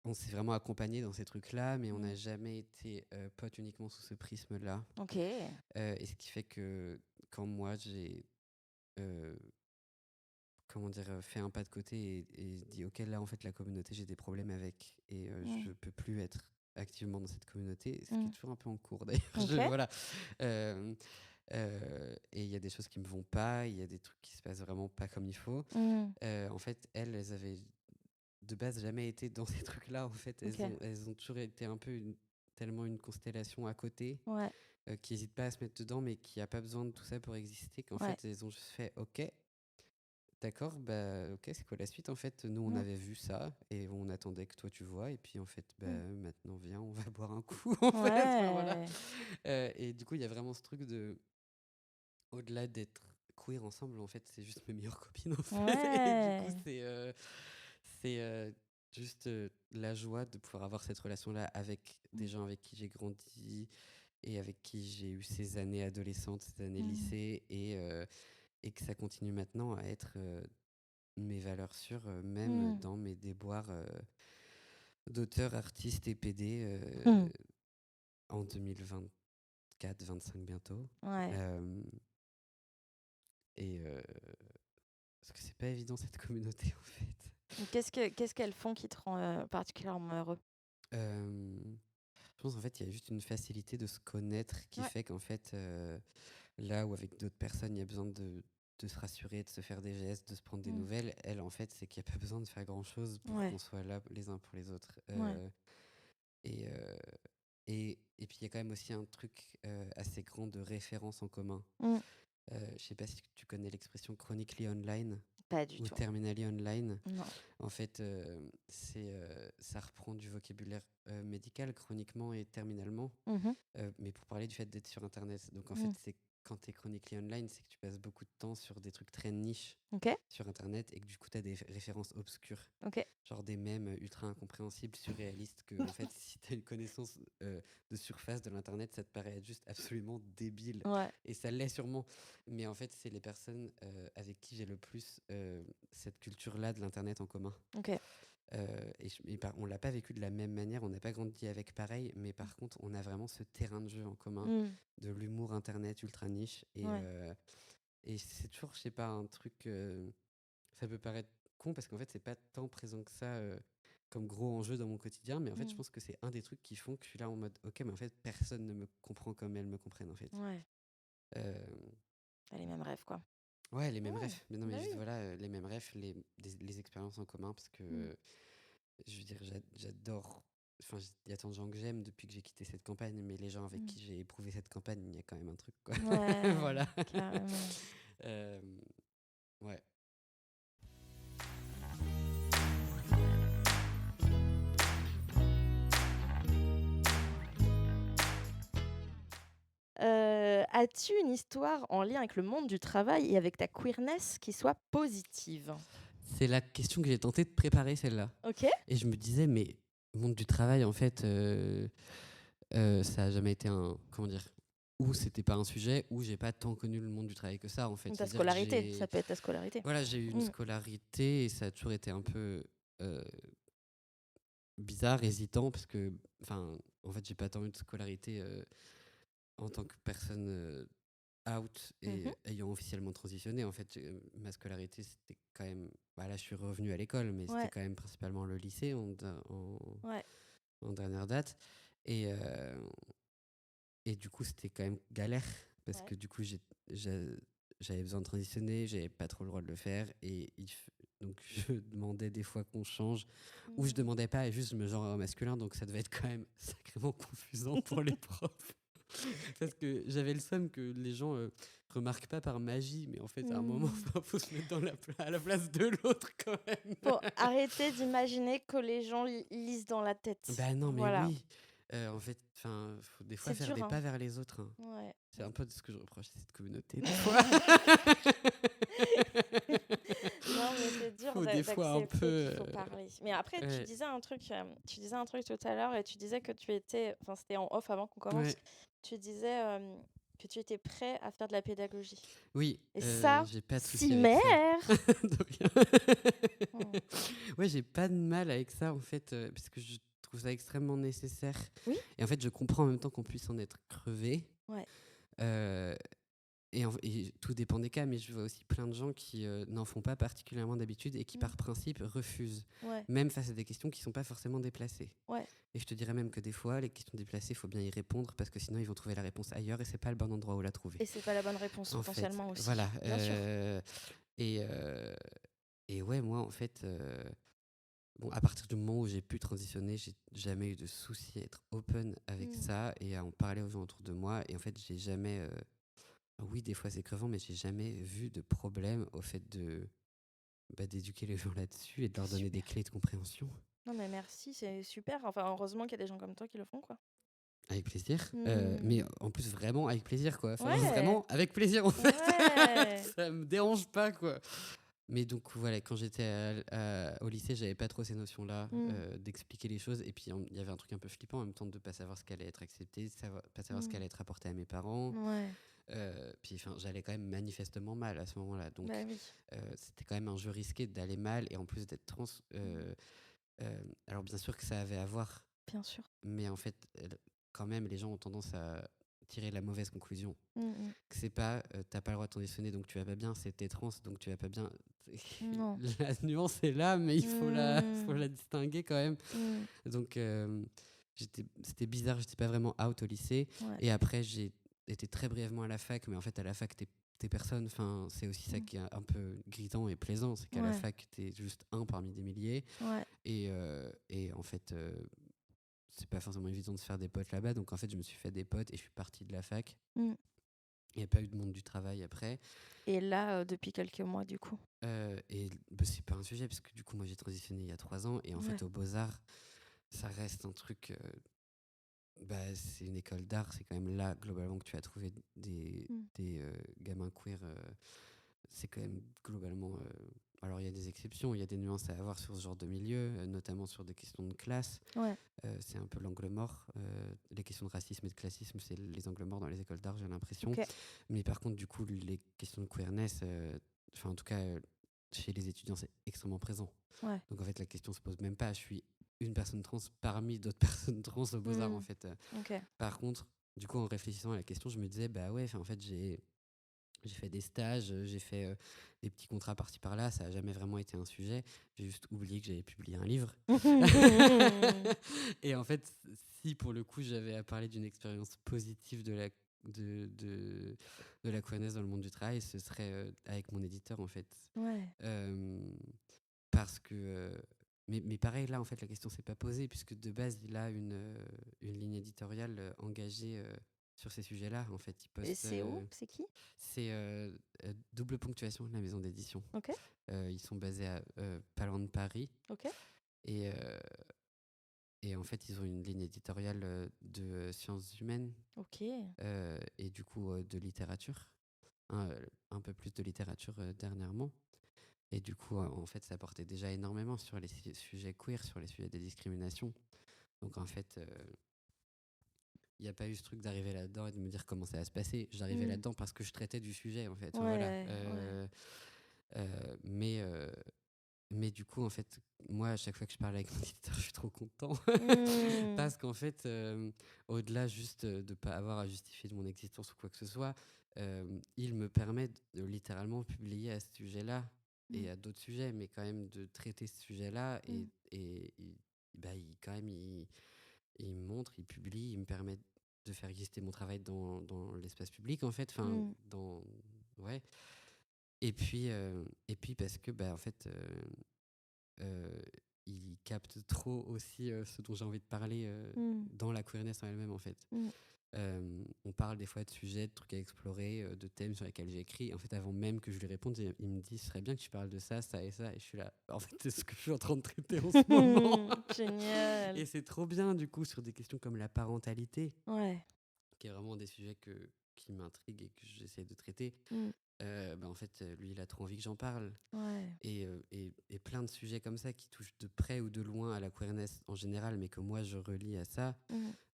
on s'est vraiment accompagné dans ces trucs-là, mais on n'a jamais été potes uniquement sous ce prisme-là. Ok. Et ce qui fait que quand moi j'ai comment dire, fait un pas de côté et dit ok là en fait la communauté j'ai des problèmes avec et je peux plus être activement dans cette communauté, ce qui est toujours un peu en cours d'ailleurs. Ok. Voilà. Euh, et il y a des choses qui me vont pas, il y a des trucs qui se passent vraiment pas comme il faut. En fait, elles avaient de base jamais été dans ces trucs-là. En fait, Ok. elles ont toujours été un peu tellement une constellation à côté Ouais. qui n'hésite pas à se mettre dedans, mais qui a pas besoin de tout ça pour exister. Qu'en Ouais. fait, elles ont juste fait ok. D'accord, bah ok, c'est quoi la suite en fait? Nous on Mm. avait vu ça et on attendait que toi tu vois et puis en fait bah Mm. maintenant viens on va boire un coup en fait, enfin, voilà. Ouais. Et du coup il y a vraiment ce truc de au-delà d'être queer ensemble en fait c'est juste mes meilleures copines en fait et du coup Ouais. c'est juste la joie de pouvoir avoir cette relation là avec des gens avec qui j'ai grandi et avec qui j'ai eu ces années adolescentes, ces années lycée et que ça continue maintenant à être mes valeurs sûres, même dans mes déboires d'auteur, artiste et PD en 2024-25 bientôt. Ouais. Et parce que c'est pas évident cette communauté en fait. Qu'est-ce qu'elles font qui te rend particulièrement heureux? Euh, Je pense en fait, il y a juste une facilité de se connaître qui Ouais. fait qu'en fait, là où avec d'autres personnes, il y a besoin de se rassurer, de se faire des gestes, de se prendre des Mm. nouvelles, elle, en fait, c'est qu'il n'y a pas besoin de faire grand-chose pour Ouais. qu'on soit là les uns pour les autres. Ouais. Et, euh, et puis, il y a quand même aussi un truc assez grand de référence en commun. Mm. Je sais pas si tu connais l'expression chronically online Pas du ou tout. terminally online. Non. En fait, ça reprend du vocabulaire médical chroniquement et terminalement, Mhm. mais pour parler du fait d'être sur Internet. Donc en fait, Mm. c'est quand tu es chronically online, c'est que tu passes beaucoup de temps sur des trucs très niches Ok. sur Internet et que du coup, tu as des références obscures. Ok. Genre des mèmes ultra incompréhensibles, surréalistes, que en fait, si tu as une connaissance de surface de l'Internet, ça te paraît être juste absolument débile. Ouais. Et ça l'est sûrement. Mais en fait, c'est les personnes avec qui j'ai le plus cette culture-là de l'Internet en commun. Ok. On l'a pas vécu de la même manière, on n'a pas grandi avec pareil, mais par contre, on a vraiment ce terrain de jeu en commun, Mm. de l'humour Internet ultra niche. Ouais. Et c'est toujours, je sais pas, un truc... ça peut paraître con parce qu'en fait, c'est pas tant présent que ça comme gros enjeu dans mon quotidien, mais en fait, je Mm. pense que c'est un des trucs qui font que je suis là en mode, ok, mais en fait, personne ne me comprend comme elles me comprennent, en fait. Ouais. Euh, T'as les mêmes rêves, quoi. ouais, les mêmes Ouais. rêves. Mais non, mais Bah juste, oui. voilà, les mêmes rêves, les expériences en commun, parce que, Mm. je veux dire, j'adore... Enfin, il y a tant de gens que j'aime depuis que j'ai quitté cette campagne, mais les gens avec Mm. qui j'ai éprouvé cette campagne, il y a quand même un truc, quoi. Ouais. Voilà. Carrément. Euh, ouais. As-tu une histoire en lien avec le monde du travail et avec ta queerness qui soit positive? C'est la question que j'ai tenté de préparer, celle-là. Ok. Et je me disais, mais le monde du travail, en fait, ça a jamais été un... Comment dire? Ou c'était pas un sujet, ou j'ai pas tant connu le monde du travail que ça, en fait. Ta C'est-à-dire que scolarité, ça peut être ta scolarité. voilà, j'ai eu une Mm. scolarité et ça a toujours été un peu bizarre, hésitant, parce que, enfin, en fait, j'ai pas tant eu de scolarité en tant que personne out et Mhm. ayant officiellement transitionné. En fait, ma scolarité, c'était quand même... Bah là, je suis revenu à l'école, mais c'était Ouais. quand même principalement le lycée Ouais. en dernière date. Et, euh, et du coup, c'était quand même galère, parce Ouais. que du coup, j'avais besoin de transitionner, j'avais pas trop le droit de le faire. Donc, je demandais des fois qu'on change, ou je Mm. demandais pas, et juste je me genrais au masculin, donc ça devait être quand même sacrément confusant pour les profs. Parce que j'avais le seum que les gens remarquent pas par magie, mais en fait, à un moment, Mm. faut se mettre à la place de l'autre quand même. Faut arrêter d'imaginer que les gens lisent dans la tête. Bah non, mais Voilà. oui. En fait, faut des fois C'est faire dur, des hein. pas vers les autres, hein. Ouais. C'est un peu de ce que je reproche à cette communauté, des fois. Non, mais c'est dur Faut des fois un d'accepter peu... qu'il faut parler. Mais après, ouais. tu disais un truc tout à l'heure et tu disais que tu étais, enfin c'était en off avant qu'on commence, Ouais. tu disais que tu étais prêt à faire de la pédagogie. Oui, Et ça, j'ai pas de souci si avec ça. mère. De rien. Hmm. Ouais, j'ai pas de mal avec ça, en fait, parce que je trouve ça extrêmement nécessaire. Oui. Et en fait, je comprends en même temps qu'on puisse en être crevé. Ouais. Euh, et tout dépend des cas, mais je vois aussi plein de gens qui n'en font pas particulièrement d'habitude et qui, par principe, refusent, Ouais. même face à des questions qui sont pas forcément déplacées. Ouais. Et je te dirais même que des fois, les questions déplacées, il faut bien y répondre parce que sinon, ils vont trouver la réponse ailleurs et c'est pas le bon endroit où la trouver. Et c'est pas la bonne réponse En potentiellement fait, aussi. voilà. Bien sûr. Et ouais, moi, en fait, bon, à partir du moment où j'ai pu transitionner, j'ai jamais eu de souci à être open avec ça et à en parler aux gens autour de moi. Et en fait, j'ai jamais... oui, des fois c'est crevant, mais j'ai jamais vu de problème au fait d'éduquer les gens là-dessus et de leur donner des clés de compréhension. Non, mais merci, c'est super. Enfin, heureusement qu'il y a des gens comme toi qui le font, quoi. Avec plaisir. Mais en plus, vraiment avec plaisir, quoi. Enfin, Ouais. vraiment avec plaisir, en fait. Ouais. Ça me dérange pas, quoi. Mais donc, voilà, quand j'étais au lycée, j'avais pas trop ces notions-là d'expliquer les choses. Et puis, il y avait un truc un peu flippant en même temps de pas savoir ce qu'allait être accepté, pas savoir ce qu'allait être apporté à mes parents. Ouais. Puis j'allais quand même manifestement mal à ce moment-là. Donc, Bah oui. c'était quand même un jeu risqué d'aller mal et en plus d'être trans. Alors, bien sûr que ça avait à voir, Bien sûr. mais en fait, quand même, les gens ont tendance à tirer la mauvaise conclusion. Mm. Que c'est pas t'as pas le droit de transitionner donc tu vas pas bien, c'est t'es trans donc tu vas pas bien. Non. La nuance est là, mais il faut la distinguer quand même. Donc c'était bizarre, j'étais pas vraiment out au lycée. Ouais. Et après, j'ai été très brièvement à la fac, mais en fait, à la fac, t'es personne. Enfin, c'est aussi ça qui est un peu grisant et plaisant, c'est qu'à la fac, t'es juste un parmi des milliers. Ouais. Et en fait, c'est pas forcément évident de se faire des potes là-bas. Donc en fait, je me suis fait des potes et je suis parti de la fac. Mm. Il n'y a pas eu de monde du travail après. Et là, depuis quelques mois, du coup. Et c'est pas un sujet, parce que du coup, moi, j'ai transitionné il y a 3 ans. Et en fait, aux Beaux-Arts, ça reste un truc. C'est une école d'art, c'est quand même là, globalement, que tu vas trouver des gamins queer. C'est quand même globalement. Alors, il y a des exceptions, il y a des nuances à avoir sur ce genre de milieu, notamment sur des questions de classe. Ouais. C'est un peu l'angle mort. Les questions de racisme et de classisme, c'est les angles morts dans les écoles d'art, j'ai l'impression. Ok. Mais par contre, du coup, les questions de queerness, en tout cas, chez les étudiants, c'est extrêmement présent. Ouais. Donc en fait, la question se pose même pas. Je suis une personne trans parmi d'autres personnes trans aux Beaux-Arts, en fait. Ok. Par contre, du coup, en réfléchissant à la question, je me disais, bah ouais, en fait, j'ai fait des stages, j'ai fait des petits contrats par-ci par-là, ça n'a jamais vraiment été un sujet. J'ai juste oublié que j'avais publié un livre. Et en fait, si pour le coup j'avais à parler d'une expérience positive de la queerness dans le monde du travail, ce serait avec mon éditeur, en fait. Ouais. Parce que... mais pareil, là, en fait, la question s'est pas posée, puisque de base, il a une ligne éditoriale engagée sur ces sujets-là. En fait, il poste... Et c'est où? C'est qui? C'est Double Ponctuation, la maison d'édition. Ok. Ils sont basés à pas loin de Paris. Ok. Et en fait, ils ont une ligne éditoriale de sciences humaines. Ok. Et du coup, de littérature. Un peu plus de littérature dernièrement. Et du coup, en fait, ça portait déjà énormément sur les sujets queer, sur les sujets des discriminations. Donc en fait, il n'y a pas eu ce truc d'arriver là-dedans et de me dire comment ça va se passer. J'arrivais là-dedans parce que je traitais du sujet, en fait. Ouais, Mais du coup, en fait, moi, à chaque fois que je parle avec mon éditeur, je suis trop content. Mm. Parce qu'en fait, au-delà juste de ne pas avoir à justifier de mon existence ou quoi que ce soit, il me permet de littéralement publier à ce sujet-là et à d'autres sujets, mais quand même de traiter ce sujet-là. Et quand même, il me montre, il publie, il me permet de faire exister mon travail dans l'espace public, en fait. Enfin, ouais. Et puis parce que, en fait, il capte trop aussi ce dont j'ai envie de parler dans la queerness en elle-même, en fait. On parle des fois de sujets, de trucs à explorer, de thèmes sur lesquels j'écris. En fait, avant même que je lui réponde, il me dit, ce serait bien que tu parles de ça, ça et ça. Et je suis là, en fait, c'est ce que je suis en train de traiter en ce moment. Génial. Et c'est trop bien, du coup, sur des questions comme la parentalité, Ouais. qui est vraiment des sujets qui m'intriguent et que j'essaie de traiter. En fait, lui, il a trop envie que j'en parle. Ouais. Et plein de sujets comme ça qui touchent de près ou de loin à la queerness en général, mais que moi, je relie à ça.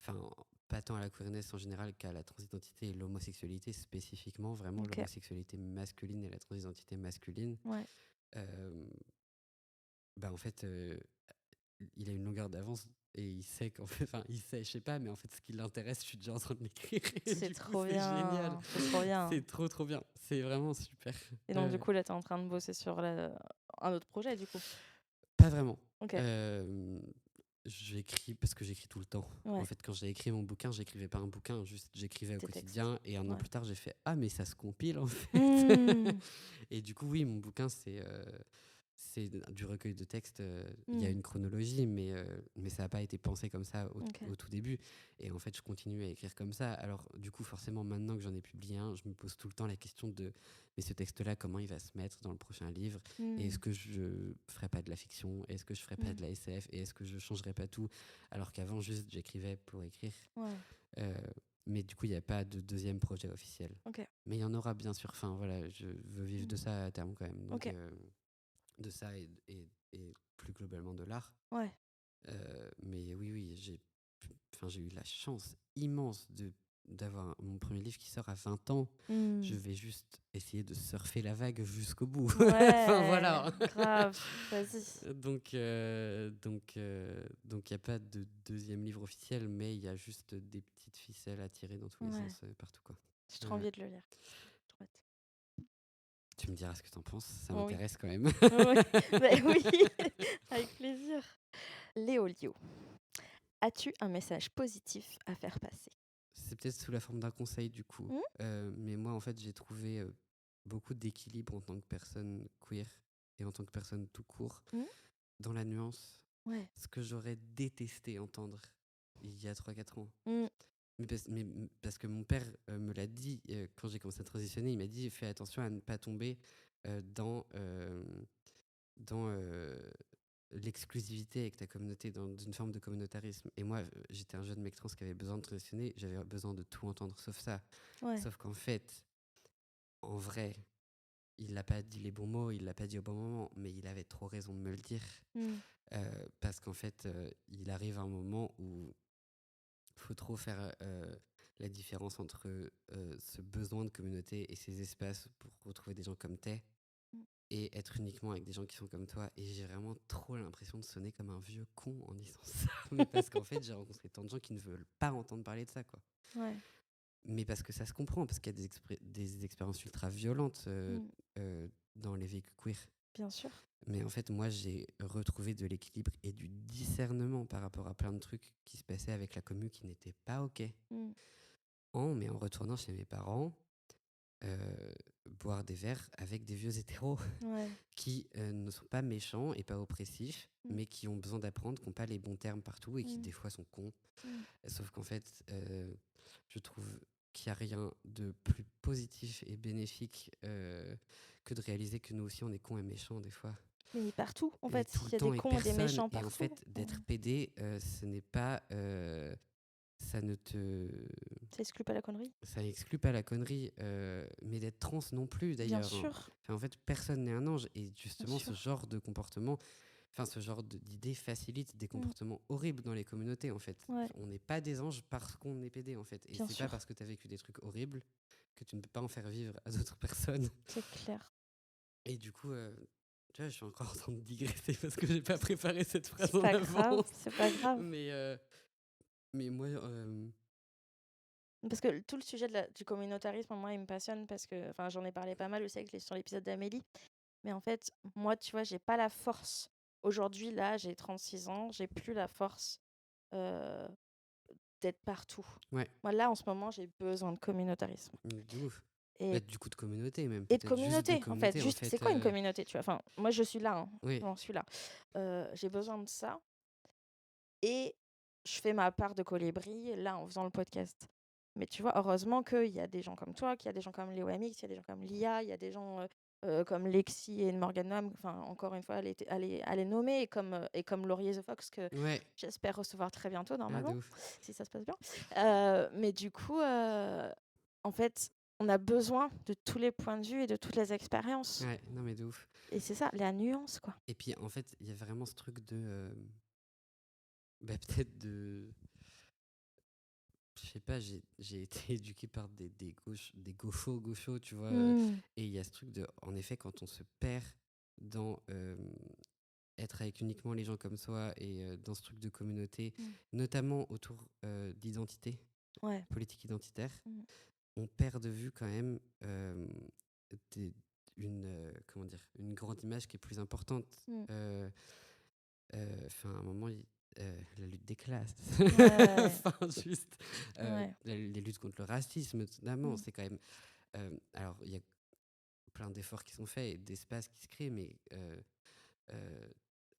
Enfin, pas tant à la queerness en général qu'à la transidentité et l'homosexualité spécifiquement, vraiment l'homosexualité masculine et la transidentité masculine. Ouais. En fait, il a une longueur d'avance et il sait qu'en fait, il sait, je sais pas, mais en fait, ce qui l'intéresse, je suis déjà en train de l'écrire. C'est trop bien. C'est génial. C'est trop bien. C'est trop bien. C'est vraiment super. Et donc, du coup, là, tu es en train de bosser sur un autre projet, du coup. Pas vraiment. Ok. J'écris parce que j'écris tout le temps. Ouais. En fait, quand j'ai écrit mon bouquin, j'écrivais pas un bouquin, juste j'écrivais au Tes quotidien. textes. Et un an plus tard, j'ai fait ah, mais ça se compile en fait. Et du coup, oui, mon bouquin, c'est du recueil de textes. Il y a une chronologie, mais ça n'a pas été pensé comme ça au tout début. Et en fait, je continue à écrire comme ça. Alors, du coup, forcément, maintenant que j'en ai publié un, je me pose tout le temps la question de mais ce texte-là, comment il va se mettre dans le prochain livre? Et est-ce que je ferais pas de la fiction? Est-ce que je ferais pas de la SF? Et est-ce que je changerais pas tout? Alors qu'avant, juste, j'écrivais pour écrire. Mais du coup, il n'y a pas de deuxième projet officiel. Mais il y en aura bien sûr. Enfin, voilà, je veux vivre de ça à terme quand même. Donc, de ça et plus globalement de l'art. Mais oui, j'ai eu la chance immense d'avoir mon premier livre qui sort à 20 ans. Je vais juste essayer de surfer la vague jusqu'au bout. Enfin, voilà. Grave, vas-y. Donc, il n'y a pas de deuxième livre officiel, mais il y a juste des petites ficelles à tirer dans tous les sens, partout, quoi. J'ai trop envie de le lire. Tu me diras ce que t'en penses, ça m'intéresse quand même. Oui, avec plaisir. Léolio. As-tu un message positif à faire passer? C'est peut-être sous la forme d'un conseil du coup. Mmh. Mais moi, en fait, j'ai trouvé beaucoup d'équilibre en tant que personne queer et en tant que personne tout court Mmh. dans la nuance. Ouais. Ce que j'aurais détesté entendre il y a 3 4 ans. Mmh. Parce que mon père me l'a dit quand j'ai commencé à transitionner, il m'a dit fais attention à ne pas tomber dans l'exclusivité avec ta communauté, dans une forme de communautarisme. Et moi, j'étais un jeune mec trans qui avait besoin de transitionner, j'avais besoin de tout entendre sauf ça. Ouais. Sauf qu'en fait, en vrai, il l'a pas dit les bons mots, il l'a pas dit au bon moment, mais il avait trop raison de me le dire. Mmh. Parce qu'en fait, il arrive un moment où il faut trop faire la différence entre ce besoin de communauté et ces espaces pour retrouver des gens comme t'es Mmh. et être uniquement avec des gens qui sont comme toi. Et j'ai vraiment trop l'impression de sonner comme un vieux con en disant ça. Mais parce qu'en fait, j'ai rencontré tant de gens qui ne veulent pas entendre parler de ça, quoi. Ouais. Mais parce que ça se comprend, parce qu'il y a des expériences ultra violentes Mmh. dans les vécus queer. Bien sûr. Mais en fait, moi, j'ai retrouvé de l'équilibre et du discernement par rapport à plein de trucs qui se passaient avec la commu qui n'étaient pas OK. Mmh. Mais en retournant chez mes parents, boire des verres avec des vieux hétéros Ouais. qui ne sont pas méchants et pas oppressifs, Mmh. mais qui ont besoin d'apprendre, qui n'ont pas les bons termes partout et qui Mmh. des fois sont cons. Mmh. Sauf qu'en fait, je trouve qu'il n'y a rien de plus positif et bénéfique que de réaliser que nous aussi on est cons et méchants des fois. Mais partout, en Et fait, tout le il y a temps des et cons et des personne. méchants Et en partout. fait, d'être PD, ce n'est pas. Ça ne te. Ça exclut pas la connerie. Ça exclut pas la connerie, mais d'être trans non plus Bien d'ailleurs. sûr. Enfin, en fait, personne n'est un ange. Et Bien justement, ce sûr. genre de comportement, enfin, ce genre d'idées facilite des Mmh. comportements horribles dans les communautés en fait. Ouais. On n'est pas des anges parce qu'on est PD en fait. Et Bien c'est sûr. pas parce que tu as vécu des trucs horribles que tu ne peux pas en faire vivre à d'autres personnes. C'est clair. Et du coup, tu vois, je suis encore en train de digresser parce que j'ai pas préparé cette phrase C'est en pas grave. avance. C'est pas grave. Mais moi, Parce que tout le sujet du communautarisme, moi, il me passionne parce que, enfin, j'en ai parlé pas mal aussi sur l'épisode d'Amélie. Mais en fait, moi, tu vois, j'ai pas la force. Aujourd'hui, là, j'ai 36 ans, j'ai plus la force euh, d'être partout. ouais, Moi, là, en ce moment, j'ai besoin de communautarisme. de ouf. Et, Du coup, de communauté même, et de peut-être juste de communauté, en fait. communauté, en Juste, c'est fait. quoi une communauté, tu vois? Enfin, moi, je suis là, hein. Oui, J'en suis là. J'ai besoin de ça. Et je fais ma part de colibri, là, en faisant le podcast. Mais tu vois, heureusement qu'il y a des gens comme toi, qu'il y a des gens comme Léo Amix, il y a des gens comme Lia, il y a des gens comme Lexi et Morgan Noam, enfin, encore une fois, elle est nommée, et comme Laurier The Fox, que ouais, j'espère recevoir très bientôt, de normalement, ouf. si ça se passe bien. Mais du coup, en fait, on a besoin de tous les points de vue et de toutes les expériences. Ouais, non, mais de ouf. Et c'est ça, la nuance, quoi. Et puis, en fait, il y a vraiment ce truc de. Peut-être de. Je sais pas, j'ai été éduqué par des gauchos, tu vois. Mm. Et il y a ce truc de. En effet, quand on se perd dans. Être avec uniquement les gens comme soi et dans ce truc de communauté, Mm. notamment autour d'identité, Ouais. politique identitaire, Mm. on perd de vue quand même comment dire, une grande image qui est plus importante. Mm. Enfin, à un moment, la lutte des classes. Ouais. Enfin, juste Ouais. les luttes contre le racisme, notamment, Mm. c'est quand même. Alors, il y a plein d'efforts qui sont faits et d'espaces qui se créent, mais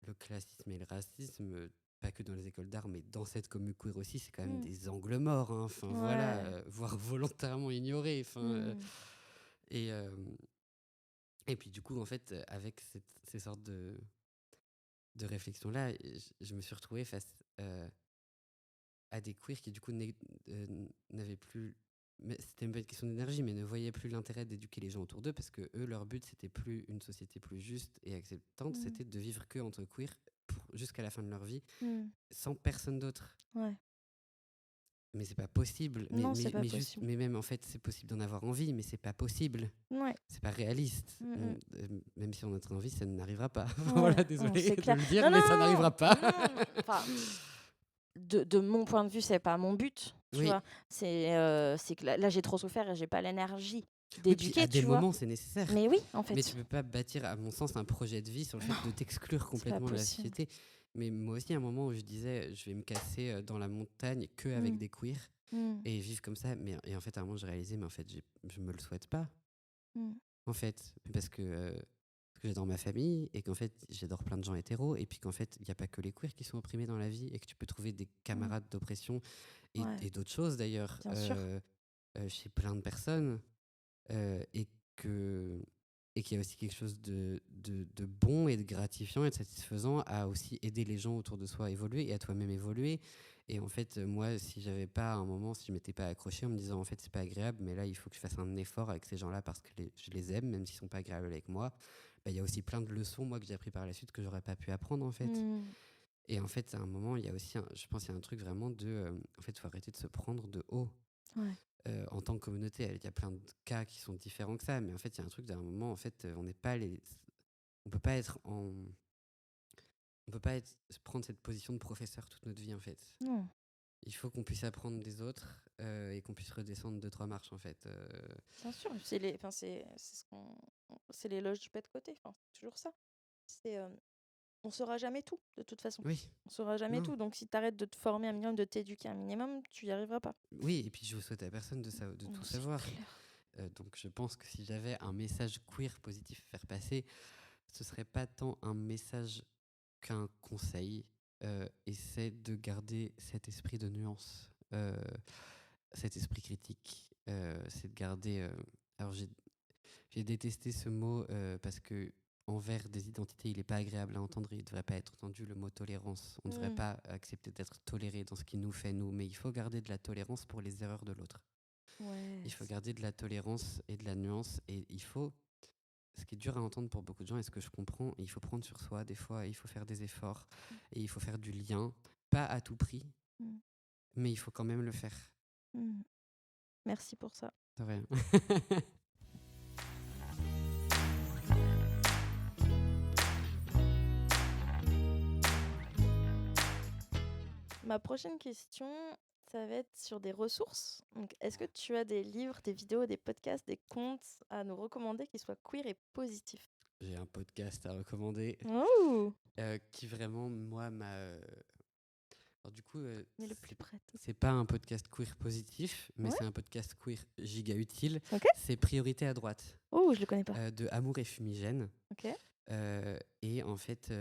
le classisme et le racisme, pas que dans les écoles d'art, mais dans cette commu queer aussi, c'est quand même Mm. des angles morts, hein. Enfin, voilà, Ouais. voire volontairement ignorés. Enfin, Mm. et, et puis, du coup, en fait, avec ces sortes de réflexions-là, je me suis retrouvé face à des queers qui, du coup, n'avaient plus. Mais c'était une question d'énergie, mais ne voyaient plus l'intérêt d'éduquer les gens autour d'eux parce que eux, leur but, c'était plus une société plus juste et acceptante, Mm. c'était de vivre que entre queer jusqu'à la fin de leur vie, Mm. sans personne d'autre. Ouais. Mais c'est pas possible. Non, c'est pas possible. Mais même en fait, c'est possible d'en avoir envie, mais c'est pas possible. Ouais. C'est pas réaliste. Mm. Même si on a très envie, ça n'arrivera pas. Ouais. Voilà, Non, désolé c'est de clair. le dire, Non, mais non, ça non, n'arrivera pas. non. Enfin, de mon point de vue, c'est pas mon but. Tu Oui. vois, c'est que là, j'ai trop souffert et j'ai pas l'énergie Oui, puis d'éduquer, à des tu vois. moments, c'est nécessaire. Mais oui, en Mais fait. tu peux pas bâtir, à mon sens, un projet de vie sur le fait de t'exclure C'est pas complètement de la possible. société. Mais moi aussi, à un moment où je disais, je vais me casser dans la montagne que avec Mm. des queers Mm. et vivre comme ça. Et en fait, à un moment, j'ai réalisé, mais en fait, je me le souhaite pas. Mm. En fait, parce que j'ai dans ma famille et qu'en fait, j'adore plein de gens hétéros et puis qu'en fait, il n'y a pas que les queers qui sont opprimés dans la vie et que tu peux trouver des Mm. camarades d'oppression Ouais, et d'autres choses d'ailleurs bien sûr. chez plein de personnes et que et qu'il y a aussi quelque chose de bon et de gratifiant et de satisfaisant à aussi aider les gens autour de soi à évoluer et à toi-même évoluer. Et en fait, moi, si j'avais pas à un moment, si je m'étais pas accroché en me disant en fait c'est pas agréable, mais là il faut que je fasse un effort avec ces gens-là parce que je les aime, même s'ils sont pas agréables avec moi, bah, il y a aussi plein de leçons moi que j'ai appris par la suite que j'aurais pas pu apprendre en fait. Mm. Et en fait, à un moment, il y a aussi, je pense, il y a un truc vraiment en fait, faut arrêter de se prendre de haut Ouais. en tant que communauté. Il y a plein de cas qui sont différents que ça, mais en fait, il y a un truc d'un moment, en fait, on n'est pas les, on peut pas être en, on peut pas prendre cette position de professeur toute notre vie, en fait. Non, Il faut qu'on puisse apprendre des autres et qu'on puisse redescendre 2, 3 marches, en fait. bien sûr. Enfin, c'est ce qu'on, c'est l'éloge du pas de côté. Enfin, c'est toujours ça. C'est, on saura jamais tout, de toute façon. Oui, On saura jamais non, tout. Donc, si tu arrêtes de te former un minimum, de t'éduquer un minimum, tu y arriveras pas. oui, et puis je souhaite à personne de tout C'est savoir. clair. Donc je pense que si j'avais un message queer positif à faire passer, ce serait pas tant un message qu'un conseil. Essaie de garder cet esprit de nuance, cet esprit critique. C'est de garder. Alors j'ai détesté ce mot parce que envers des identités, il n'est pas agréable à entendre. Il ne devrait pas être entendu le mot tolérance. On ne devrait Mm. pas accepter d'être toléré dans ce qui nous fait nous, mais il faut garder de la tolérance pour les erreurs de l'autre. Ouais. Il faut garder de la tolérance et de la nuance et il faut ce qui est dur à entendre pour beaucoup de gens, et ce que je comprends, il faut prendre sur soi, des fois, il faut faire des efforts, et il faut faire du lien, pas à tout prix, Mm. mais il faut quand même le faire. Mm. Merci pour ça. De rien. Ma prochaine question, ça va être sur des ressources. Donc, est-ce que tu as des livres, des vidéos, des podcasts, des contes à nous recommander qui soient queer et positifs? J'ai un podcast à recommander Oh, qui vraiment, moi, m'a... Alors du coup, mais le plus près. c'est pas un podcast queer positif, mais Ouais, c'est un podcast queer giga utile. ok. C'est Priorité à droite Oh, je le connais pas. de Amour et Fumigène. Ok. Et en fait,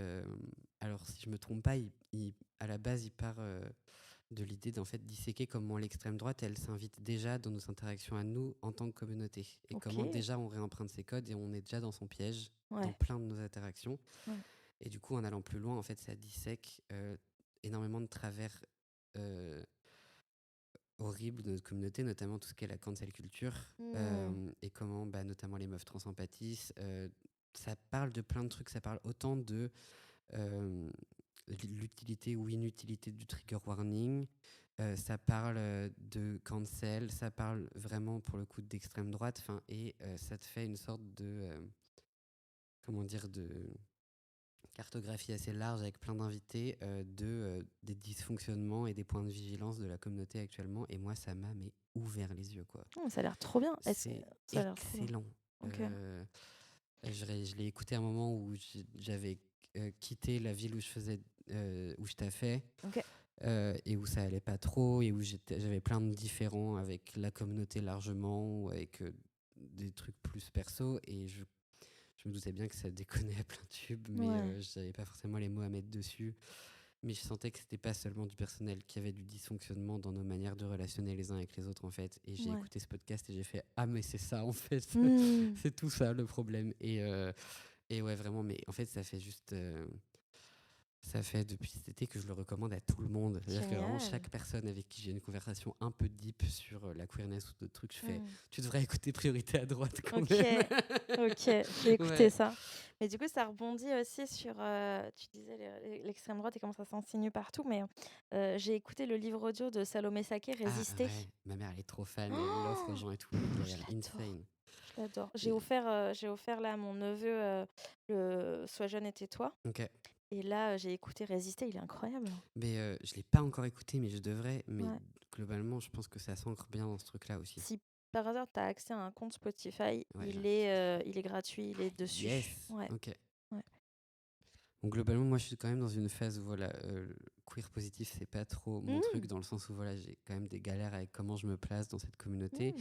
alors si je me trompe pas, à la base, il part de l'idée d'en fait disséquer comment l'extrême droite, elle s'invite déjà dans nos interactions à nous en tant que communauté. Et Ok. comment déjà on réemprunte ses codes et on est déjà dans son piège dans Ouais. plein de nos interactions. Ouais. Et du coup, en allant plus loin, en fait, ça dissèque énormément de travers euh, horribles de notre communauté, notamment tout ce qui est la cancel culture Hmm. et comment bah, notamment les meufs trans en pâtissent. Ça parle de plein de trucs, ça parle autant de euh, l'utilité ou inutilité du trigger warning. Ça parle de cancel, ça parle vraiment pour le coup d'extrême droite, et ça te fait une sorte de comment dire de cartographie assez large avec plein d'invités des dysfonctionnements et des points de vigilance de la communauté actuellement. Et moi, ça m'a ouvert les yeux quoi. Ça a l'air trop bien. C'est Ça a l'air trop bien. excellent. Ok. Je l'ai écouté à un moment où j'avais quitté la ville où je faisais, où je taffais, Ok. et où ça allait pas trop, et où j'avais plein de différends avec la communauté largement, ou avec des trucs plus perso, et je me doutais bien que ça déconnait à plein de tubes, mais Ouais. je n'avais pas forcément les mots à mettre dessus. Mais je sentais que c'était pas seulement du personnel, qu'il y avait du dysfonctionnement dans nos manières de relationner les uns avec les autres en fait. Et j'ai Ouais. écouté ce podcast et j'ai fait ah mais c'est ça en fait, Hmm. c'est tout ça le problème. Et ouais vraiment, mais en fait ça fait juste ça fait depuis cet été que je le recommande à tout le monde. C'est-à-dire que vraiment, Génial. chaque personne avec qui j'ai une conversation un peu deep sur la queerness ou d'autres trucs, je fais Hmm. tu devrais écouter Priorité à droite quand Ok, même. ok, je vais écouter Ouais. ça. Mais du coup, ça rebondit aussi sur, tu disais l'extrême droite et comment ça s'insinue partout, mais j'ai écouté le livre audio de Salomé Saké, Ah Résister. ouais, ma mère elle est trop fan, elle l'offre aux Oh, gens et tout. Il a je l'air l'adore, insane. je l'adore. Et- J'ai offert là à mon neveu le Sois jeune et tais-toi. Ok. Et là, j'ai écouté Résister, il est incroyable. Mais je l'ai pas encore écouté, mais je devrais. Mais Ouais. globalement, je pense que ça s'ancre bien dans ce truc-là aussi. Si par hasard tu as accès à un compte Spotify, Ouais, il est gratuit, il est dessus. yes. Ouais, Ok. ouais. Donc globalement, moi, je suis quand même dans une phase où voilà, queer positif, c'est pas trop mon truc, dans le sens où voilà, j'ai quand même des galères avec comment je me place dans cette communauté,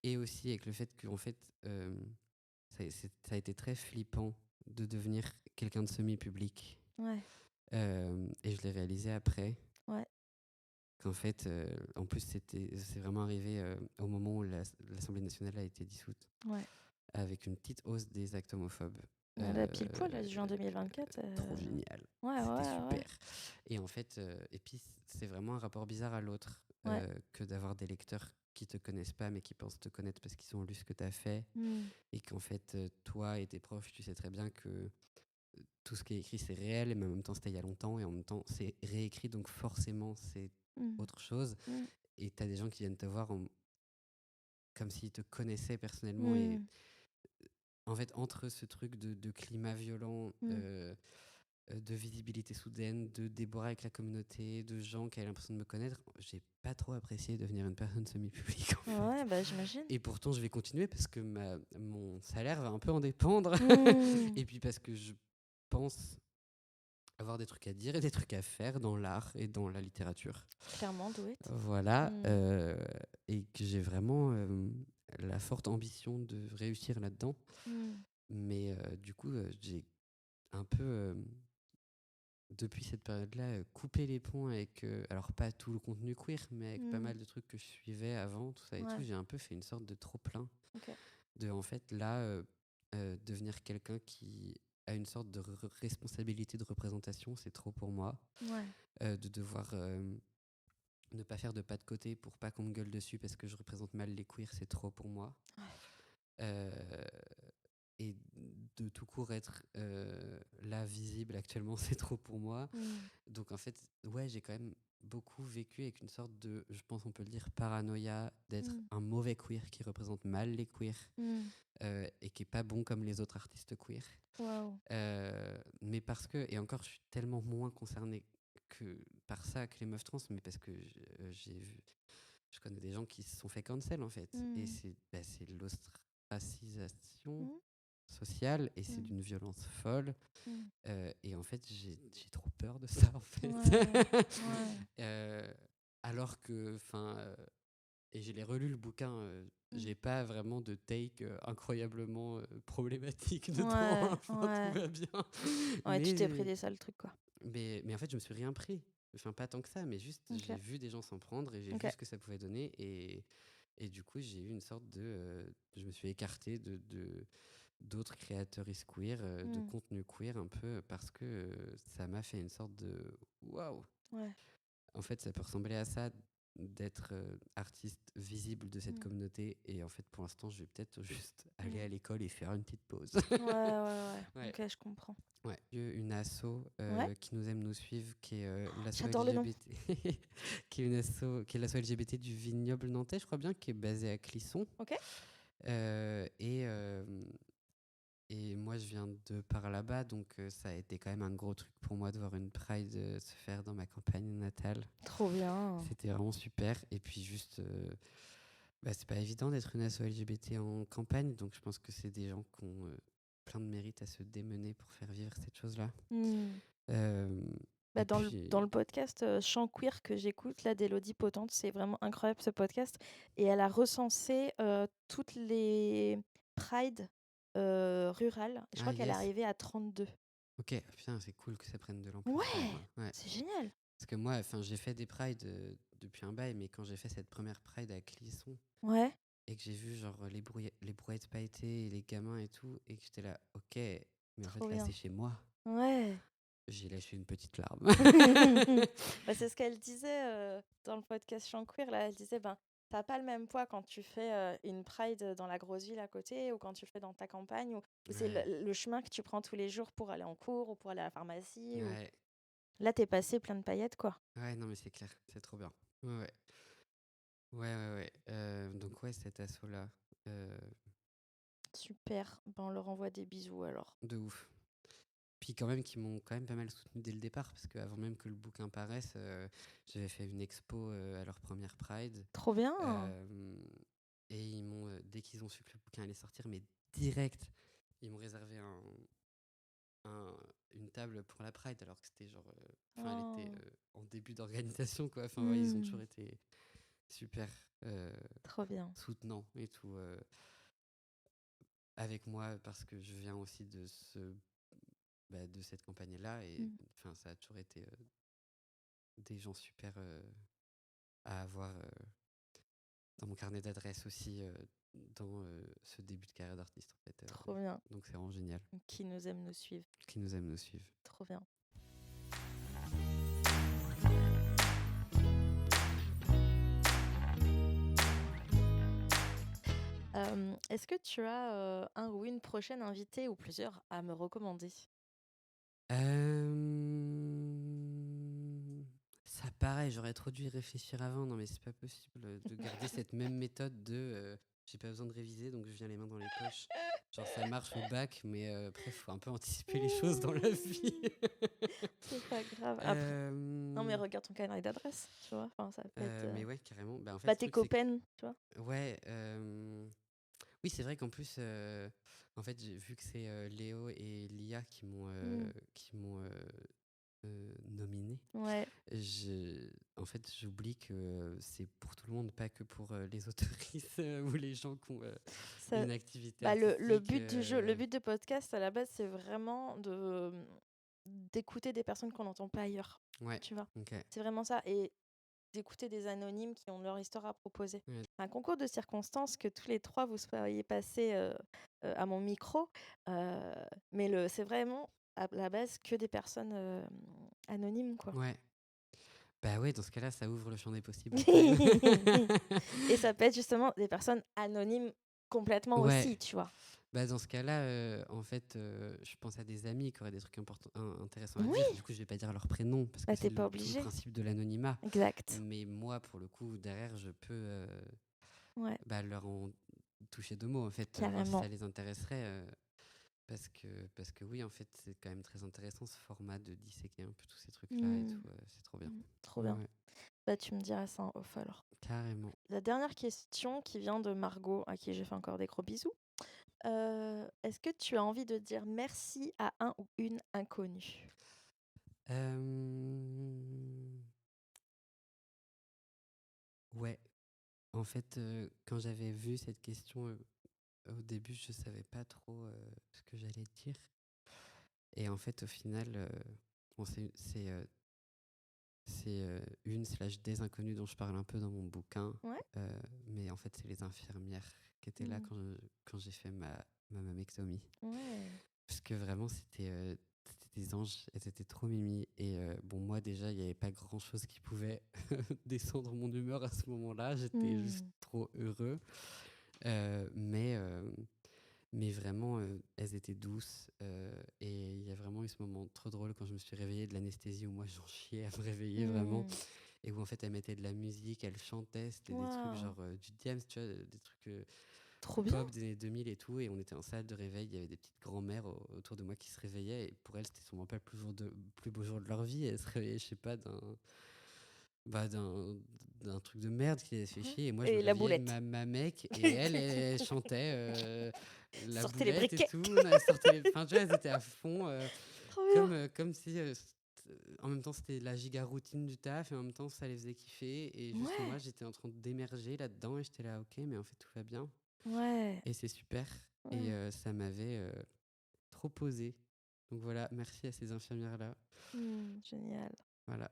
et aussi avec le fait que en fait, ça a été très flippant de devenir quelqu'un de semi-public. Ouais. Et je l'ai réalisé après. Ouais. Qu'en fait, en plus, c'est vraiment arrivé au moment où l'Assemblée nationale a été dissoute, Ouais. avec une petite hausse des actes homophobes. Là, pile poil, là, juin 2024. Trop génial. Ouais, C'était ouais, super. ouais. Et en fait, et puis c'est vraiment un rapport bizarre à l'autre, Ouais. que d'avoir des lecteurs qui te connaissent pas mais qui pensent te connaître parce qu'ils ont lu ce que tu as fait, et qu'en fait, toi et tes profs, tu sais très bien que tout ce qui est écrit c'est réel, mais en même temps c'était il y a longtemps, et en même temps c'est réécrit, donc forcément c'est autre chose. Et tu as des gens qui viennent te voir comme s'ils te connaissaient personnellement. Et en fait, entre ce truc de climat violent, de visibilité soudaine, de déborder avec la communauté, de gens qui avaient l'impression de me connaître, j'ai pas trop apprécié devenir une personne semi-publique, en fait. Ouais, bah j'imagine. Et pourtant, je vais continuer parce que mon salaire va un peu en dépendre. Et puis parce que je pense avoir des trucs à dire et des trucs à faire dans l'art et dans la littérature. Clairement, do it. Voilà. Et que j'ai vraiment la forte ambition de réussir là-dedans. Mais du coup, j'ai un peu, depuis cette période-là, coupé les ponts avec, alors pas tout le contenu queer, mais avec pas mal de trucs que je suivais avant, tout ça et tout. J'ai un peu fait une sorte de trop-plein. De, en fait, là, devenir quelqu'un qui a une sorte de responsabilité de représentation, c'est trop pour moi. De devoir ne pas faire de pas de côté pour pas qu'on me gueule dessus parce que je représente mal les queers, c'est trop pour moi. Et de tout court être là visible actuellement, c'est trop pour moi. Donc en fait, ouais, j'ai quand même beaucoup vécu avec une sorte de, je pense on peut le dire, paranoïa d'être un mauvais queer qui représente mal les queers, et qui est pas bon comme les autres artistes queer. Mais parce que, et encore, je suis tellement moins concernée par ça que les meufs trans, mais parce que je connais des gens qui se sont fait cancel en fait. Et c'est l'ostracisation sociale, et c'est d'une violence folle. Et en fait, j'ai trop peur de ça en fait. Alors que, enfin, et j'ai relu le bouquin, j'ai pas vraiment de take incroyablement problématique dedans. Enfin, tout va bien. Ouais, tu t'es pris des sales trucs, quoi. Mais en fait, je me suis rien pris. Enfin, pas tant que ça, mais juste j'ai vu des gens s'en prendre et j'ai vu ce que ça pouvait donner. Et du coup, j'ai eu une sorte de. Je me suis écarté d'autres créateurs queer, de contenu queer un peu, parce que ça m'a fait une sorte de waouh. En fait, ça peut ressembler à ça, d'être artiste visible de cette communauté. Et en fait, pour l'instant, je vais peut-être juste aller à l'école et faire une petite pause. Ouais. Ok, je comprends. Ouais. Une asso qui nous aime nous suivre, qui est l'asso J'adore le nom. LGBT, qui est l'asso LGBT du Vignoble nantais, je crois bien, qui est basée à Clisson. Et moi, je viens de par là-bas, donc ça a été quand même un gros truc pour moi de voir une Pride se faire dans ma campagne natale. Trop bien. C'était vraiment super. Et puis juste, c'est pas évident d'être une asso LGBT en campagne, donc je pense que c'est des gens qui ont plein de mérite à se démener pour faire vivre cette chose-là. Dans le podcast Chant Queer que j'écoute, là, d'Élodie Potente, c'est vraiment incroyable ce podcast. Et elle a recensé toutes les prides rurales. Je crois qu'elle est arrivée à 32. Ok, putain, c'est cool que ça prenne de l'ampleur. Ouais, c'est génial. Parce que moi, j'ai fait des prides depuis un bail, mais quand j'ai fait cette première pride à Clisson, et que j'ai vu genre les brouettes pailletées et les gamins et tout, et que j'étais là, ok, mais en fait là c'est chez moi. J'ai lâché une petite larme. C'est ce qu'elle disait dans le podcast Chant Queer, là. Elle disait, t'as pas le même poids quand tu fais une pride dans la grosse ville à côté, ou quand tu le fais dans ta campagne, ou c'est le chemin que tu prends tous les jours pour aller en cours ou pour aller à la pharmacie. Là, t'es passé plein de paillettes, quoi. Ouais, non, mais c'est clair, c'est trop bien. Ouais. Donc, ouais, cet assaut-là. Super. On leur envoie des bisous alors. De ouf. Puis quand même, qui m'ont quand même pas mal soutenu dès le départ, parce qu'avant même que le bouquin paraisse, j'avais fait une expo à leur première Pride. Trop bien. Et ils m'ont, dès qu'ils ont su que le bouquin allait sortir, mais direct, ils m'ont réservé une table pour la Pride, alors que c'était genre. Oh. Elle était en début d'organisation, quoi. Enfin, ouais, ils ont toujours été super Trop bien. soutenants et tout avec moi, parce que je viens aussi de cette campagne-là. Et enfin, ça a toujours été des gens super à avoir dans mon carnet d'adresses aussi, dans ce début de carrière d'artiste, en fait. Trop bien. Donc c'est vraiment génial. Qui nous aime nous suivre. Qui nous aiment nous suivent. Trop bien. Est-ce que tu as un ou une prochaine invitée ou plusieurs à me recommander? Ça pareil, j'aurais trop dû y réfléchir avant. Non, mais c'est pas possible de garder cette même méthode de j'ai pas besoin de réviser, donc je viens les mains dans les poches. Genre, ça marche au bac, mais après, faut un peu anticiper les choses dans la vie. C'est pas grave. Après... Non, mais regarde ton carnet d'adresse, tu vois. Enfin, ça peut être. Mais ouais, carrément. En fait, Bah, le tes truc, c'est que- copains, tu vois. Ouais. Oui, c'est vrai qu'en plus, en fait, j'ai vu que c'est Léo et Lia qui m'ont nominé. Ouais, En fait, j'oublie que c'est pour tout le monde, pas que pour les autoristes ou les gens qui ont ça... une activité Bah, le artistique. but du jeu, le but de podcast à la base, c'est vraiment d'écouter des personnes qu'on n'entend pas ailleurs. Ouais, Tu vois. ok. C'est vraiment ça. Et d'écouter des anonymes qui ont leur histoire à proposer. Ouais. Un concours de circonstances que tous les trois vous soyez passés à mon micro, mais c'est vraiment à la base que des personnes anonymes, quoi. Ouais. Bah ouais, dans ce cas-là, ça ouvre le champ des possibles quand même. Et ça peut être justement des personnes anonymes complètement Ouais. aussi, tu vois. Dans ce cas-là, en fait, je pense à des amis qui auraient des trucs intéressants à Oui, dire. Du coup, je vais pas dire leur prénom parce que bah c'est t'es pas tout le obligé. principe de l'anonymat. Exact. Mais moi, pour le coup, derrière, je peux Ouais, leur en toucher deux mots, en fait, voir si carrément. ça les intéresserait. Parce que oui, en fait, c'est quand même très intéressant ce format de disséquer un peu tous ces trucs-là et tout. C'est trop bien. Trop Ouais, bien. ouais, Bah tu me diras ça en off alors. carrément. La dernière question qui vient de Margot, à qui j'ai fait encore des gros bisous. Est-ce que tu as envie de dire merci à un ou une inconnue? Ouais, en fait, quand j'avais vu cette question au début, je savais pas trop ce que j'allais dire. Et en fait, au final, bon, c'est une/des inconnus dont je parle un peu dans mon bouquin. Ouais. Mais en fait, c'est les infirmières qui étaient là Mm. quand j'ai fait ma mammectomie. Ouais. Parce que vraiment, c'était des anges, elles étaient trop mimi. Et bon, moi, déjà, il n'y avait pas grand-chose qui pouvait descendre mon humeur à ce moment-là. J'étais juste Mm. trop heureux. Euh, mais, euh, mais vraiment, elles étaient douces. Et il y a vraiment eu ce moment trop drôle quand je me suis réveillée de l'anesthésie où moi, j'en chiais à me réveiller vraiment. Mm. Et où en fait, elles mettaient de la musique, elles chantaient. C'était des trucs Waouh. genre du Diams, tu vois, des trucs Trop bien. pop des années 2000 et tout. Et on était en salle de réveil. Il y avait des petites grand-mères autour de moi qui se réveillaient. Et pour elles, c'était sûrement pas le plus beau jour de leur vie. Elles se réveillaient, je sais pas, d'un truc de merde qui les fait Ouais. chier. Et moi, je me Et la réveillais, boulette. ma mec, et elle chantait la Sortez les boulette et briquets. tout. Non, elle sortait enfin, tu vois, elles étaient à fond. Trop bien. Comme si, en même temps, c'était la giga routine du taf, et en même temps, ça les faisait kiffer. Et juste moi, Ouais. j'étais en train d'émerger là-dedans, et j'étais là, ok, mais en fait, tout va bien. Ouais. Et c'est super. Et Ouais. ça m'avait trop posé. Donc voilà, merci à ces infirmières-là. Génial. Voilà.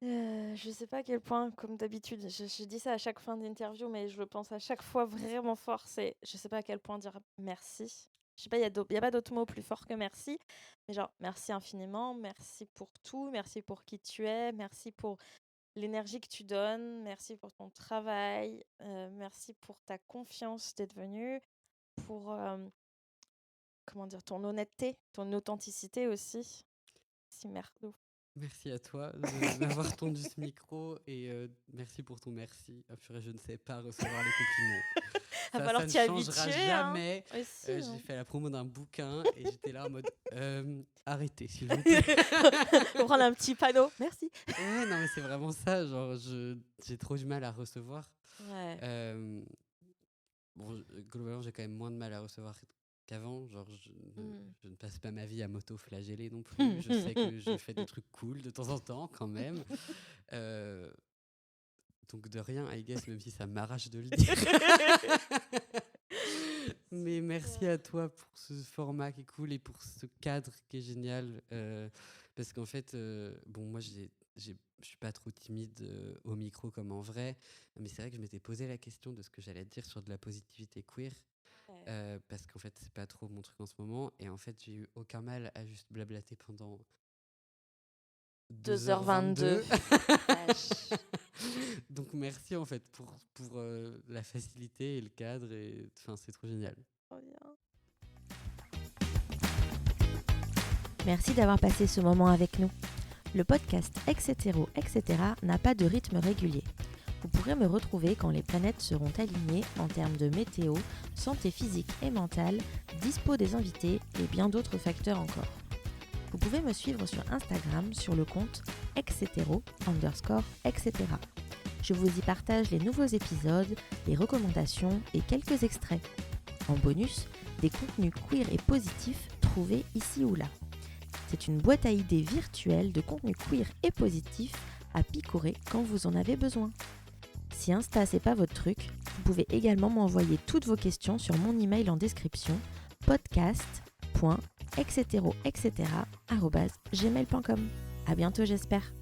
Je sais pas à quel point, comme d'habitude, je dis ça à chaque fin d'interview, mais je le pense à chaque fois vraiment fort, c'est je sais pas à quel point dire merci. Je sais pas, y a pas d'autre mot plus fort que merci, mais genre merci infiniment, merci pour tout, merci pour qui tu es, merci pour l'énergie que tu donnes, merci pour ton travail, merci pour ta confiance d'être venu, pour comment dire, ton honnêteté, ton authenticité aussi. Si merde. Merci à toi de m'avoir tendu ce micro, et merci pour ton merci. Ah, purée, je ne sais pas recevoir les compliments. Va Ça falloir ne t'y changera habituer, hein. jamais. Aussi, J'ai hein. fait la promo d'un bouquin et j'étais là en mode arrêtez, s'il vous plaît. Faut prendre un petit panneau. Merci. Ouais, non, mais c'est vraiment ça. Genre, j'ai trop du mal à recevoir. Ouais. Bon, globalement, j'ai quand même moins de mal à recevoir qu'avant. Genre, Mm. je ne passe pas ma vie à m'auto-flageller non plus. Je sais que je fais des trucs cool de temps en temps, quand même. Donc de rien, I guess, même si ça m'arrache de le dire. Mais merci à toi pour ce format qui est cool et pour ce cadre qui est génial. Parce qu'en fait, bon, moi, je suis pas trop timide au micro comme en vrai. Mais c'est vrai que je m'étais posé la question de ce que j'allais dire sur de la positivité queer. Parce qu'en fait, c'est pas trop mon truc en ce moment. Et en fait, j'ai eu aucun mal à juste blablater pendant 2h22. Donc merci en fait pour la facilité et le cadre. Enfin, c'est trop génial. Merci d'avoir passé ce moment avec nous. Le podcast Etc. n'a pas de rythme régulier. Vous pourrez me retrouver quand les planètes seront alignées en termes de météo, santé physique et mentale, dispo des invités et bien d'autres facteurs encore. Vous pouvez me suivre sur Instagram sur le compte etc. Je vous y partage les nouveaux épisodes, les recommandations et quelques extraits. En bonus, des contenus queer et positifs trouvés ici ou là. C'est une boîte à idées virtuelle de contenus queer et positifs à picorer quand vous en avez besoin. Si Insta c'est pas votre truc, vous pouvez également m'envoyer toutes vos questions sur mon email en description podcast.etc@gmail.com. À bientôt j'espère.